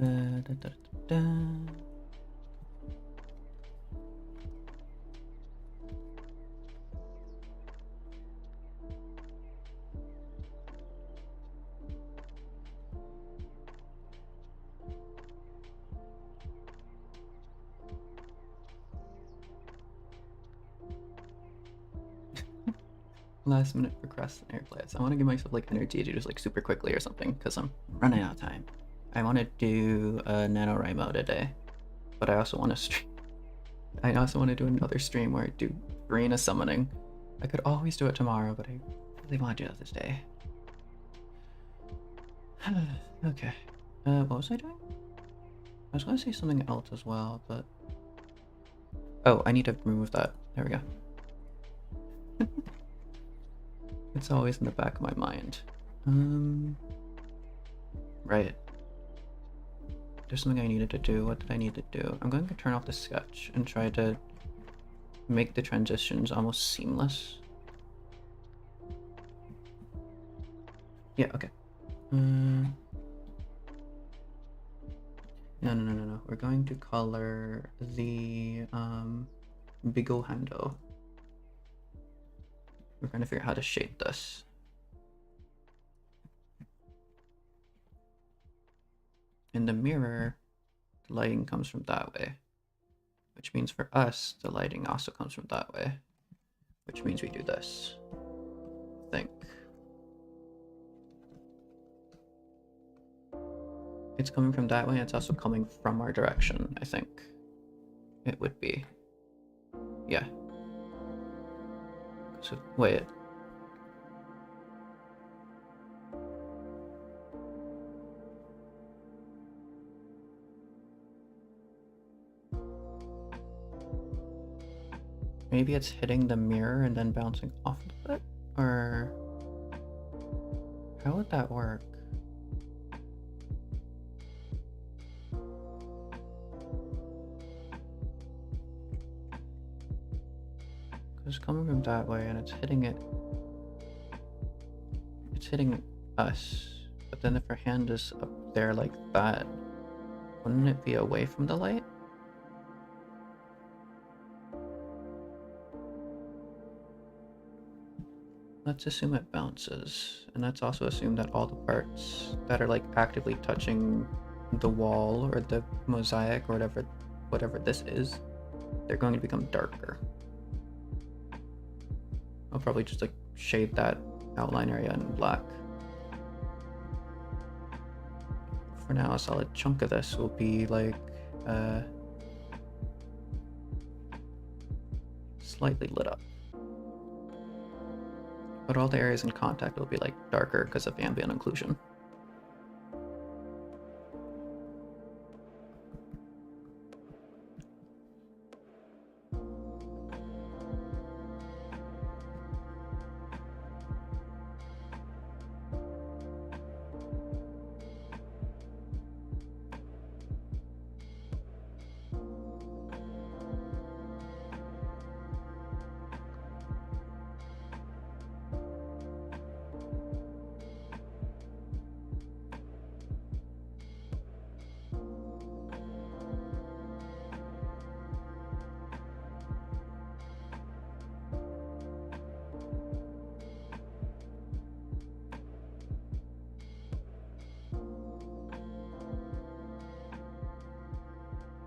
Da, da, da. Last minute procrastinator plays. I want to give myself like energy to just like super quickly or something because I'm running out of time. I want to do a NaNoWriMo today, but I also want to stream. I also want to do another stream where I do Furina summoning. I could always do it tomorrow, but I really want to do that this day. Okay. What was I doing? I was going to say something else as well, but... Oh, I need to remove that. There we go. It's always in the back of my mind. Right. There's something I needed to do. What did I need to do? I'm going to turn off the sketch and try to make the transitions almost seamless. Yeah, okay. No. We're going to color the Bigo Hando. We're going to figure out how to shape this. In the mirror, the lighting comes from that way, which means for us, the lighting also comes from that way, which means we do this. I think. It's coming from that way, and it's also coming from our direction, I think. It would be. Yeah. So, wait. Maybe it's hitting the mirror and then bouncing off of it? Or... how would that work? It's coming from that way and it's hitting it. It's hitting us. But then if our hand is up there like that, wouldn't it be away from the light? Let's assume it bounces. And let's also assume that all the parts that are like actively touching the wall or the mosaic or whatever this is, they're going to become darker. I'll probably just like shade that outline area in black. For now, a solid chunk of this will be like slightly lit up. But all the areas in contact will be like darker because of ambient occlusion.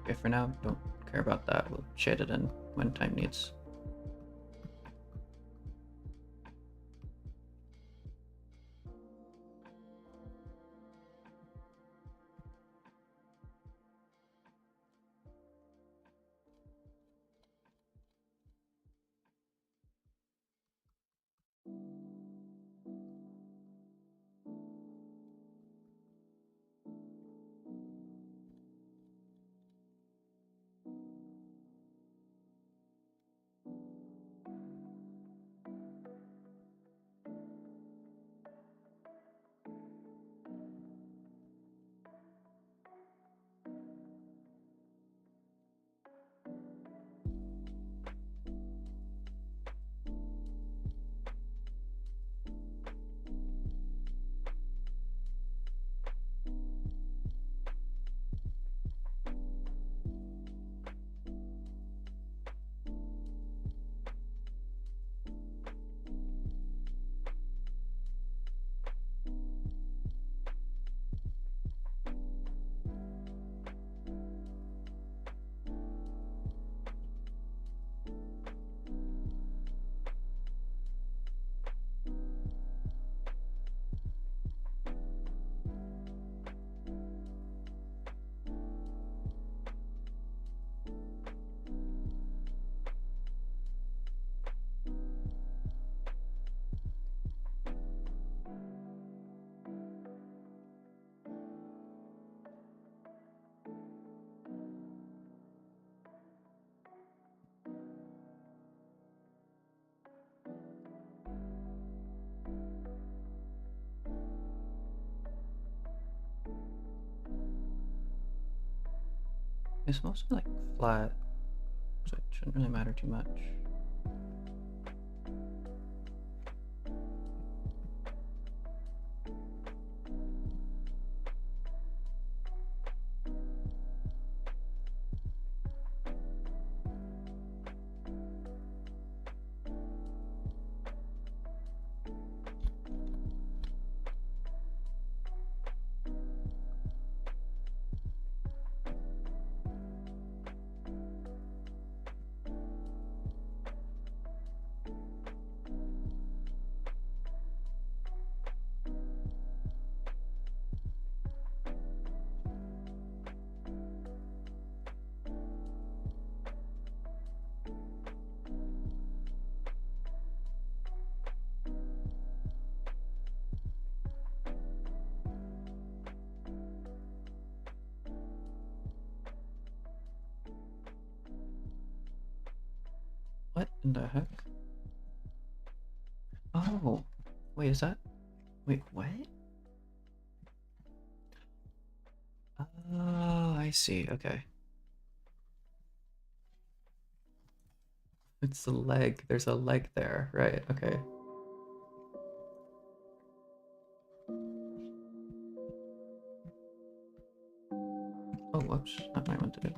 Okay, for now, don't care about that. We'll shade it in when time needs. It's mostly like flat, so it shouldn't really matter too much. What in the heck? Oh, wait, is that? Wait, what? Oh, I see. Okay. It's the leg. There's a leg there, right? Okay. Oh, whoops. Not what I meant to do.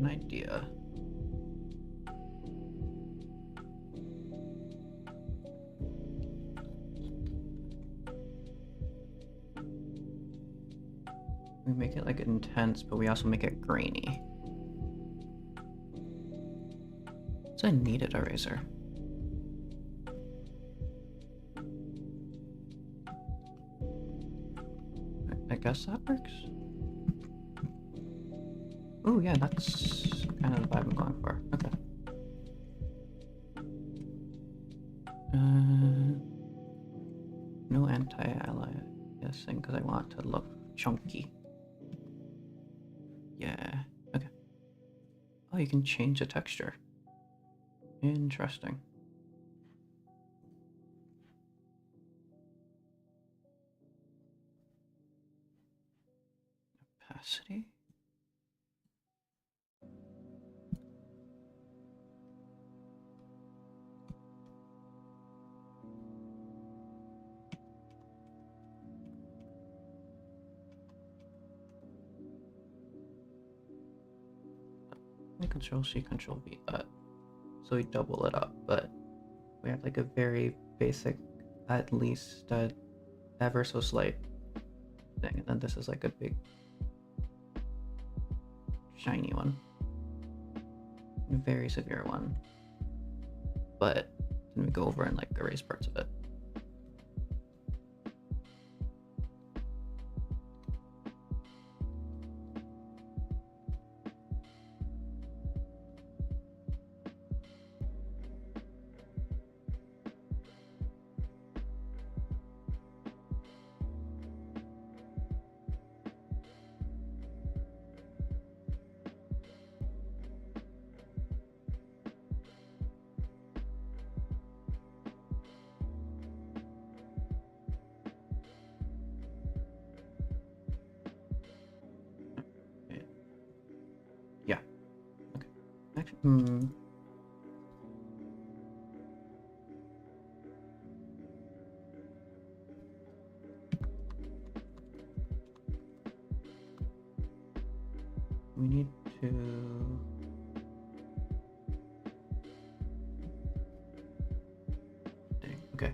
idea. We make it like intense, but we also make it grainy. So I needed a razor. I guess that works. Oh yeah, that's kind of the vibe I'm going for. Okay. No anti-aliasing because I want to look chunky. Yeah. Okay. Oh, you can change the texture. Interesting. Opacity. Control C, Control V. So we double it up, but we have like a very basic, at least ever so slight thing, and then this is like a big shiny one, a very severe one. But then we go over and like erase parts of it. Yeah. Okay. Actually, we need to. Dang. Okay.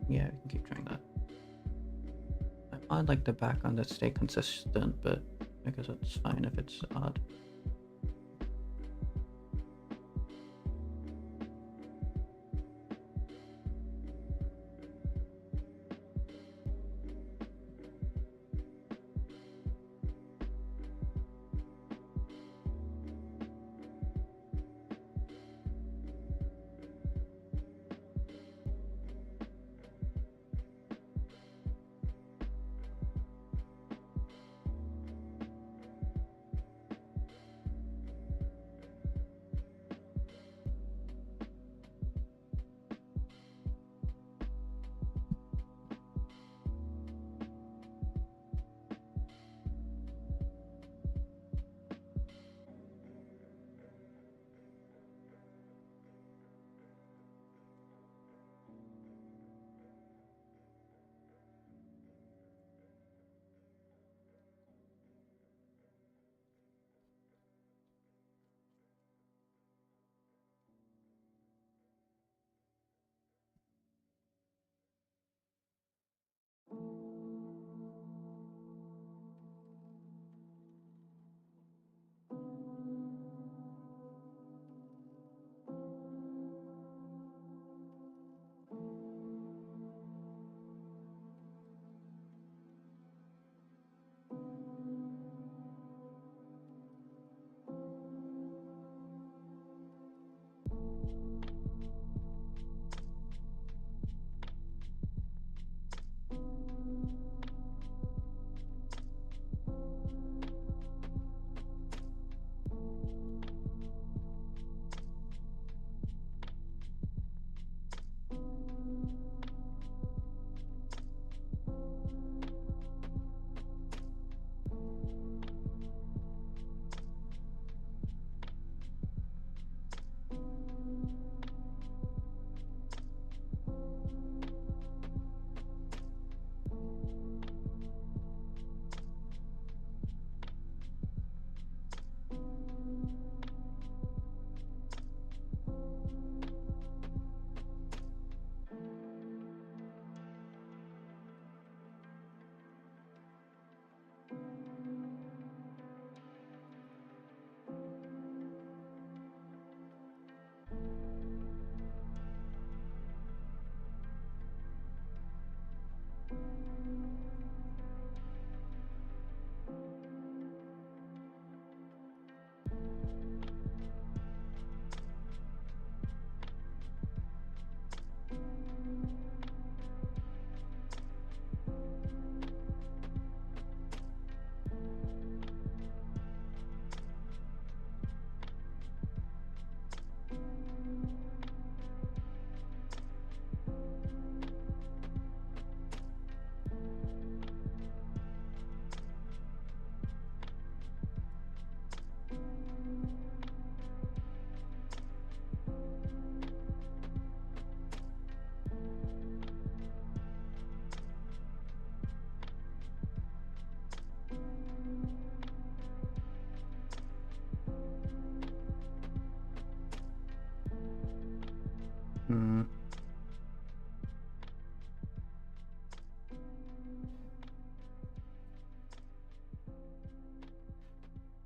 Yeah, we can keep trying that. I'd like the background to stay consistent, but I guess it's fine if it's odd.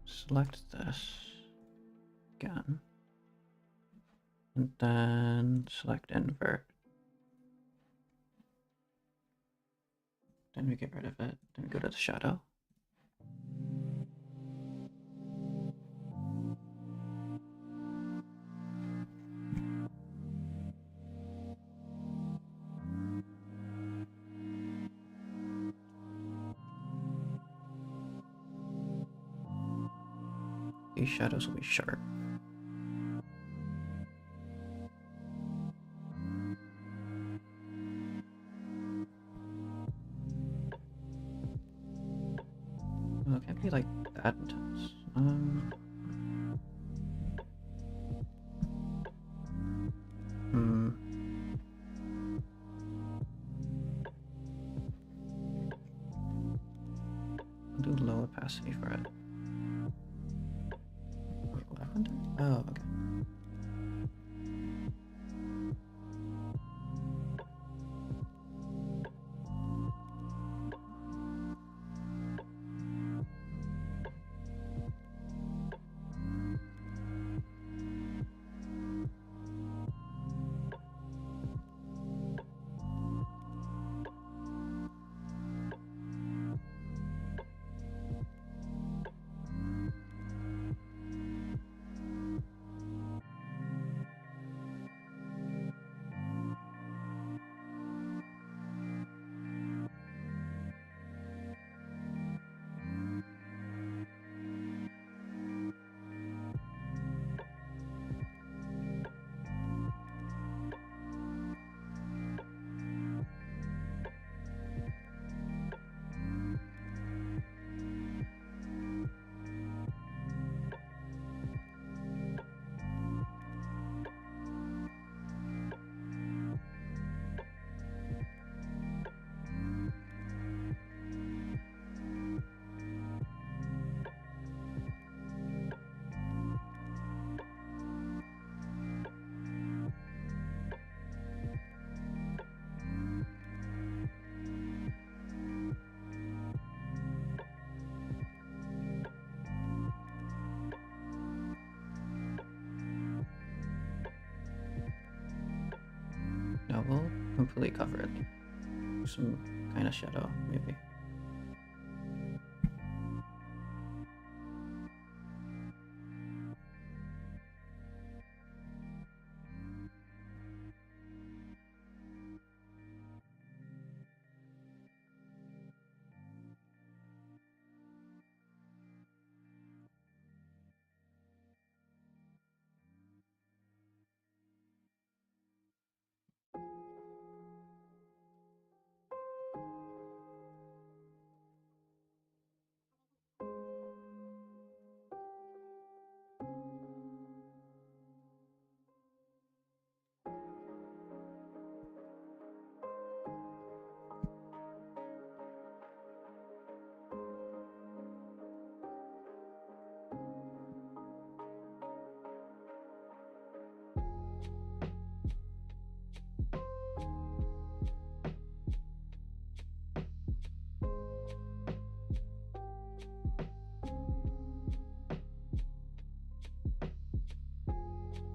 Select this again. And then select invert. Then we get rid of it. Then we go to the shadow. These shadows will be sharp. Oh, it can't be like that intense. I'll do low opacity for it. Wait, lavender? Oh, okay. Now we'll completely cover it. Some kind of shadow, maybe.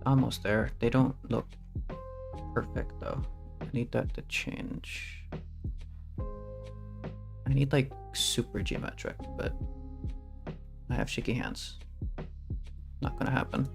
Almost there. They don't look perfect though. I need that to change. I need like super geometric, but I have shaky hands. Not gonna happen.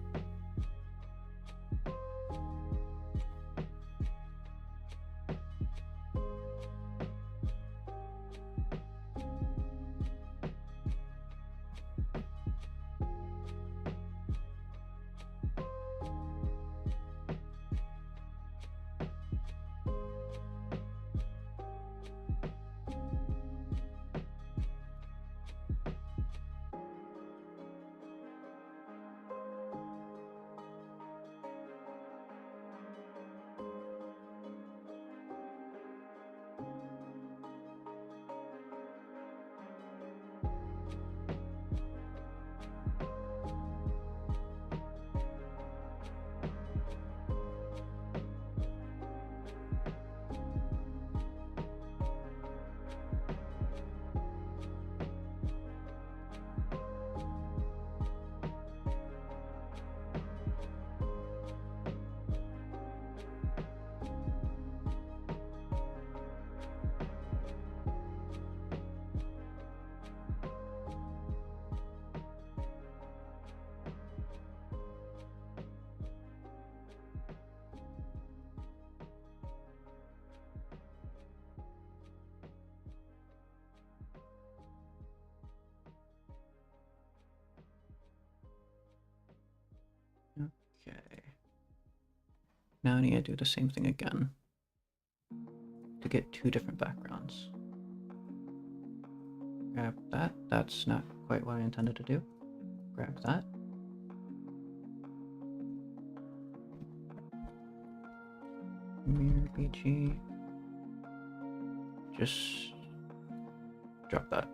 Now I need to do the same thing again to get 2 different backgrounds. Grab that. That's not quite what I intended to do. Grab that. Mirror BG. Just drop that.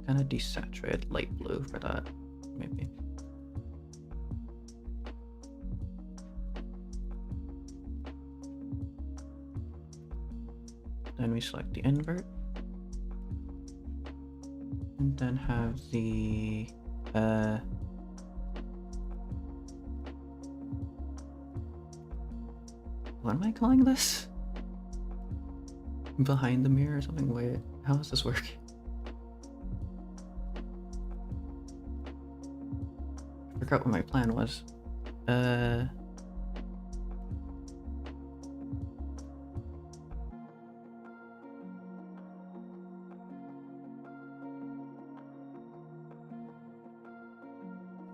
Kind of desaturated light blue for that, maybe. Then we select the invert. And then have the what am I calling this? Behind the mirror or something? Wait, how does this work? I forgot what my plan was.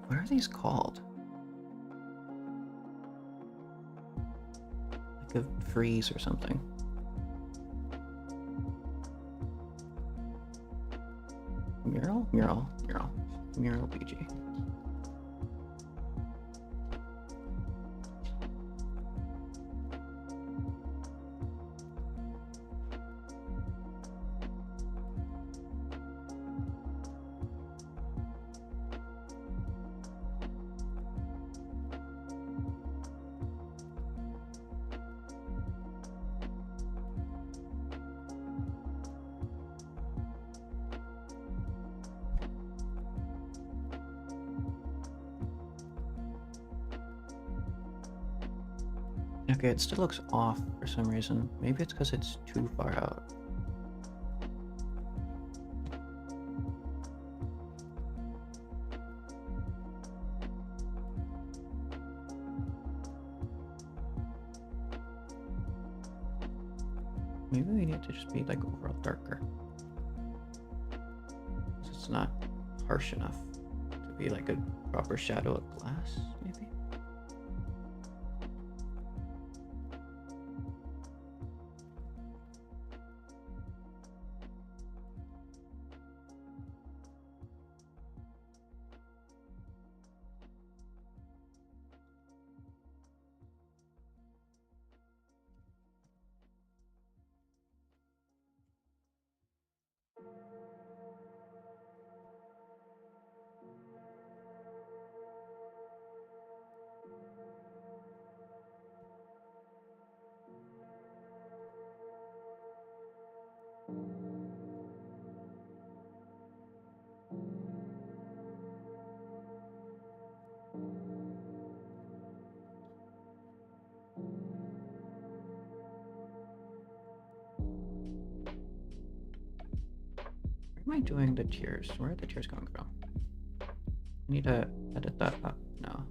What are these called? Like a freeze or something. Mural? Mural. Mural BG. Okay, it still looks off for some reason. Maybe it's because it's too far out. Maybe we need to just be like overall darker. So it's not harsh enough to be like a proper shadow of glass, maybe? Where am I doing the tears? Where are the tears coming from? I need to edit that up now.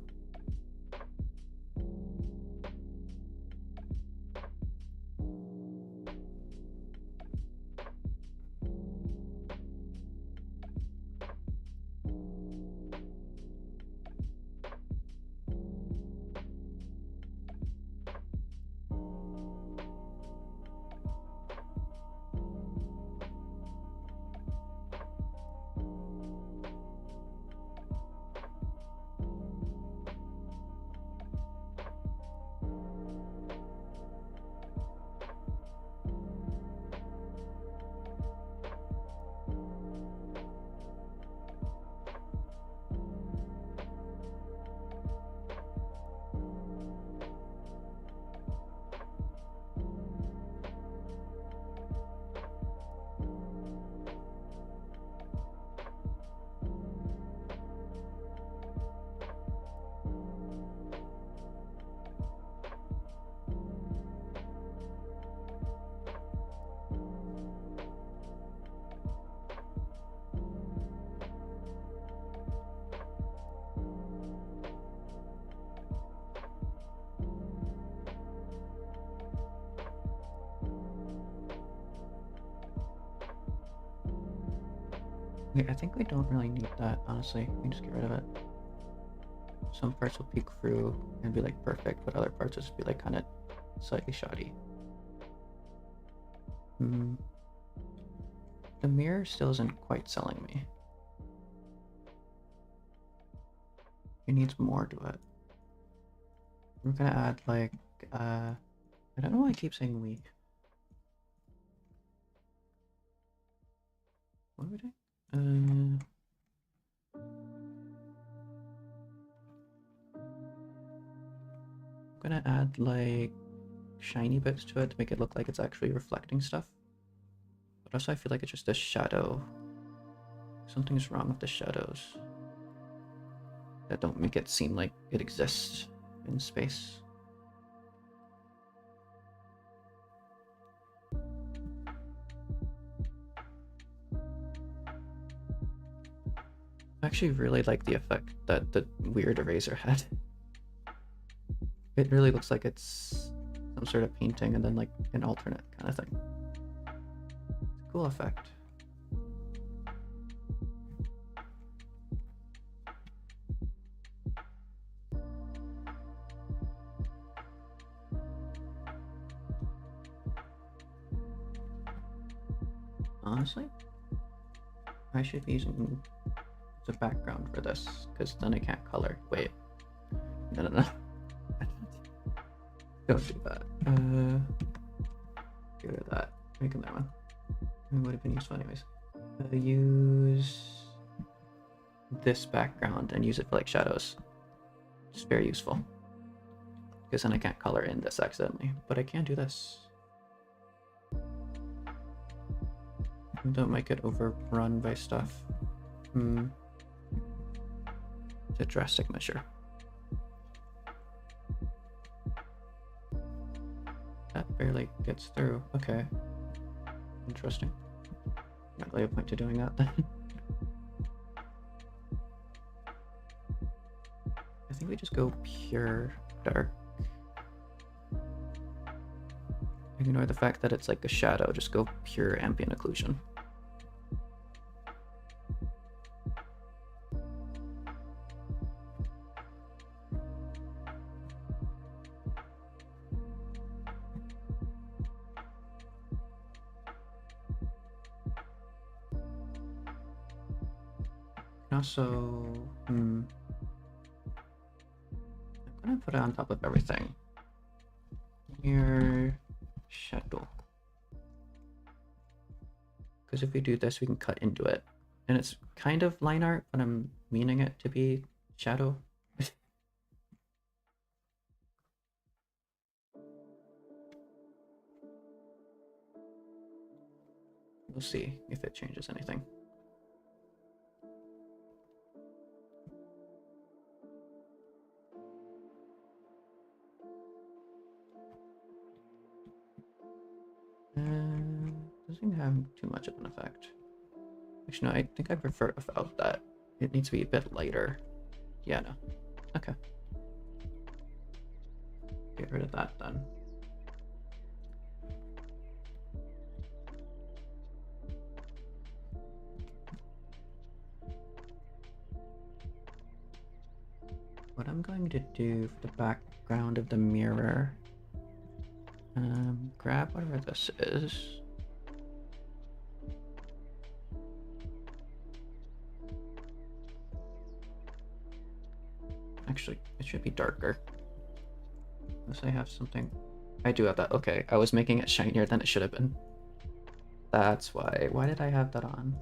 Wait, I think we don't really need that, honestly. We can just get rid of it. Some parts will peek through and be like perfect, but other parts will just be like kind of slightly shoddy. The mirror still isn't quite selling me. It needs more to it. We're gonna add like, I don't know why I keep saying we. What are we doing? I'm gonna add like shiny bits to it to make it look like it's actually reflecting stuff. But also I feel like it's just a shadow. Something's wrong with the shadows that don't make it seem like it exists in space. I actually really like the effect that the weird eraser had. It really looks like it's some sort of painting and then like an alternate kind of thing. It's a cool effect. Honestly, I should be using the background for this because then I can't color. Wait, no. Don't do that. Get rid of that. Make another one. It would have been useful anyways. Use this background and use it for like shadows. It's very useful. Because then I can't color in this accidentally. But I can do this. Don't make it overrun by stuff. It's a drastic measure. That barely gets through. Okay. Interesting. Not really a point to doing that then. I think we just go pure dark. Ignore the fact that it's like a shadow, just go pure ambient occlusion. Also, I'm gonna put it on top of everything. Near shadow. Because if we do this, we can cut into it. And it's kind of line art, but I'm meaning it to be shadow. We'll see if it changes anything. Doesn't have too much of an effect. Actually, no, I think I prefer it without that. It needs to be a bit lighter. Yeah, no. Okay. Get rid of that then. What I'm going to do for the background of the mirror, grab whatever this is. Actually, it should be darker. Unless I have something. I do have that. Okay, I was making it shinier than it should have been. That's why. Why did I have that on?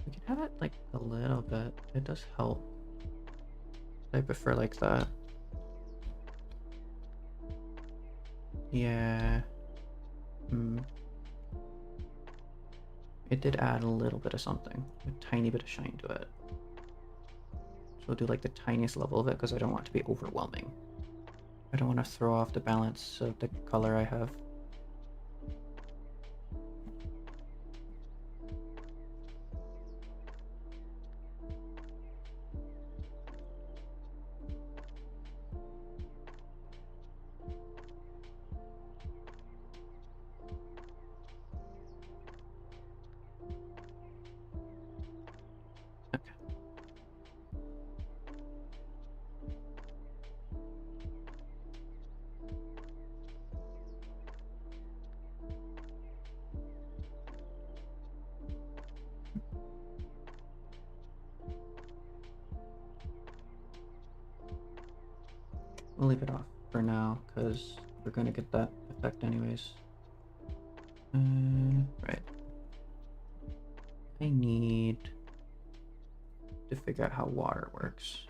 We can have it like a little bit. It does help. I prefer like that. Yeah. It did add a little bit of something. A tiny bit of shine to it. So we'll do like the tiniest level of it because I don't want it to be overwhelming. I don't want to throw off the balance of the color I have. We'll leave it off for now because we're gonna get that effect anyways. Right. I need to figure out how water works.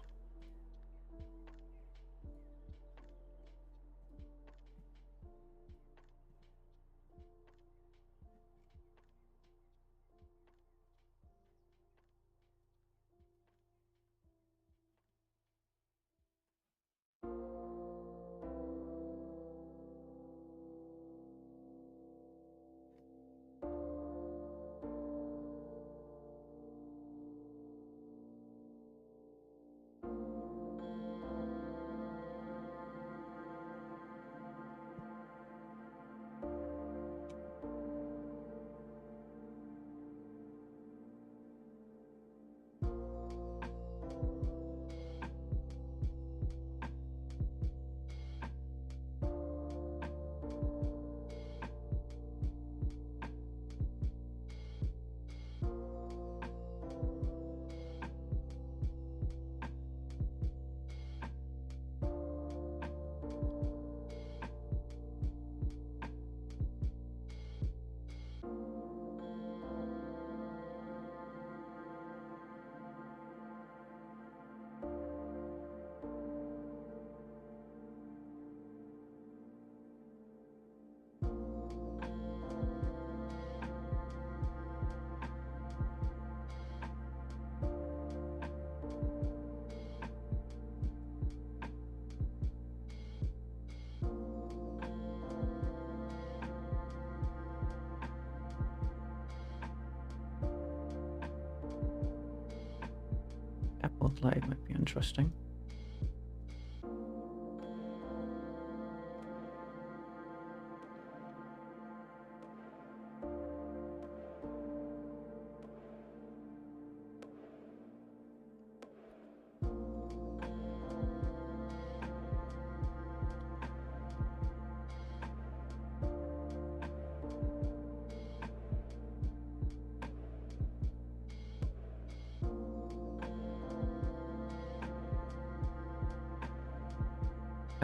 Apple light might be interesting.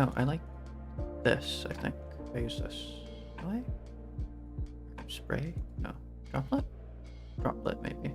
Oh, I like this, I think. I use this. Do I? Spray? No. Droplet? Droplet, maybe.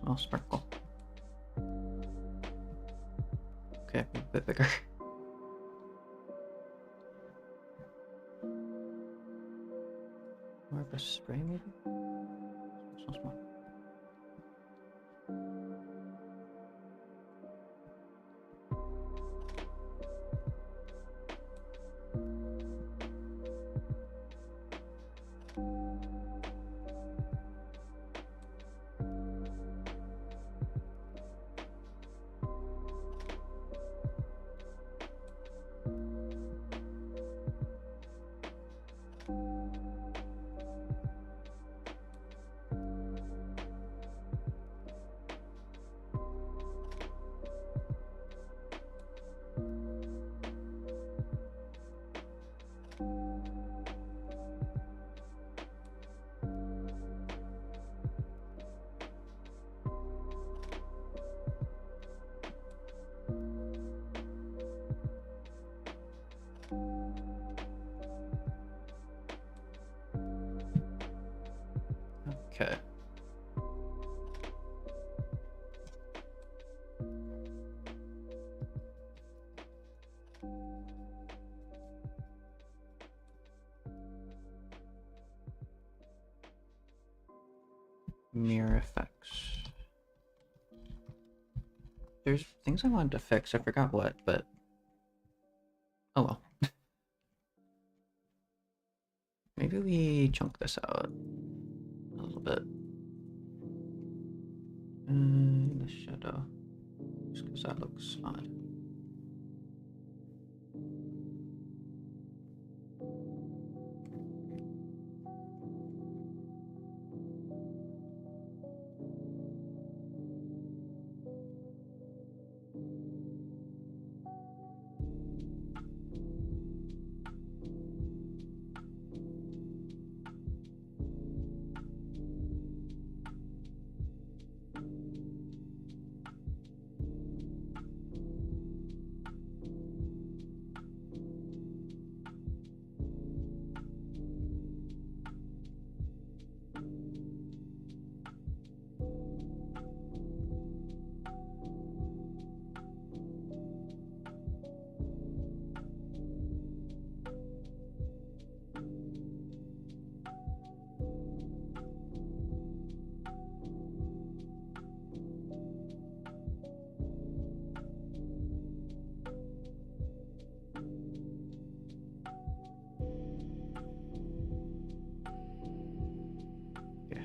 small sparkle. Okay, a bit bigger. More of a spray, maybe? So small. Okay. Mirror effects. There's things I wanted to fix. I forgot what, but oh well. Maybe we chunk this out a little bit. The shadow, just because that looks odd.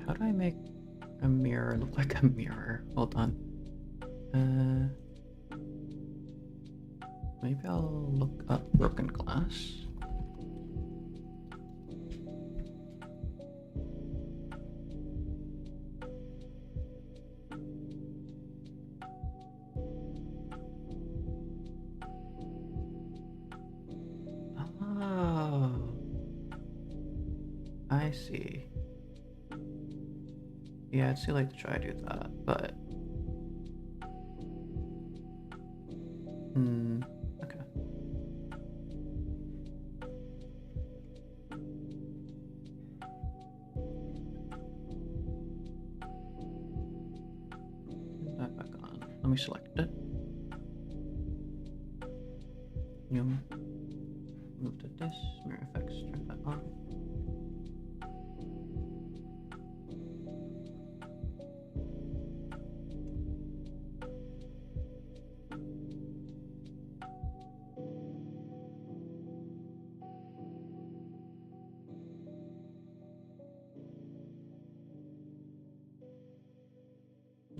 How do I make a mirror look like a mirror? Hold on. Maybe I'll look up broken glass. Oh, I see. Yeah, I'd still like to try to do that, but okay. Turn that back on. Let me select it. Move to this, mirror effects, turn that on.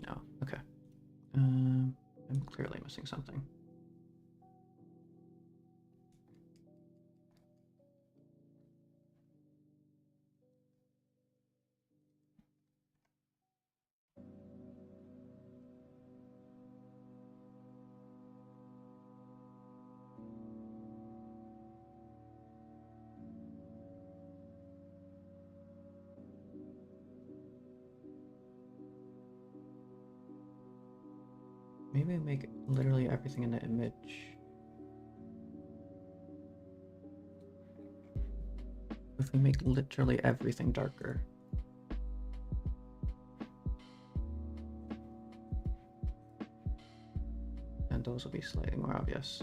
No, okay. I'm clearly missing something. Maybe make literally everything in the image. If we make literally everything darker. those will be slightly more obvious.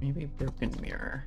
Maybe broken mirror.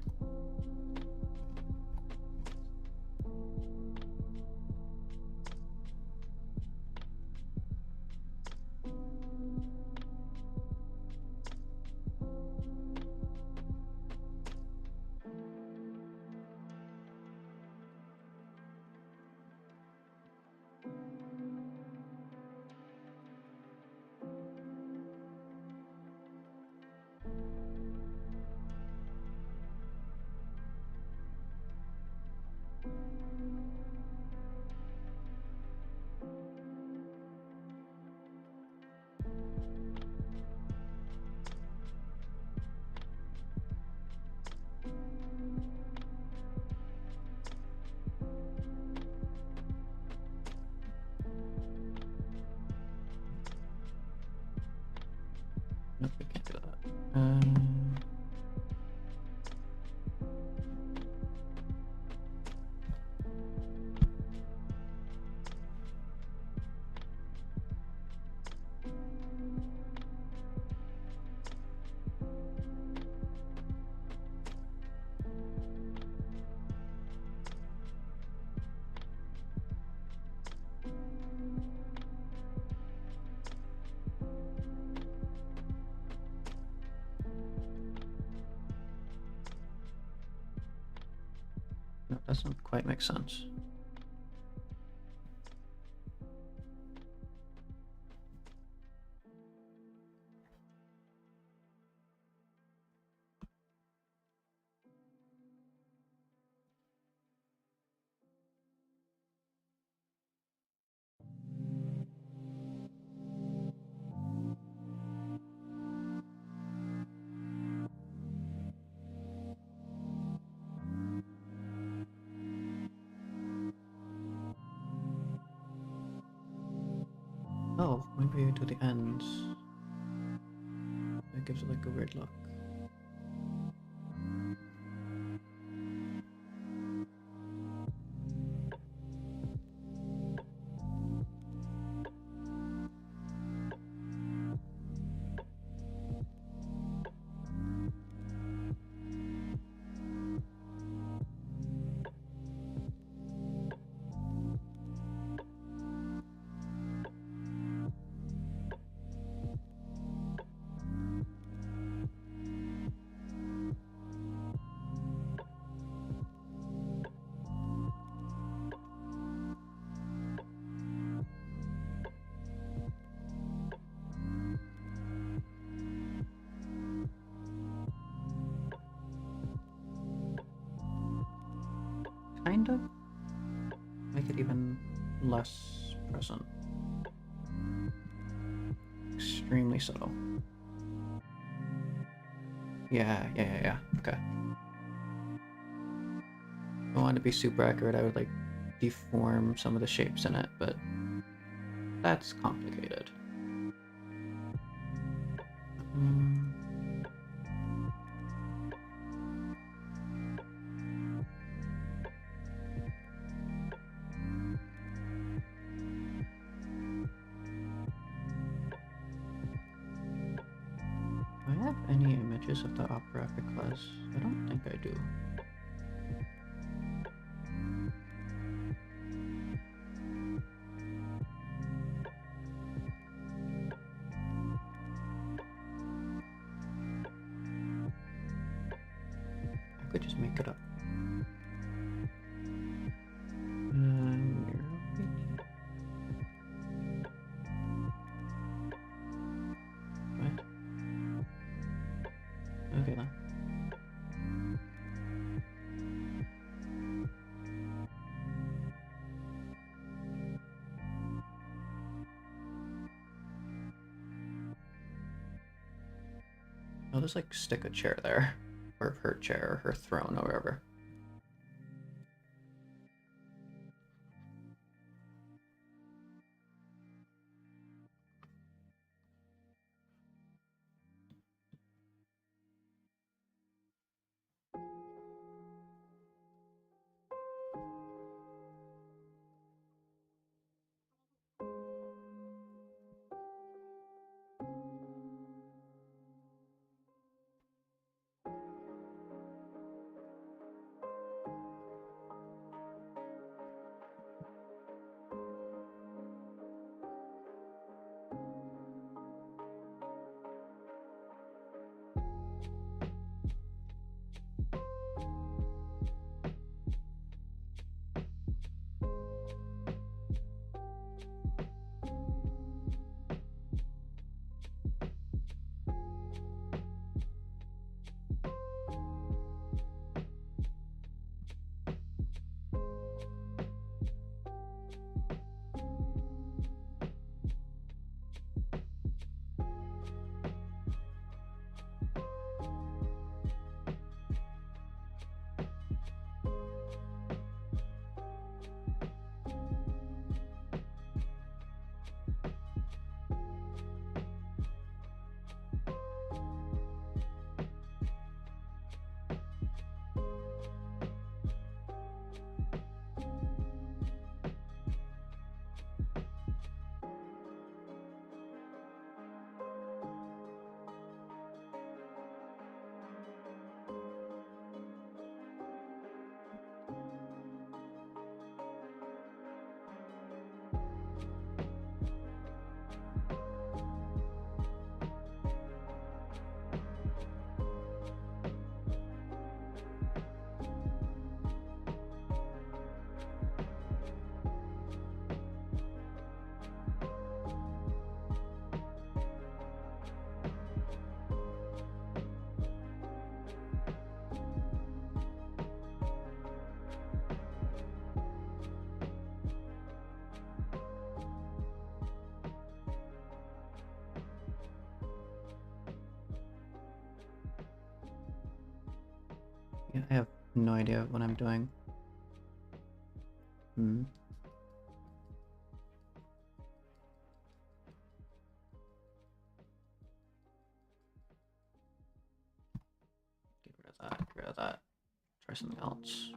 Nope, we can't do that. No, doesn't quite make sense. Oh, maybe I do the ends. That gives it like a weird look. Kind of make it even less present. Extremely subtle. Yeah. Okay. If I wanted to be super accurate, I would like deform some of the shapes in it, but that's complicated. Do I have any images of the opera epic class? I don't think I do. I could just make it up. What? Okay then. I'll just like stick a chair there, or her chair, or her throne, or wherever. Yeah, I have no idea what I'm doing. try something else.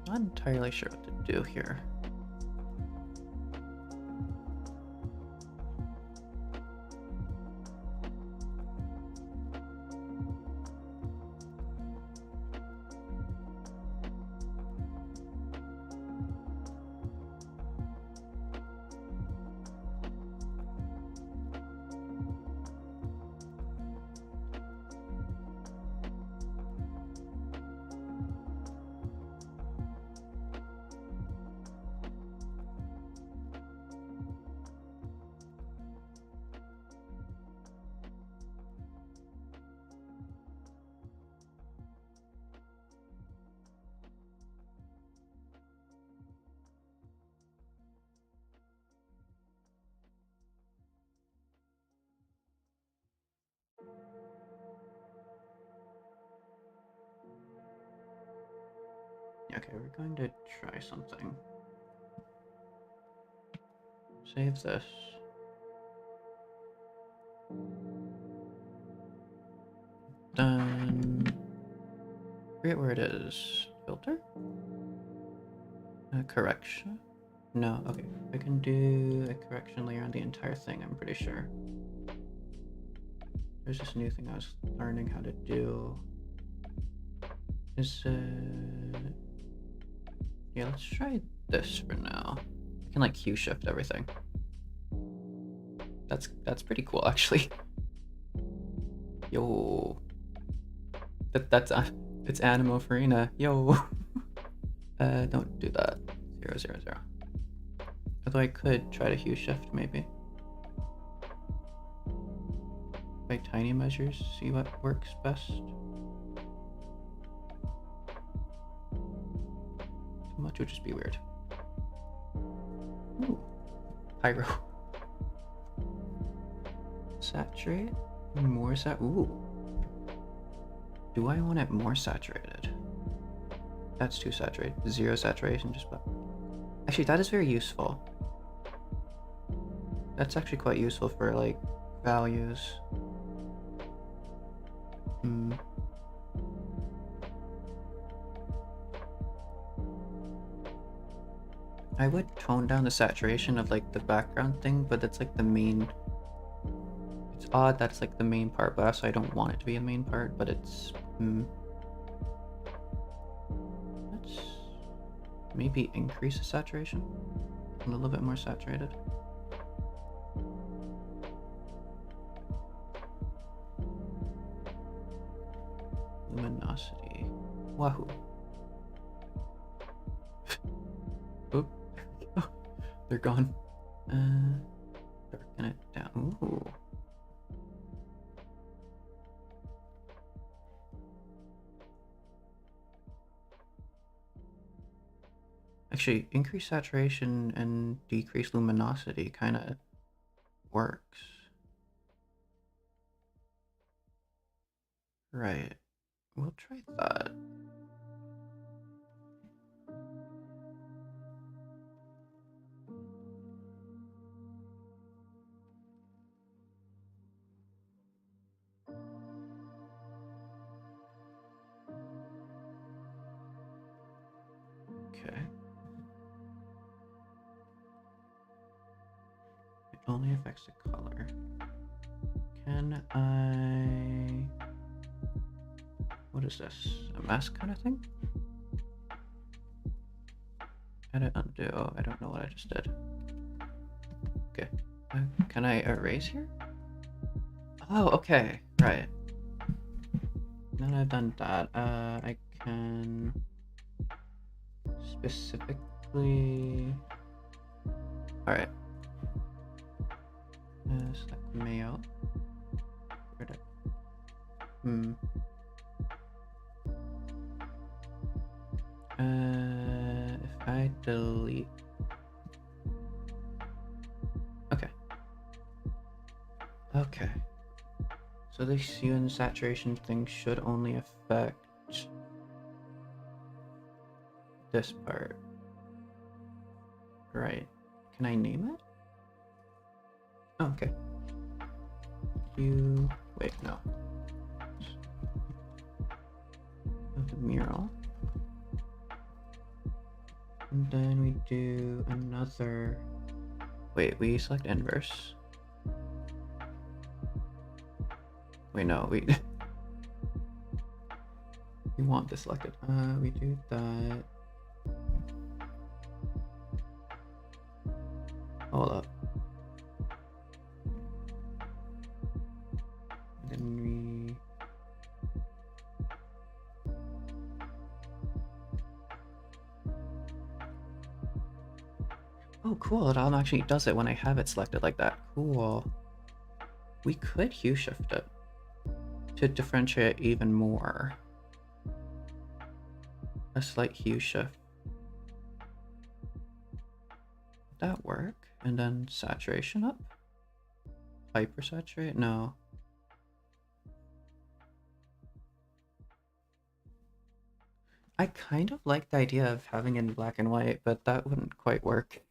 Not entirely sure what to do here. Okay, we're going to try something. Save this. Done. Forget where it is. Filter? Correction? No, okay. I can do a correction layer on the entire thing, I'm pretty sure. There's this new thing I was learning how to do. Is it... Yeah, let's try this for now. I can like hue shift everything. That's pretty cool actually. Yo. That's it's Animo Furina. Yo. Don't do that. 0, 0, 0. Although I could try to hue shift maybe. By tiny measures, see what works best. Too much would just be weird. Ooh. Pyro. Saturate? More ooh. Do I want it more saturated? That's too saturated. 0 saturation, just about. Actually, that is very useful. That's actually quite useful for like values. I would tone down the saturation of like the background thing, but that's like the main. It's odd that it's like the main part, but also I don't want it to be a main part, but it's. Let's maybe increase the saturation. A little bit more saturated. luminosity. Wahoo. Oop. Oh, they're gone. Darken it down. Ooh. Actually, increase saturation and decrease luminosity kind of works. Right. We'll try that. Okay. It only affects the color. Can I... What is this? A mask kind of thing? Edit, undo. I don't know what I just did. Okay. Can I erase here? Oh, okay. Right. Now that I've done that, I can specifically... Alright. Select mail. Where'd it... If I delete... Okay. Okay. So this hue and saturation thing should only affect this part. Right. Can I name it? Oh, okay. Hue... Wait, no. Of the mural. And then we do another... Wait, we select inverse. Wait, no, we... we want this selected. We do that... Hold up. And then we... Oh, cool. It actually does it when I have it selected like that. Cool. We could hue shift it to differentiate even more. A slight hue shift. Would that work? And then saturation up? Hypersaturate? No. I kind of like the idea of having it in black and white, but that wouldn't quite work.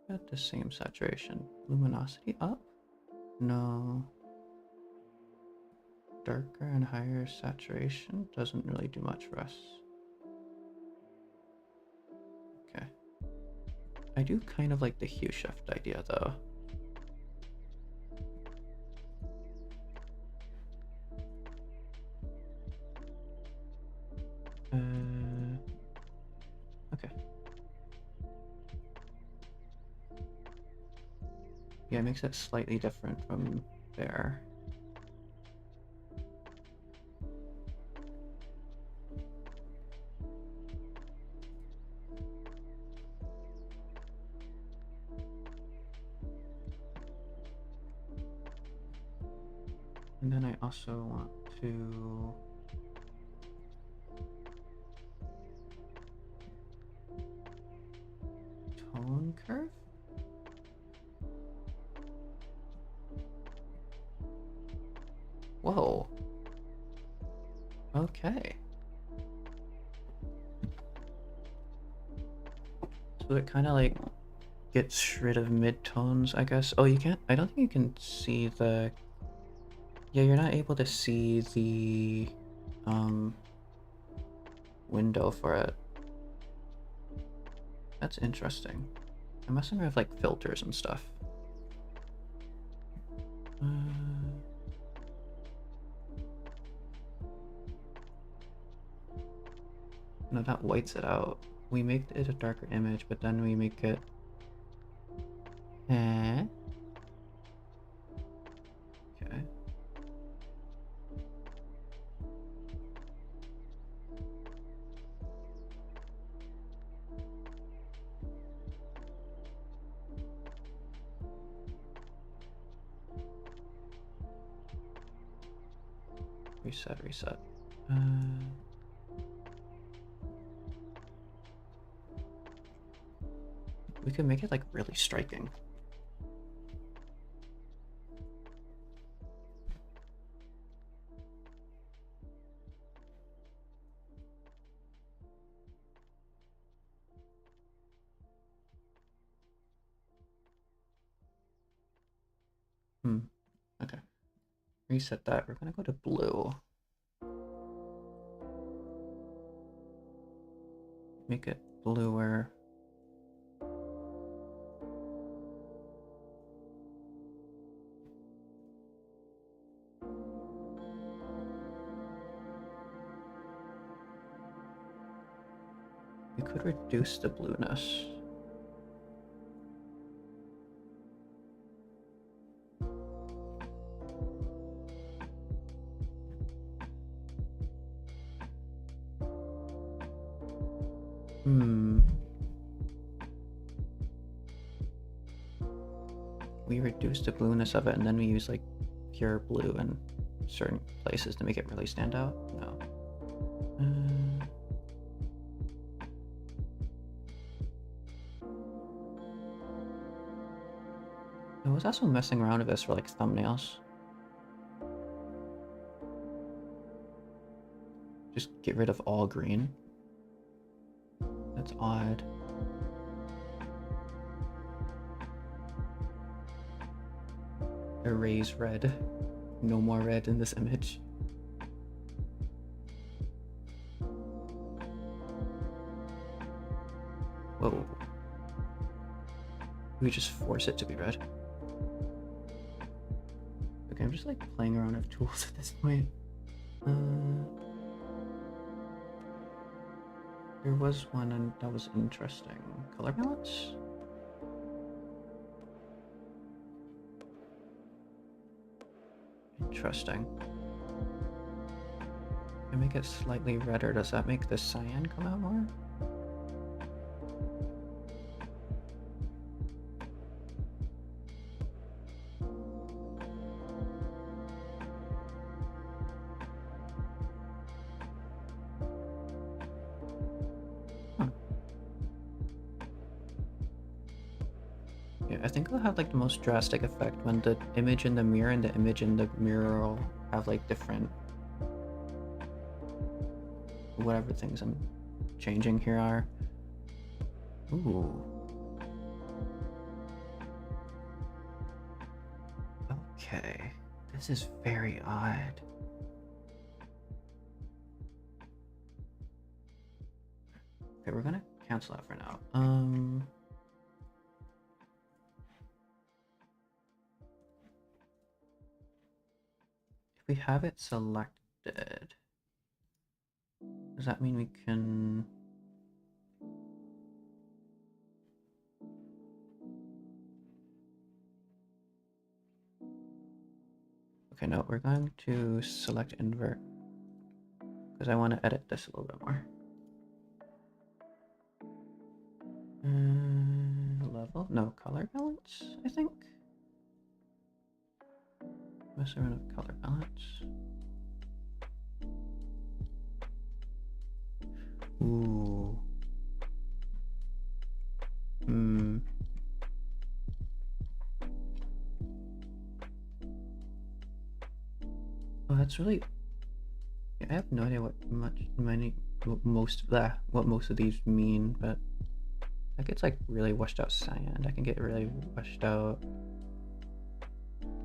Got the same saturation. Luminosity up? No. Darker and higher saturation doesn't really do much for us. Okay. I do kind of like the hue shift idea though. Okay. Yeah, it makes it slightly different from there. And then I also want to tone curve. Whoa. Okay. So it kind of like gets rid of mid-tones, I guess. Oh, you can't, I don't think you can see the, yeah, you're not able to see the window for it. That's interesting. I'm messing with like filters and stuff. No, that whites it out. we make it a darker image, but then we make it... Okay. Reset. We could make it like really striking. Okay. Reset that. We're gonna go to blue. Make it bluer. We could reduce the blueness. We reduce the blueness of it and then we use like pure blue in certain places to make it really stand out? No. I was also messing around with this for like thumbnails. Just get rid of all green. That's odd. Erase red. No more red in this image. Whoa. We just force it to be red. Okay, I'm just like playing around with tools at this point. There was one and that was interesting. Color balance? Interesting. I make it slightly redder. Does that make the cyan come out more? Yeah, I think it'll have like the most drastic effect when the image in the mirror and the image in the mirror have like different whatever things I'm changing here are. Ooh. Okay, this is very odd. Okay, we're gonna cancel that for now. If we have it selected, does that mean we can... Okay, no, we're going to select invert because I want to edit this a little bit more. Level? No, color balance, I think. Mess around with color balance. Ooh. Oh, that's really... Yeah, I have no idea what most of these mean, but that gets like really washed out cyan. I can get really washed out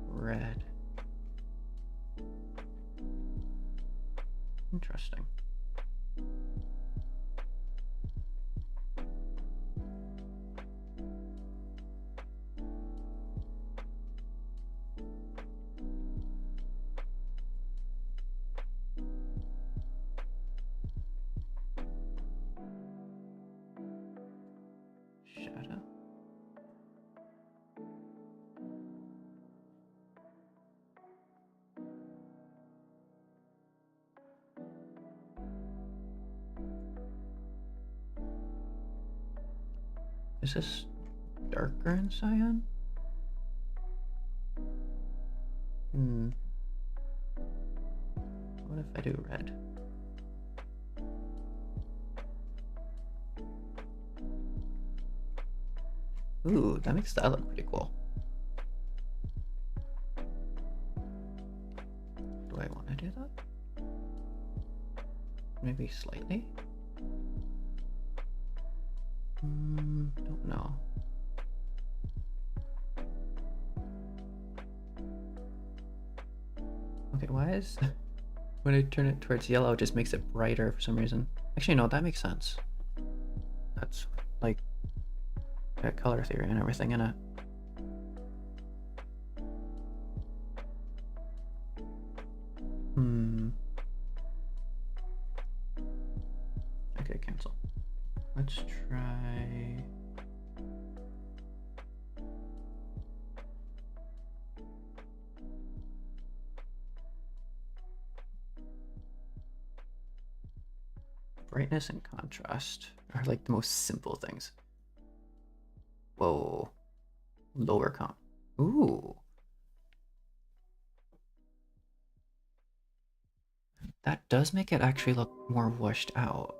red. Interesting. Is this darker in cyan? What if I do red? Ooh, that makes that look pretty cool. Do I want to do that? Maybe slightly? Don't know. Okay, why is when I turn it towards yellow, it just makes it brighter for some reason? Actually, no, that makes sense. That's like color theory and everything in it. Okay, cancel. Let's try. Brightness and contrast are like the most simple things. Whoa. Lower con. Ooh. That does make it actually look more washed out.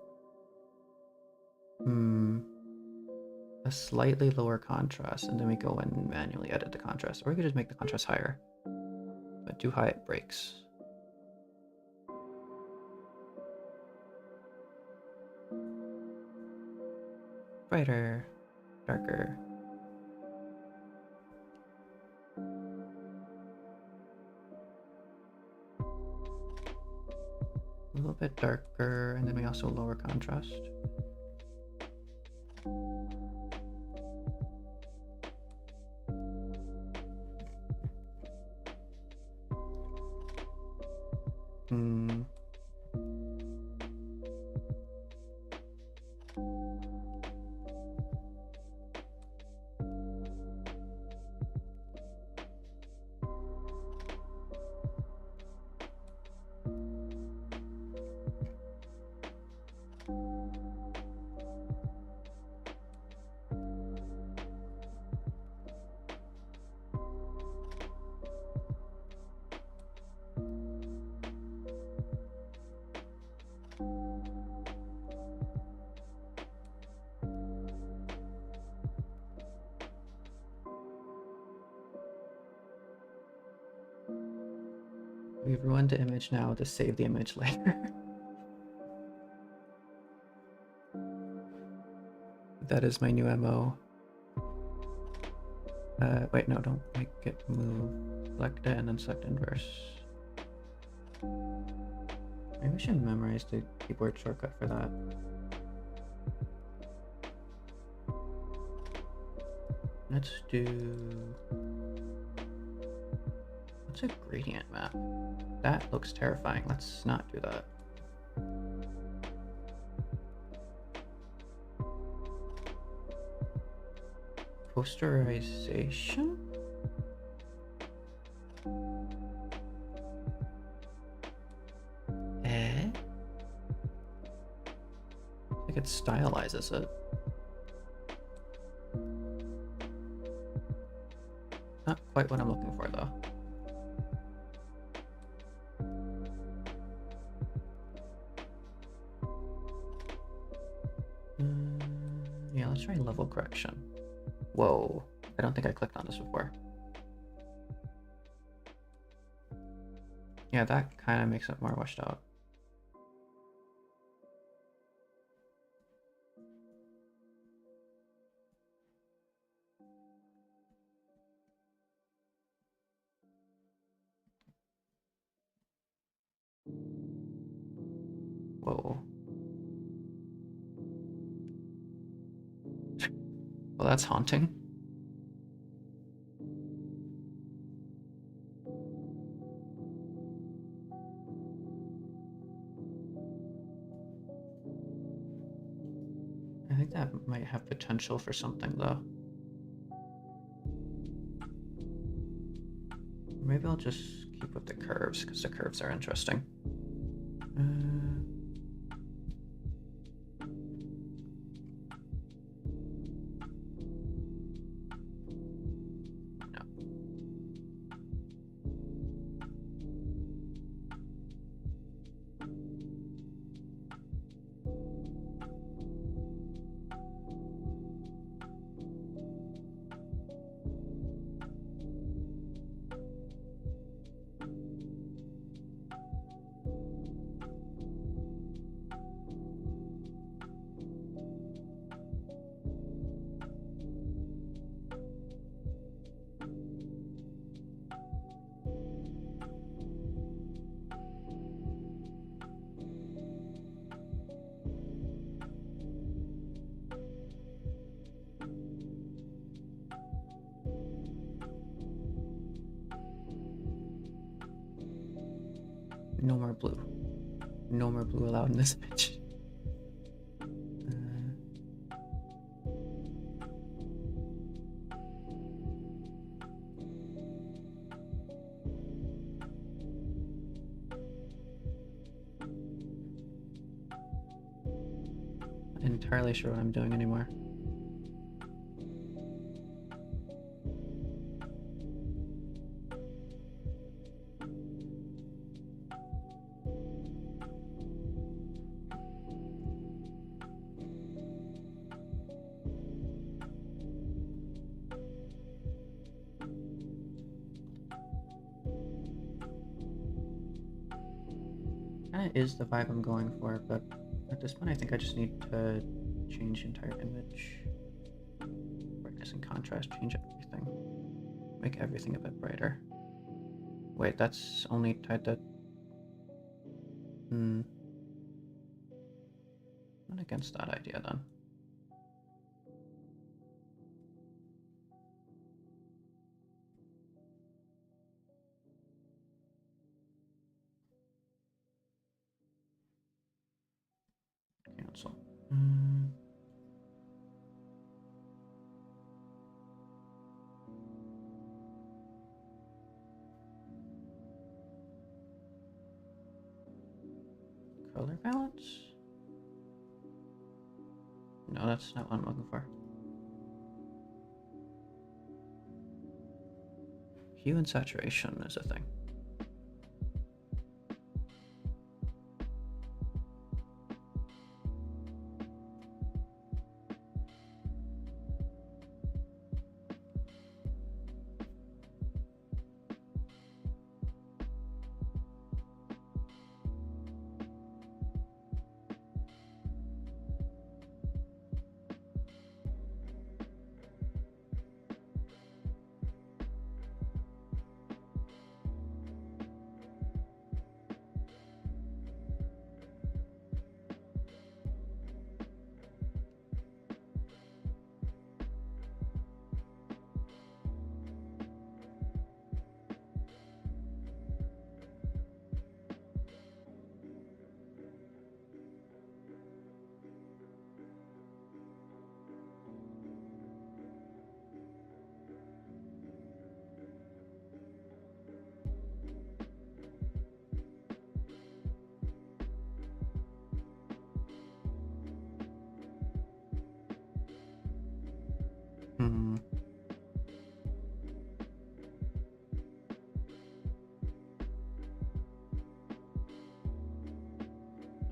A slightly lower contrast, and then we go and manually edit the contrast. Or we could just make the contrast higher. But too high it breaks. Brighter, darker. A little bit darker, and then we also lower contrast. We've ruined the image now to save the image later. That is my new MO. Wait, no, don't make it move. Select it and then select inverse. Maybe I should memorize the keyboard shortcut for that. Let's do... What's a gradient map? That looks terrifying. Let's not do that. Posterization? Like it stylizes it. Not quite what I'm looking for though. Yeah, let's try level correction. Whoa, I don't think I clicked on this before. Yeah, that kind of makes it more washed out. Whoa. Well, that's haunting. I think that might have potential for something though. Maybe I'll just keep with the curves because the curves are interesting. No more blue. No more blue allowed in this image. Not entirely sure what I'm doing anymore. Kinda is the vibe I'm going for, but at this point I think I just need to change the entire image. Brightness and contrast, change everything. Make everything a bit brighter. Wait, that's only tied to... Not against that idea then. Cancel. Color balance? No, that's not what I'm looking for. Hue and saturation is a thing.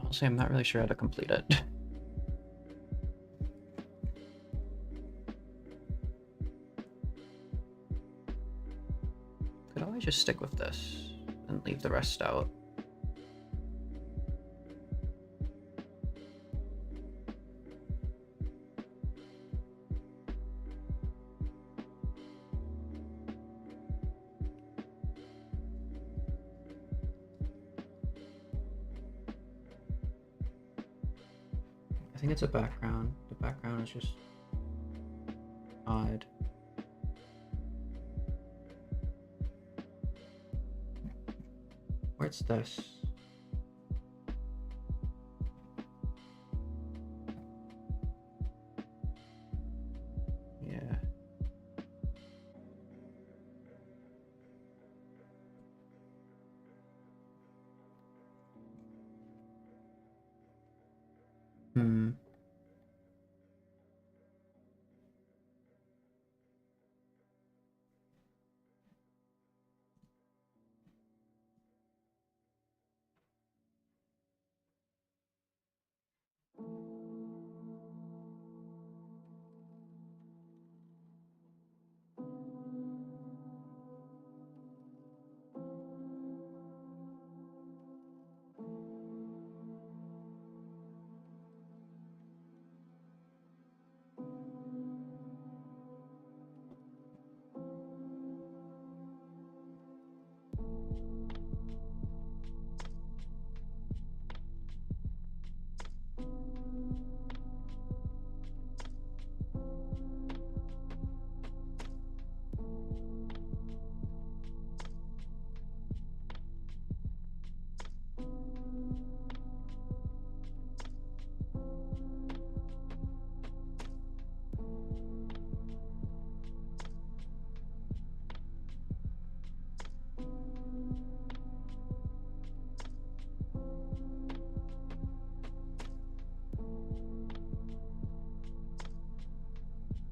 Honestly, I'm not really sure how to complete it. Could always just stick with this and leave the rest out. I think it's a background. The background is just odd. Where's this? Yeah.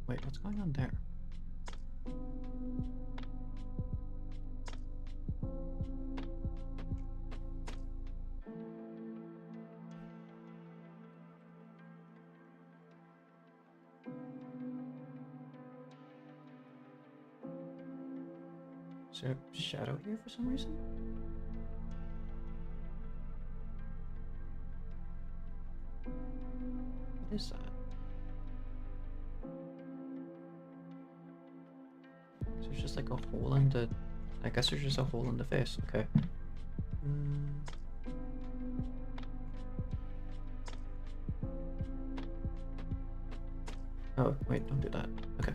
Wait, what's going on there? Is there a shadow here for some reason? What is that? So there's just like a hole in the... I guess there's just a hole in the face, okay. Oh, wait, don't do that. Okay.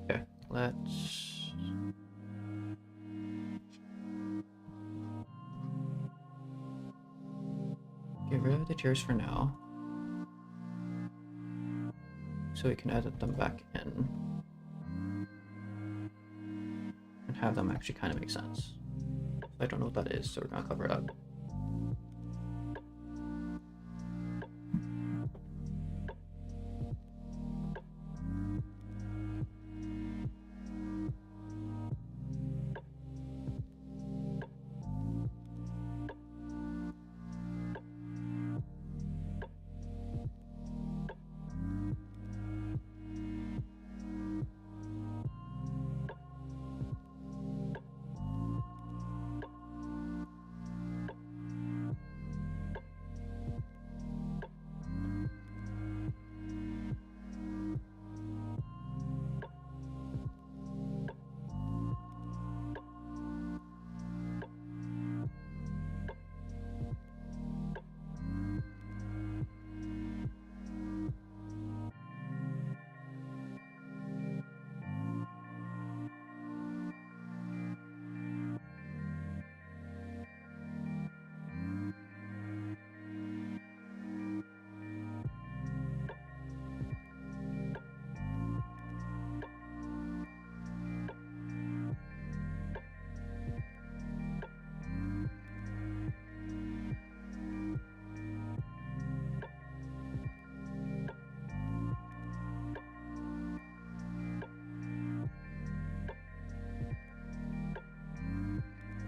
Okay, let's... get rid of the tears for now. So we can edit them back in. And have them actually kind of make sense. I don't know what that is, so we're gonna cover it up.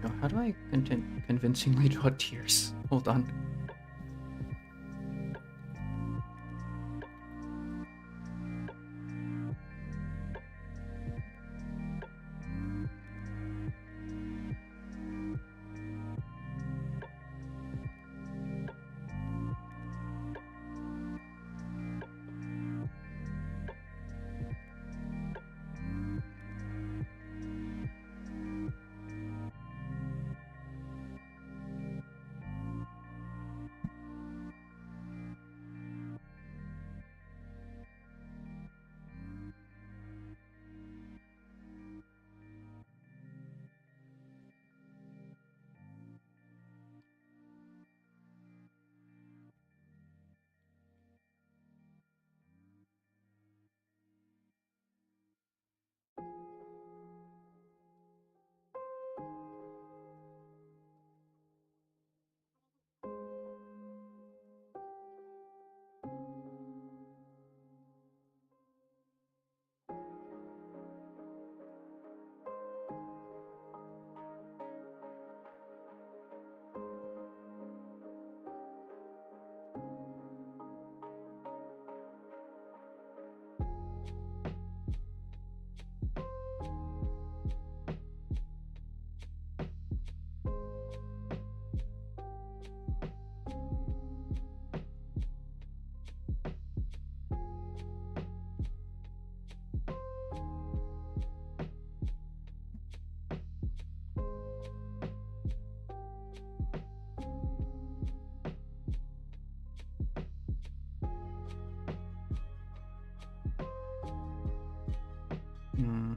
Oh, how do I convincingly draw tears? Hold on. Mm.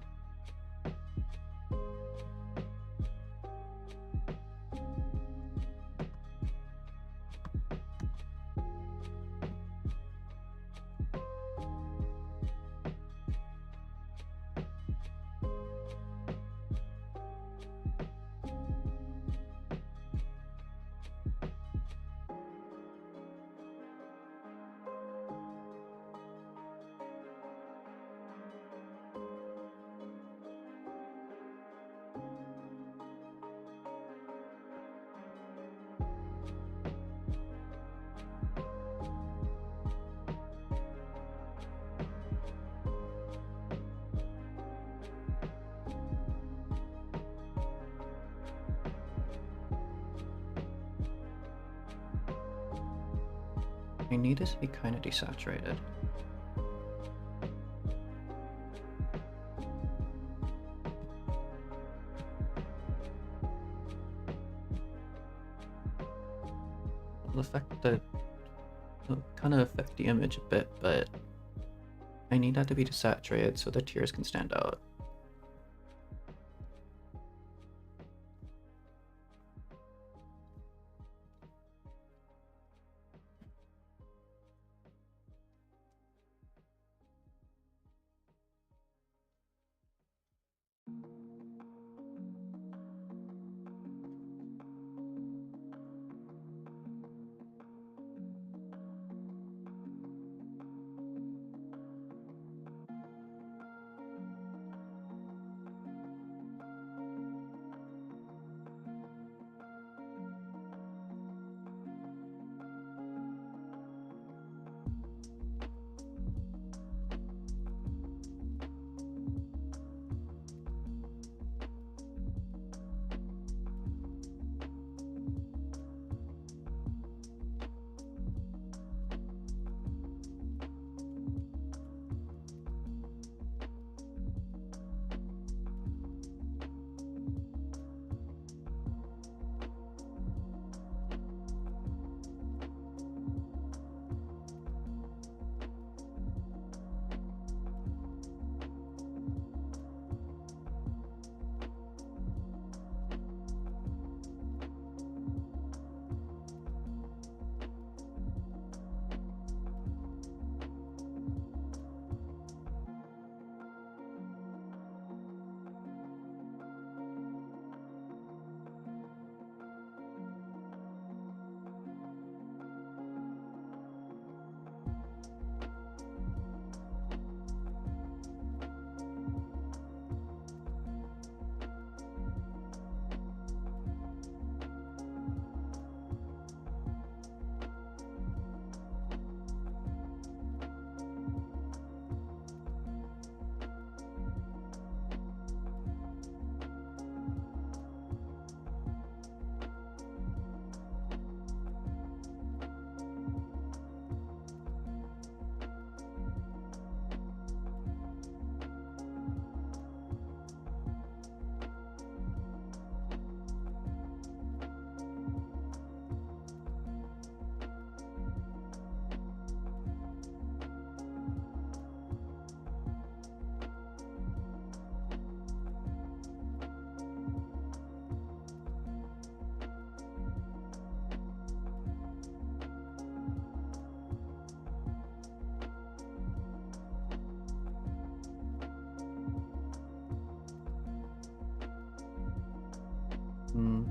I need it to be kind of desaturated. It'll kind of affect the image a bit, but I need that to be desaturated so the tears can stand out. Mm.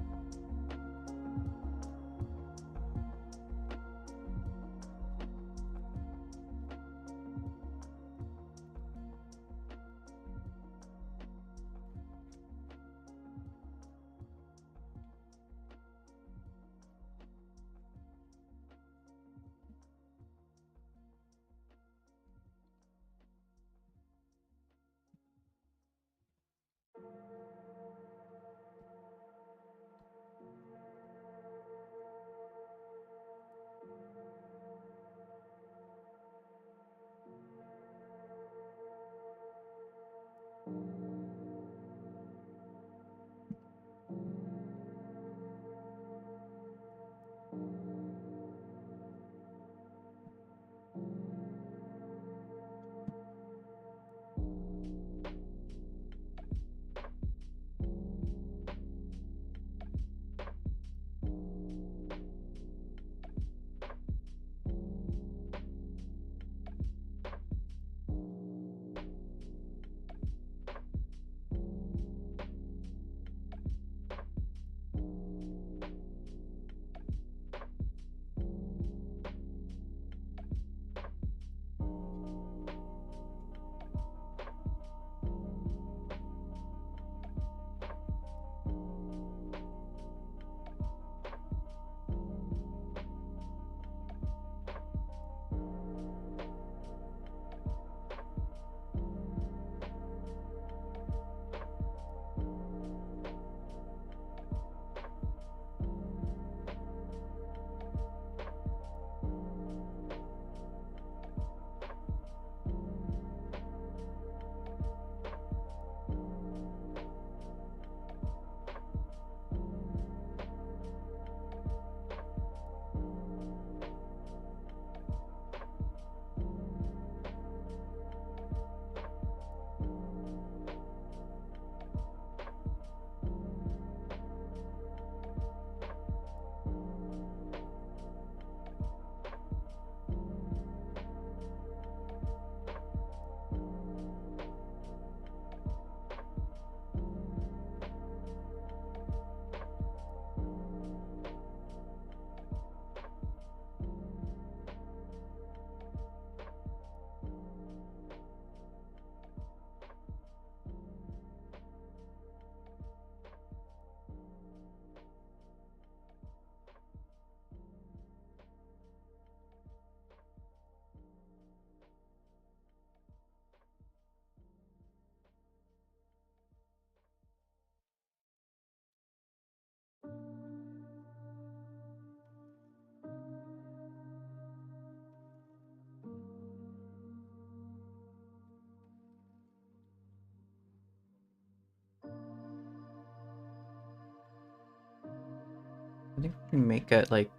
I think we can make it like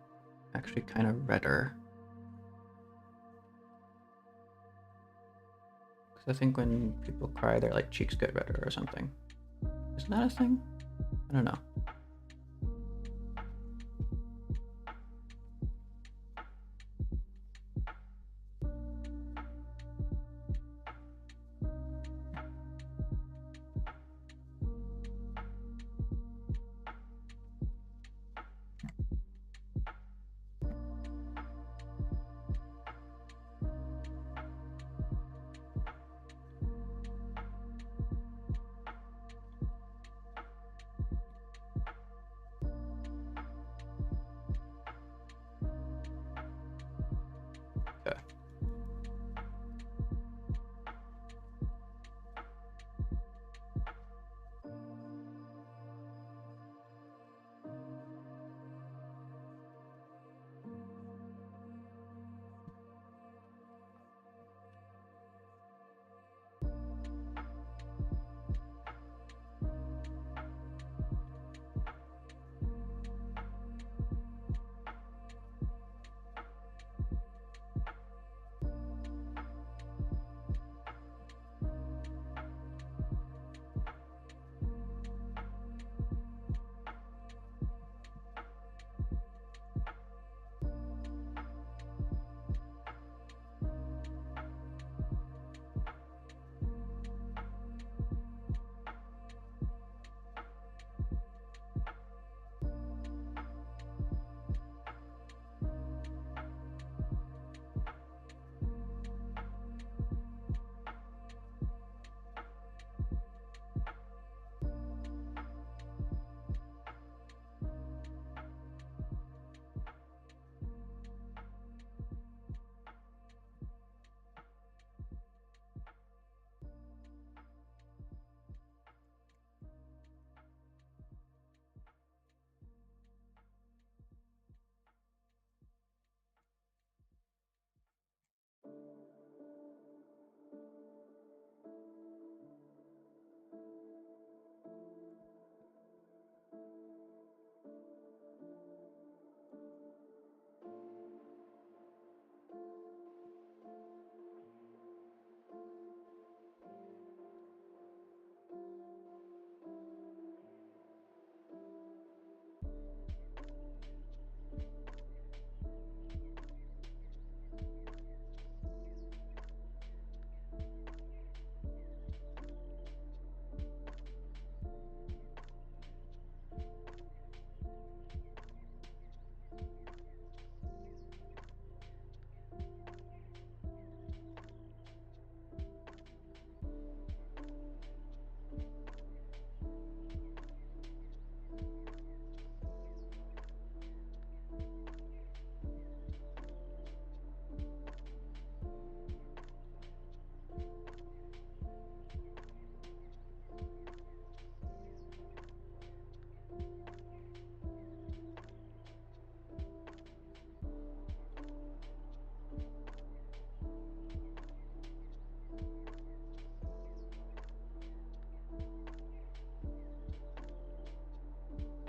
actually kind of redder. Because I think when people cry, their like cheeks get redder or something. Isn't that a thing? I don't know. Okay.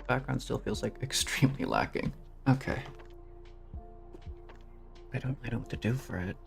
Background still feels like extremely lacking. Okay. I don't know what to do for it.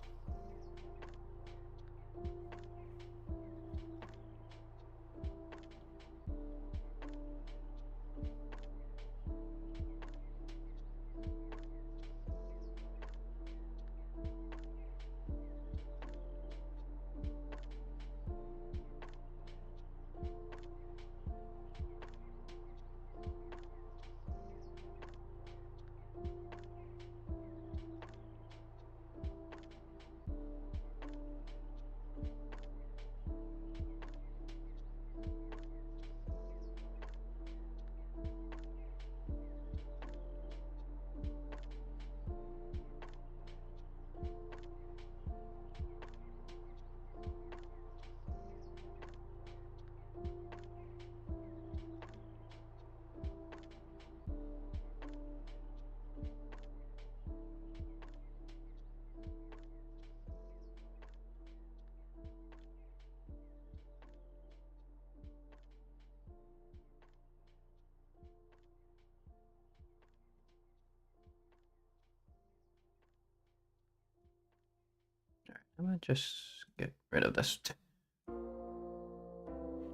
I'm gonna just get rid of this.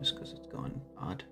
Just because it's going odd.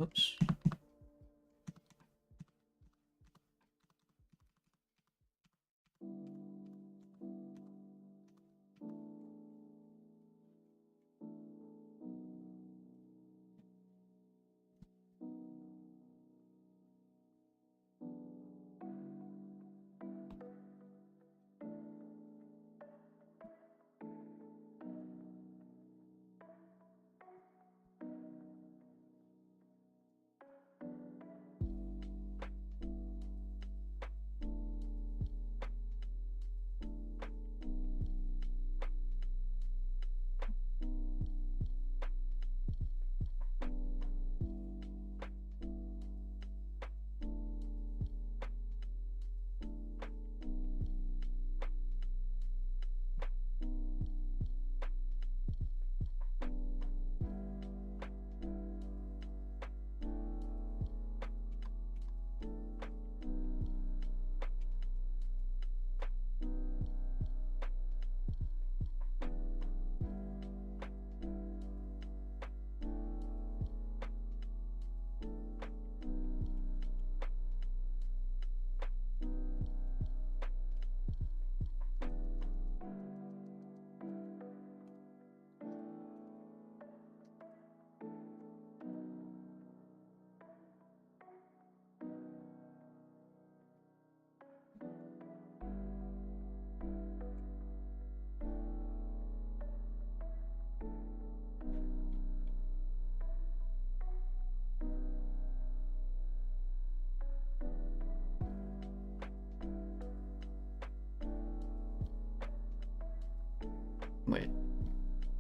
Oops. Wait.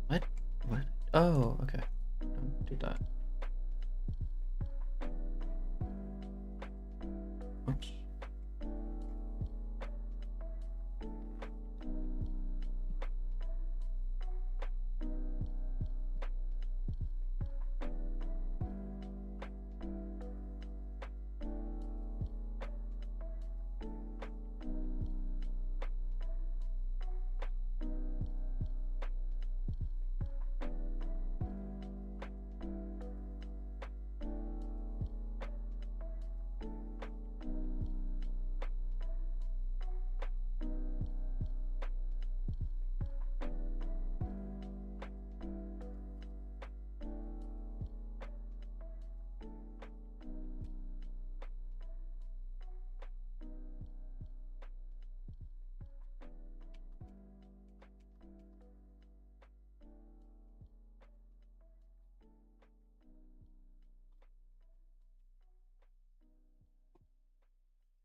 What? What? Oh, okay. Don't do that. Oops.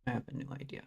I have a new idea.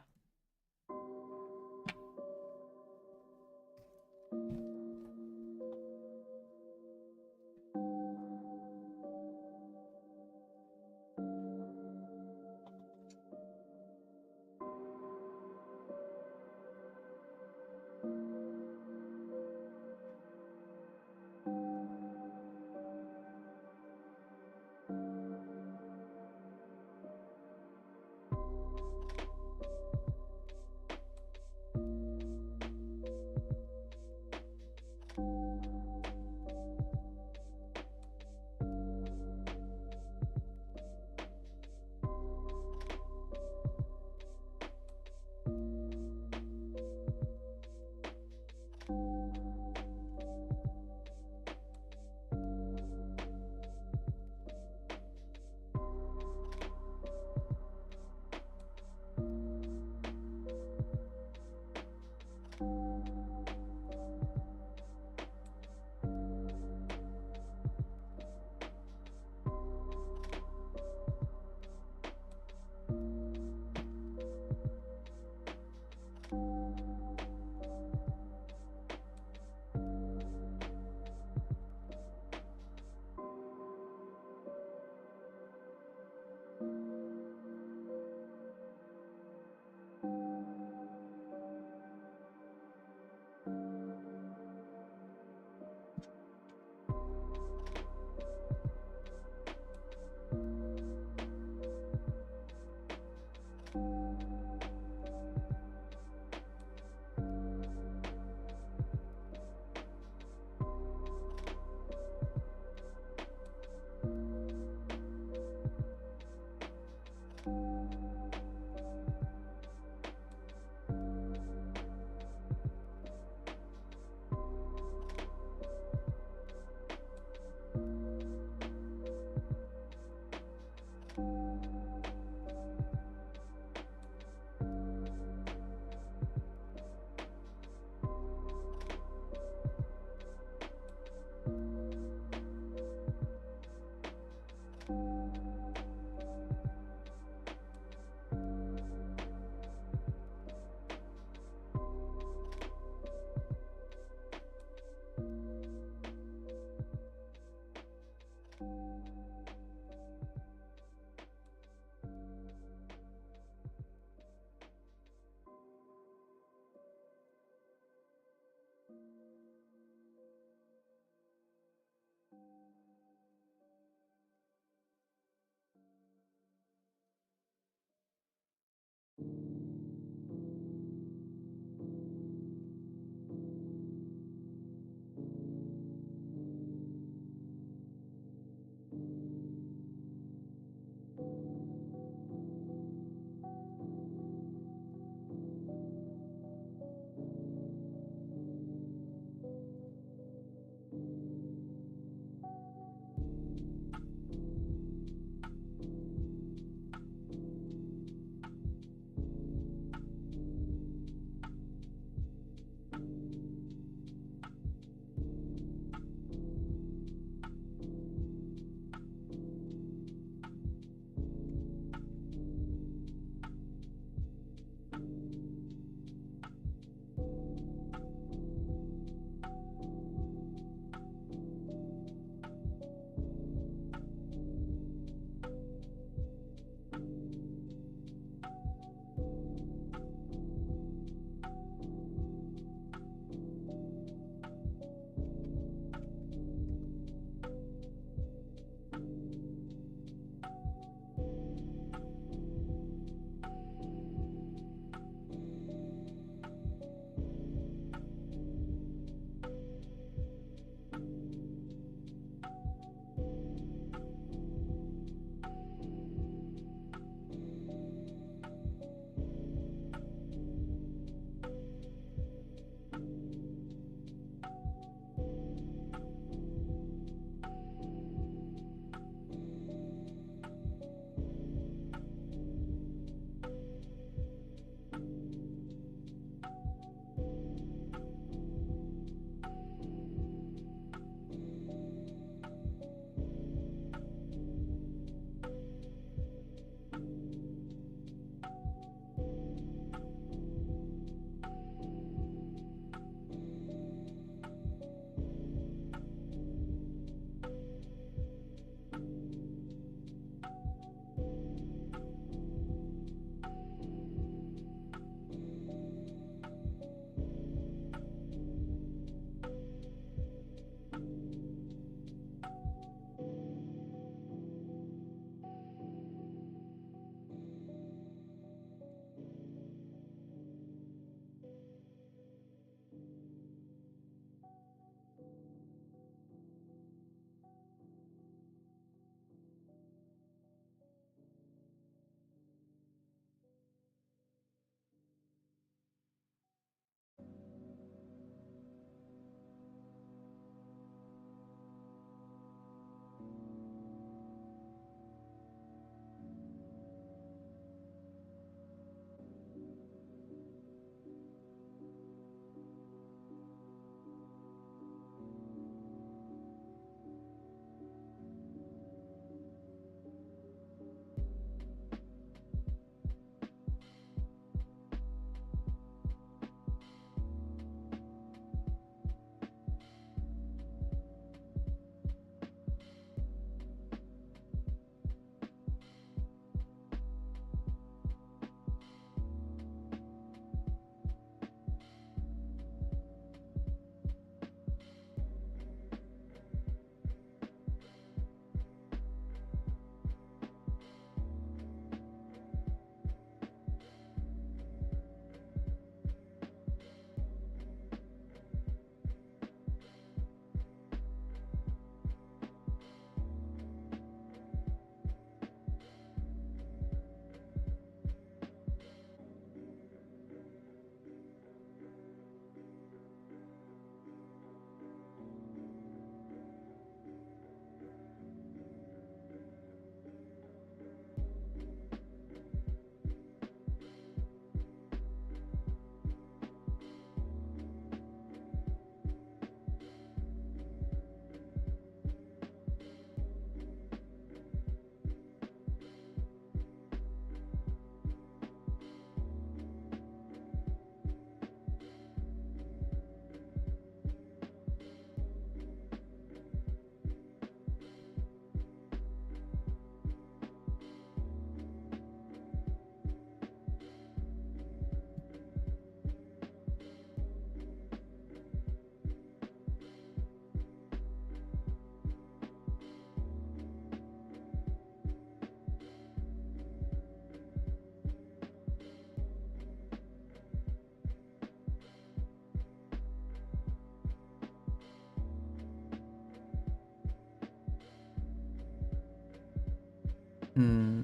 Hmm.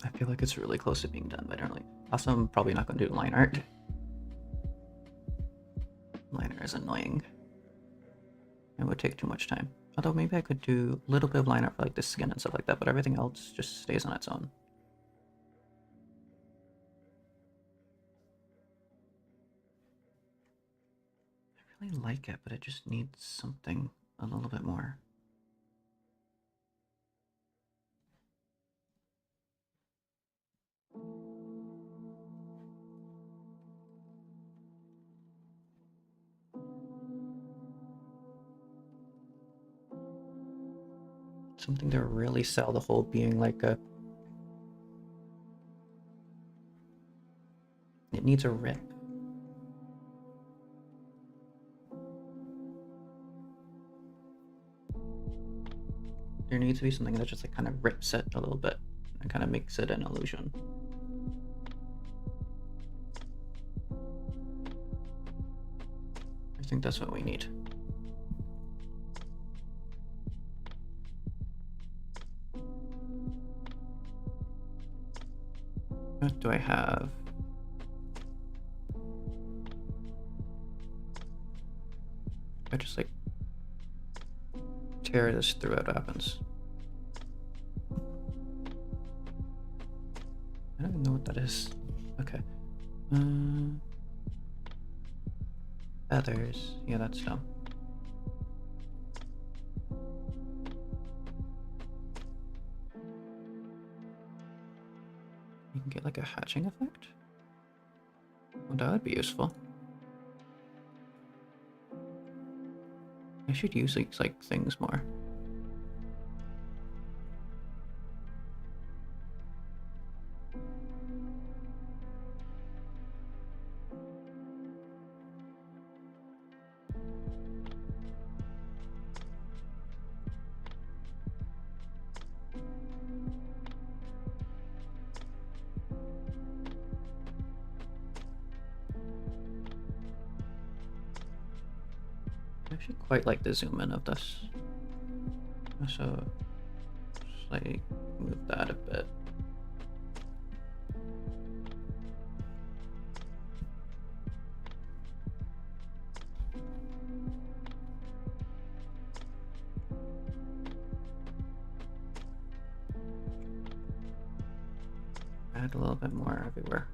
I feel like it's really close to being done, but I don't really. Also, I'm probably not going to do line art. Line art is annoying. It would take too much time. Although maybe I could do a little bit of line art for like the skin and stuff like that, but everything else just stays on its own. I really like it, but it just needs something a little bit more. Something to really sell the whole being like a... It needs a rip. There needs to be something that just like kind of rips it a little bit and kind of makes it an illusion. I think that's what we need. What do I have? I just like tear this through, what happens? I don't even know what that is. Okay. Feathers. Yeah, that's dumb. You can get like a hatching effect? Well, that would be useful. I should use these like things more. I actually quite like the zoom in of this. So, just like move that a bit. Add a little bit more everywhere.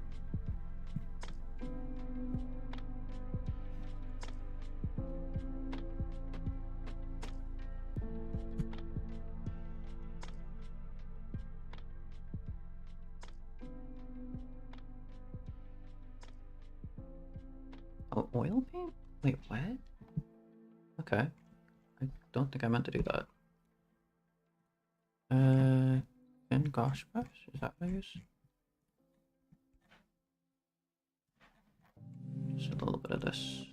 Oh, oil paint? Wait, what? Okay. I don't think I meant to do that. Thin gouache brush? Is that what I use? Just a little bit of this.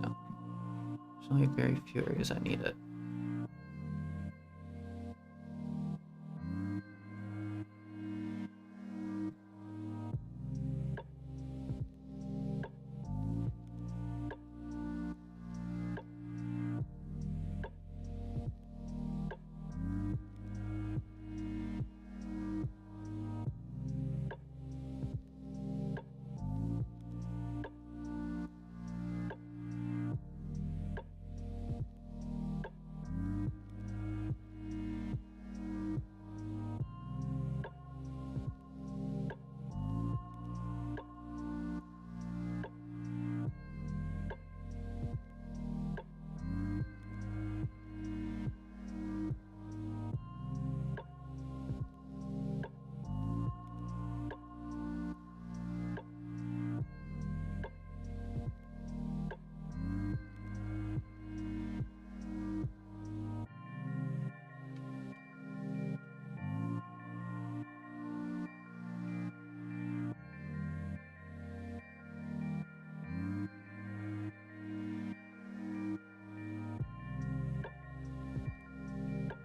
No. There's only very few areas I need it.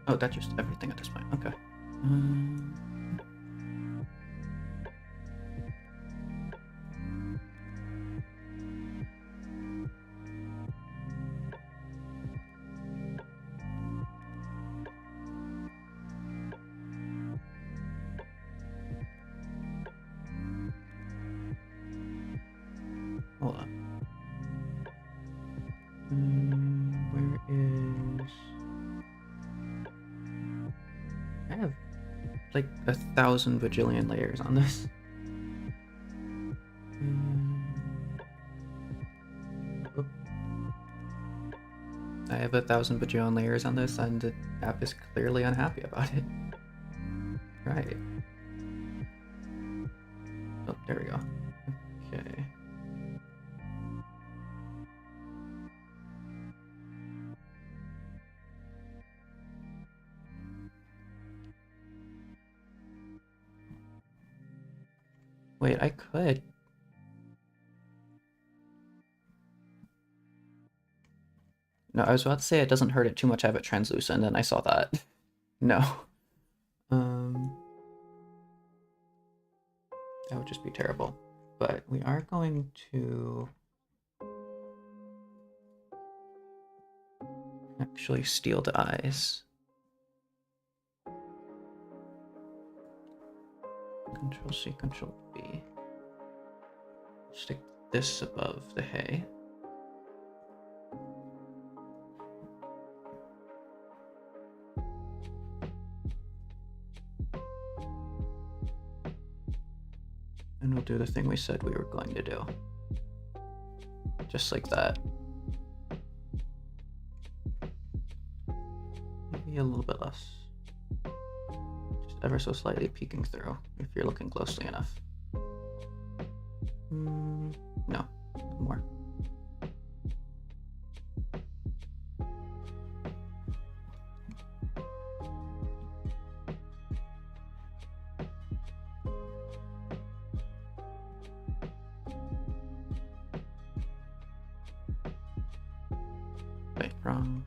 Oh, that's just everything at this point. Okay. Hold on. Where is... I have like 1,000 bajillion layers on this. I have 1,000 bajillion layers on this, and the app is clearly unhappy about it. Right. Oh, there we go. Okay. Wait, I could. No, I was about to say it doesn't hurt it too much to have it translucent, and I saw that. No. That would just be terrible. But we are going to actually steal the eyes. Control C, Control V. Stick this above the hay. And we'll do the thing we said we were going to do. Just like that. Maybe a little bit less. Just ever so slightly peeking through, if you're looking closely enough. No, more. Wait, wrong.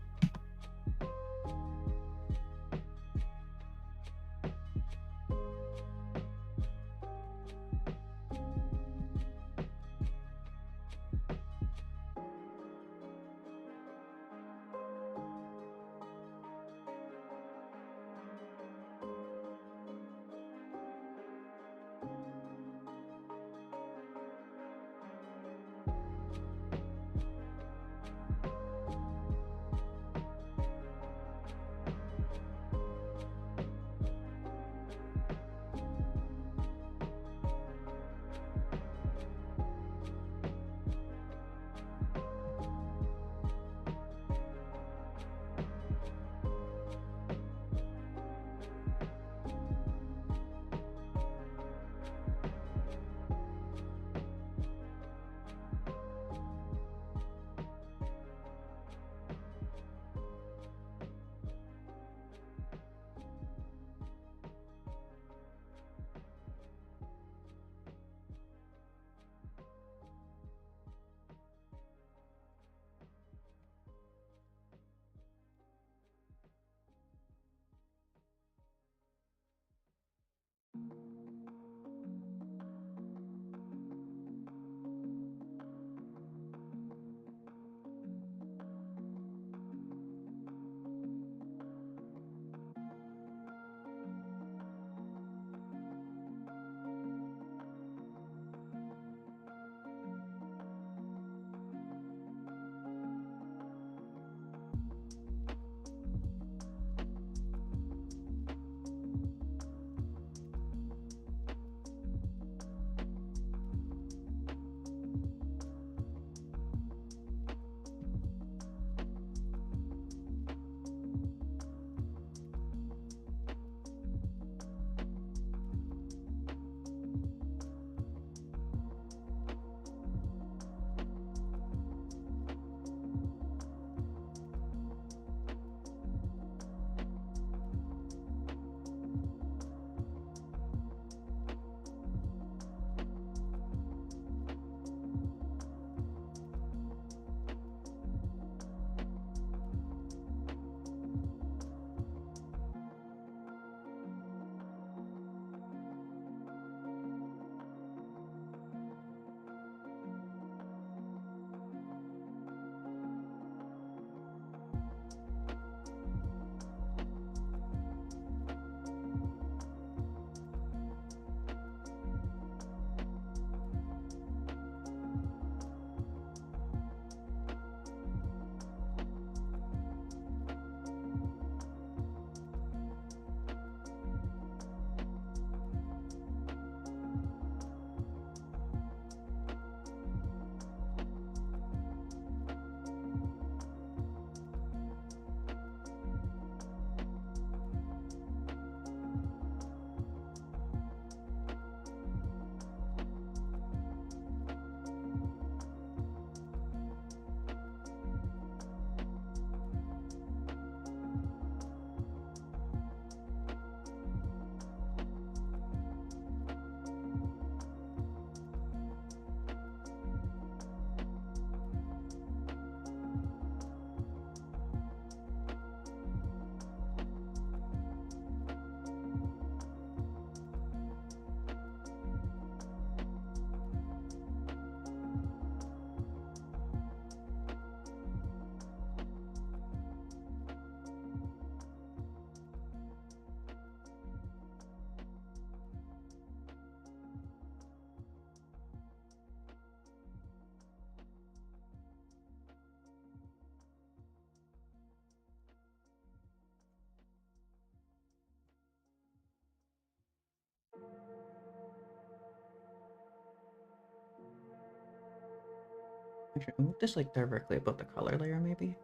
Actually, move this like directly above the color layer, maybe.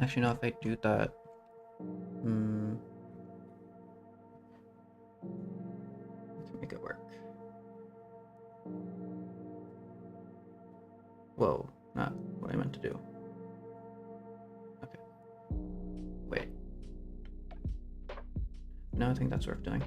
Actually, no. If I do that, we can make it work. Whoa, not what I meant to do. Okay. Wait. No, I think that's worth doing.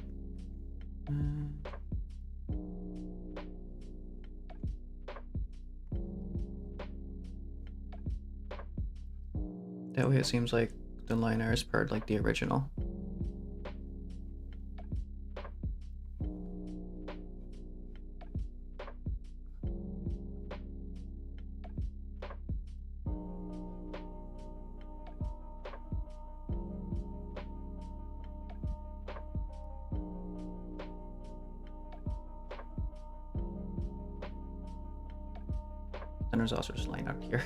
That way it seems like the liner is paired like the original. And there's also just a line out here.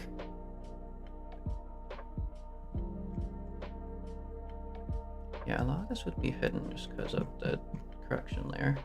Yeah, a lot of this would be hidden just because of the correction layer.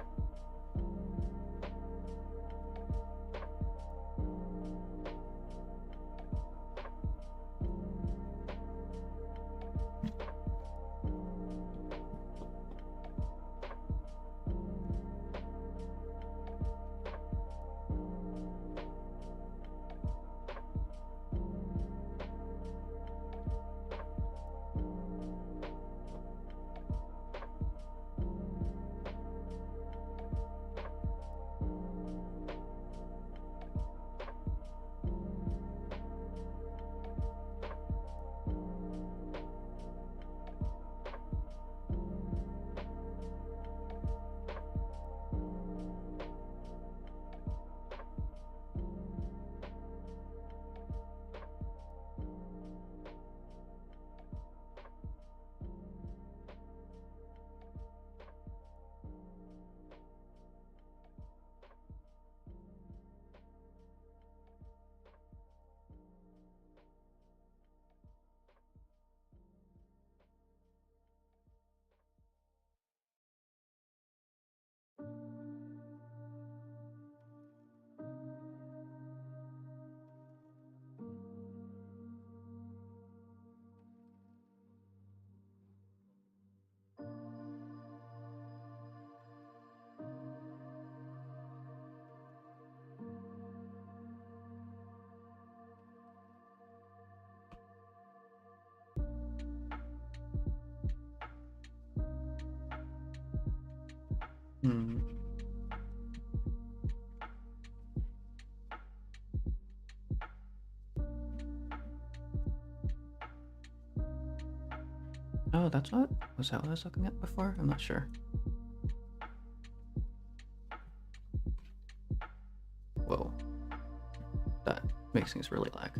Oh, that's what? Was that what I was looking at before? I'm not sure. Whoa. That makes things really lag.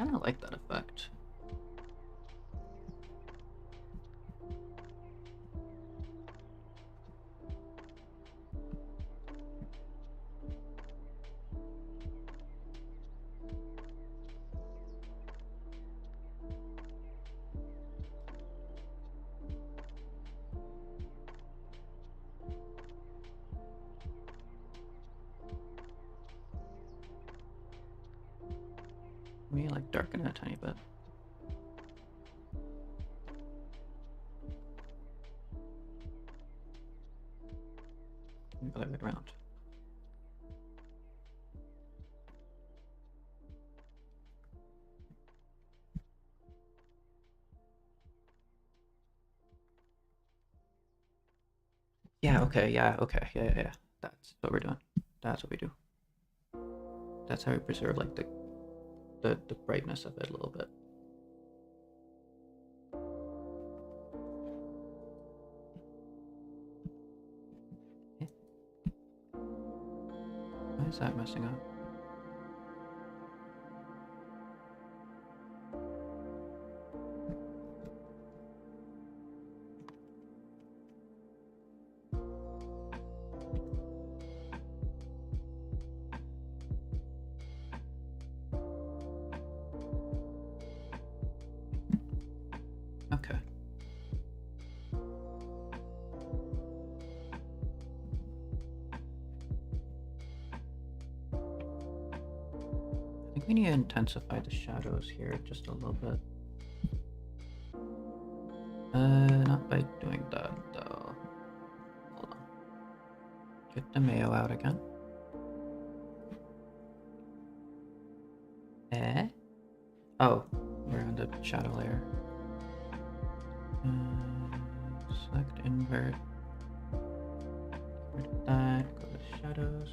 kind of like that effect. Let me like darken it a tiny bit. Other way around. Yeah, okay, yeah, okay, yeah. That's what we're doing. That's what we do. That's how we preserve like the brightness of it a little bit. Why is that messing up? Okay. I think we need to intensify the shadows here just a little bit. Not by doing that though. Hold on. Get the mayo out again. Oh, we're on the shadow layer. Select invert. Get rid of that. Go to shadows.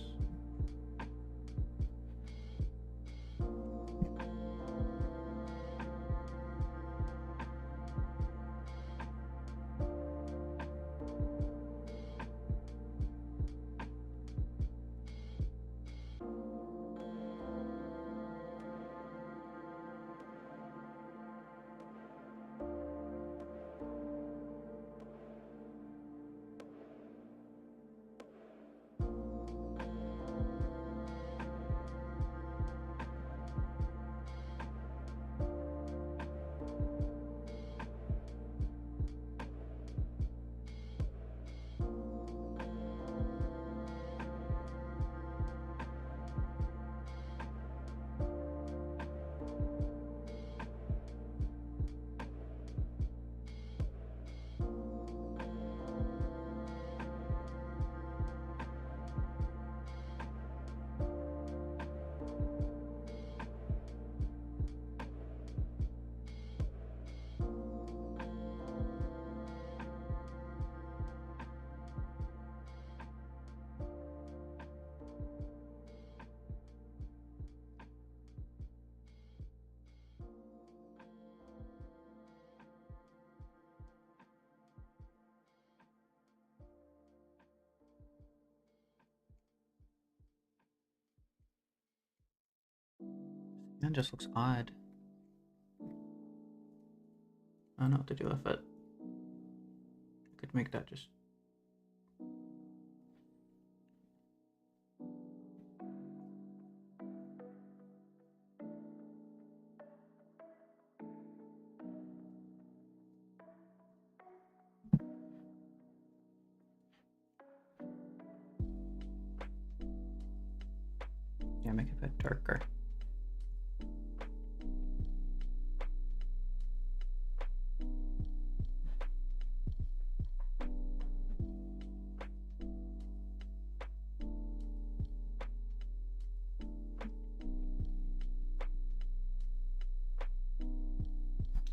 That just looks odd. I don't know what to do with it. I could make that just... Yeah, make it a bit darker.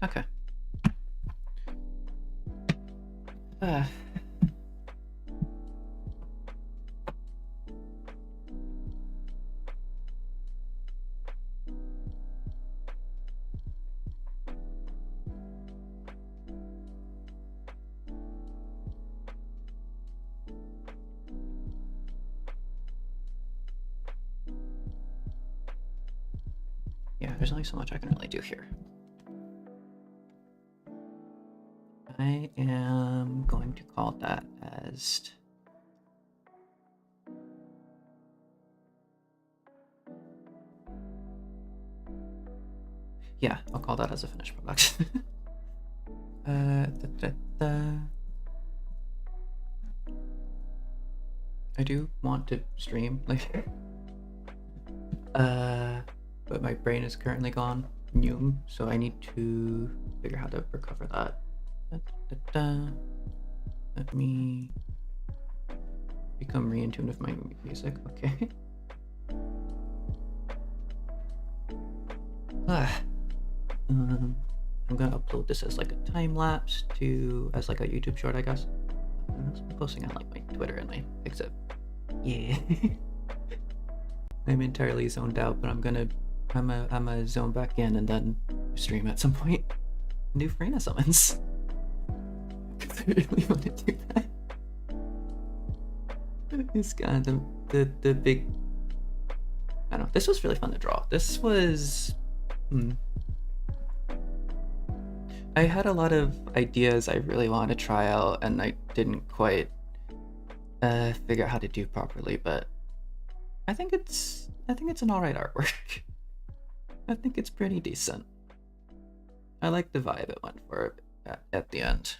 Okay. Yeah, there's only so much I can really do here. I am going to call that as... Yeah, I'll call that as a finished product. I do want to stream later. But my brain is currently gone, so I need to figure out how to recover that. Let me become in tune with my music, okay. I'm gonna upload this as like a time lapse as like a YouTube short, I guess. I'm posting on like my Twitter and my Pixiv. Yeah. I'm entirely zoned out, but I'm gonna zone back in and then stream at some point. New Furina summons. I really want to do that. It's kind of the big... I don't know. This was really fun to draw. This was... I had a lot of ideas I really wanted to try out, and I didn't quite figure out how to do properly, but I think it's an alright artwork. I think it's pretty decent. I like the vibe it went for at the end.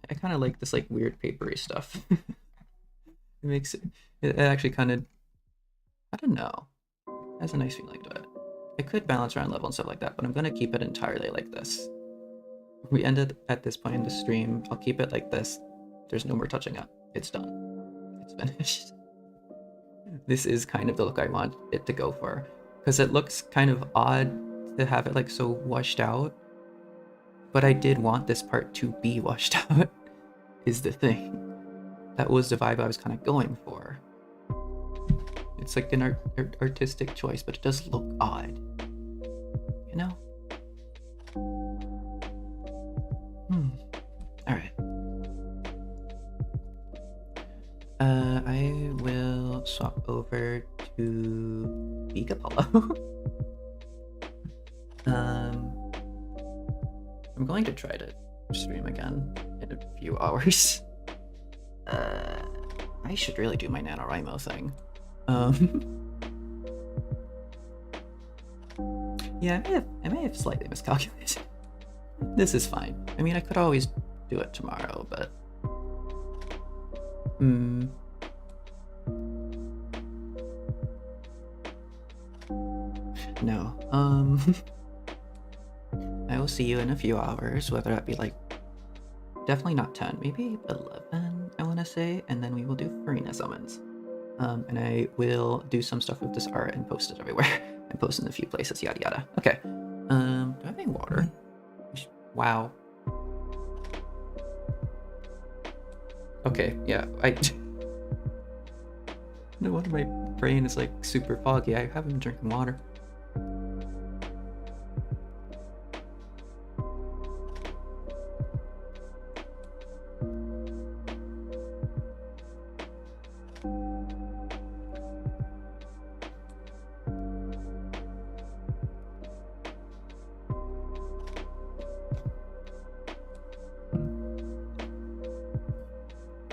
I kind of like this like weird papery stuff. It makes it actually kind of, I don't know, has a nice feeling to it. I could balance around level and stuff like that, but I'm gonna keep it entirely like this. We ended at this point in the stream. I'll keep it like this. There's no more touching up. It's done. It's finished. This is kind of the look I want it to go for, because it looks kind of odd to have it like so washed out, but I did want this part to be washed out, is the thing. That was the vibe I was kind of going for. It's like an artistic choice, but it does look odd, you know? Alright. I will swap over to Big Apollo. I'm going to try to stream again in a few hours. I should really do my NaNoWriMo thing. Yeah, I may have slightly miscalculated. This is fine. I mean, I could always do it tomorrow, but... No. I will see you in a few hours, whether that be like... Definitely not 10, maybe 11, I want to say, and then we will do Furina summons. And I will do some stuff with this art and post it everywhere. And post in a few places, yada yada. Okay. Do I have any water? Wow. Okay, yeah, no wonder my brain is like super foggy. I haven't been drinking water.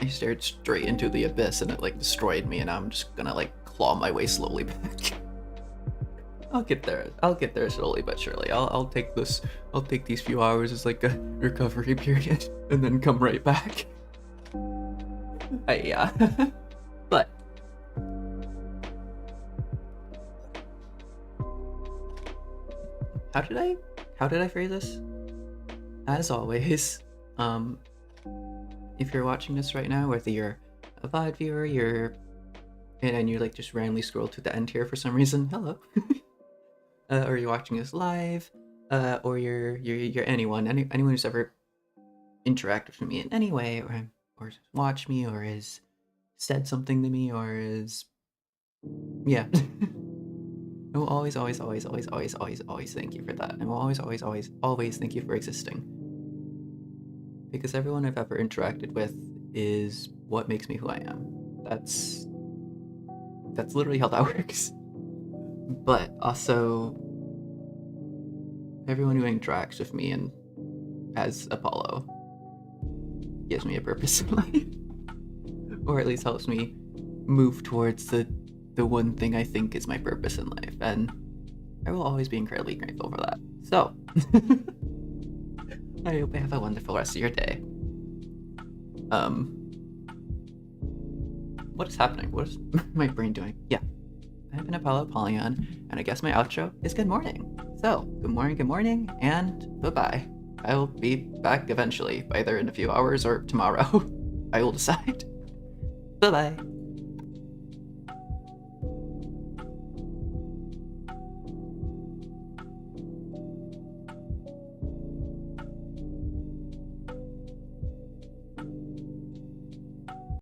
I stared straight into the abyss and it like destroyed me, and I'm just gonna like claw my way slowly back. I'll get there slowly but surely. I'll take these few hours as like a recovery period and then come right back. Yeah. But how did I phrase this? As always, if you're watching this right now, whether you're a VOD viewer, and you like just randomly scroll to the end here for some reason, hello. Or you're watching this live, or you're anyone who's ever interacted with me in any way, or watched me, or has said something to me, or is, yeah. I will always thank you for that. I will always thank you for existing. Because everyone I've ever interacted with is what makes me who I am. That's literally how that works. But also, everyone who interacts with me and as Apollo gives me a purpose in life, or at least helps me move towards the one thing I think is my purpose in life, and I will always be incredibly grateful for that. So, I hope you have a wonderful rest of your day. What is happening? What is my brain doing? Yeah, I've been Apollo Polygon, and I guess my outro is good morning. So, good morning, and bye-bye. I will be back eventually, either in a few hours or tomorrow. I will decide. Bye-bye.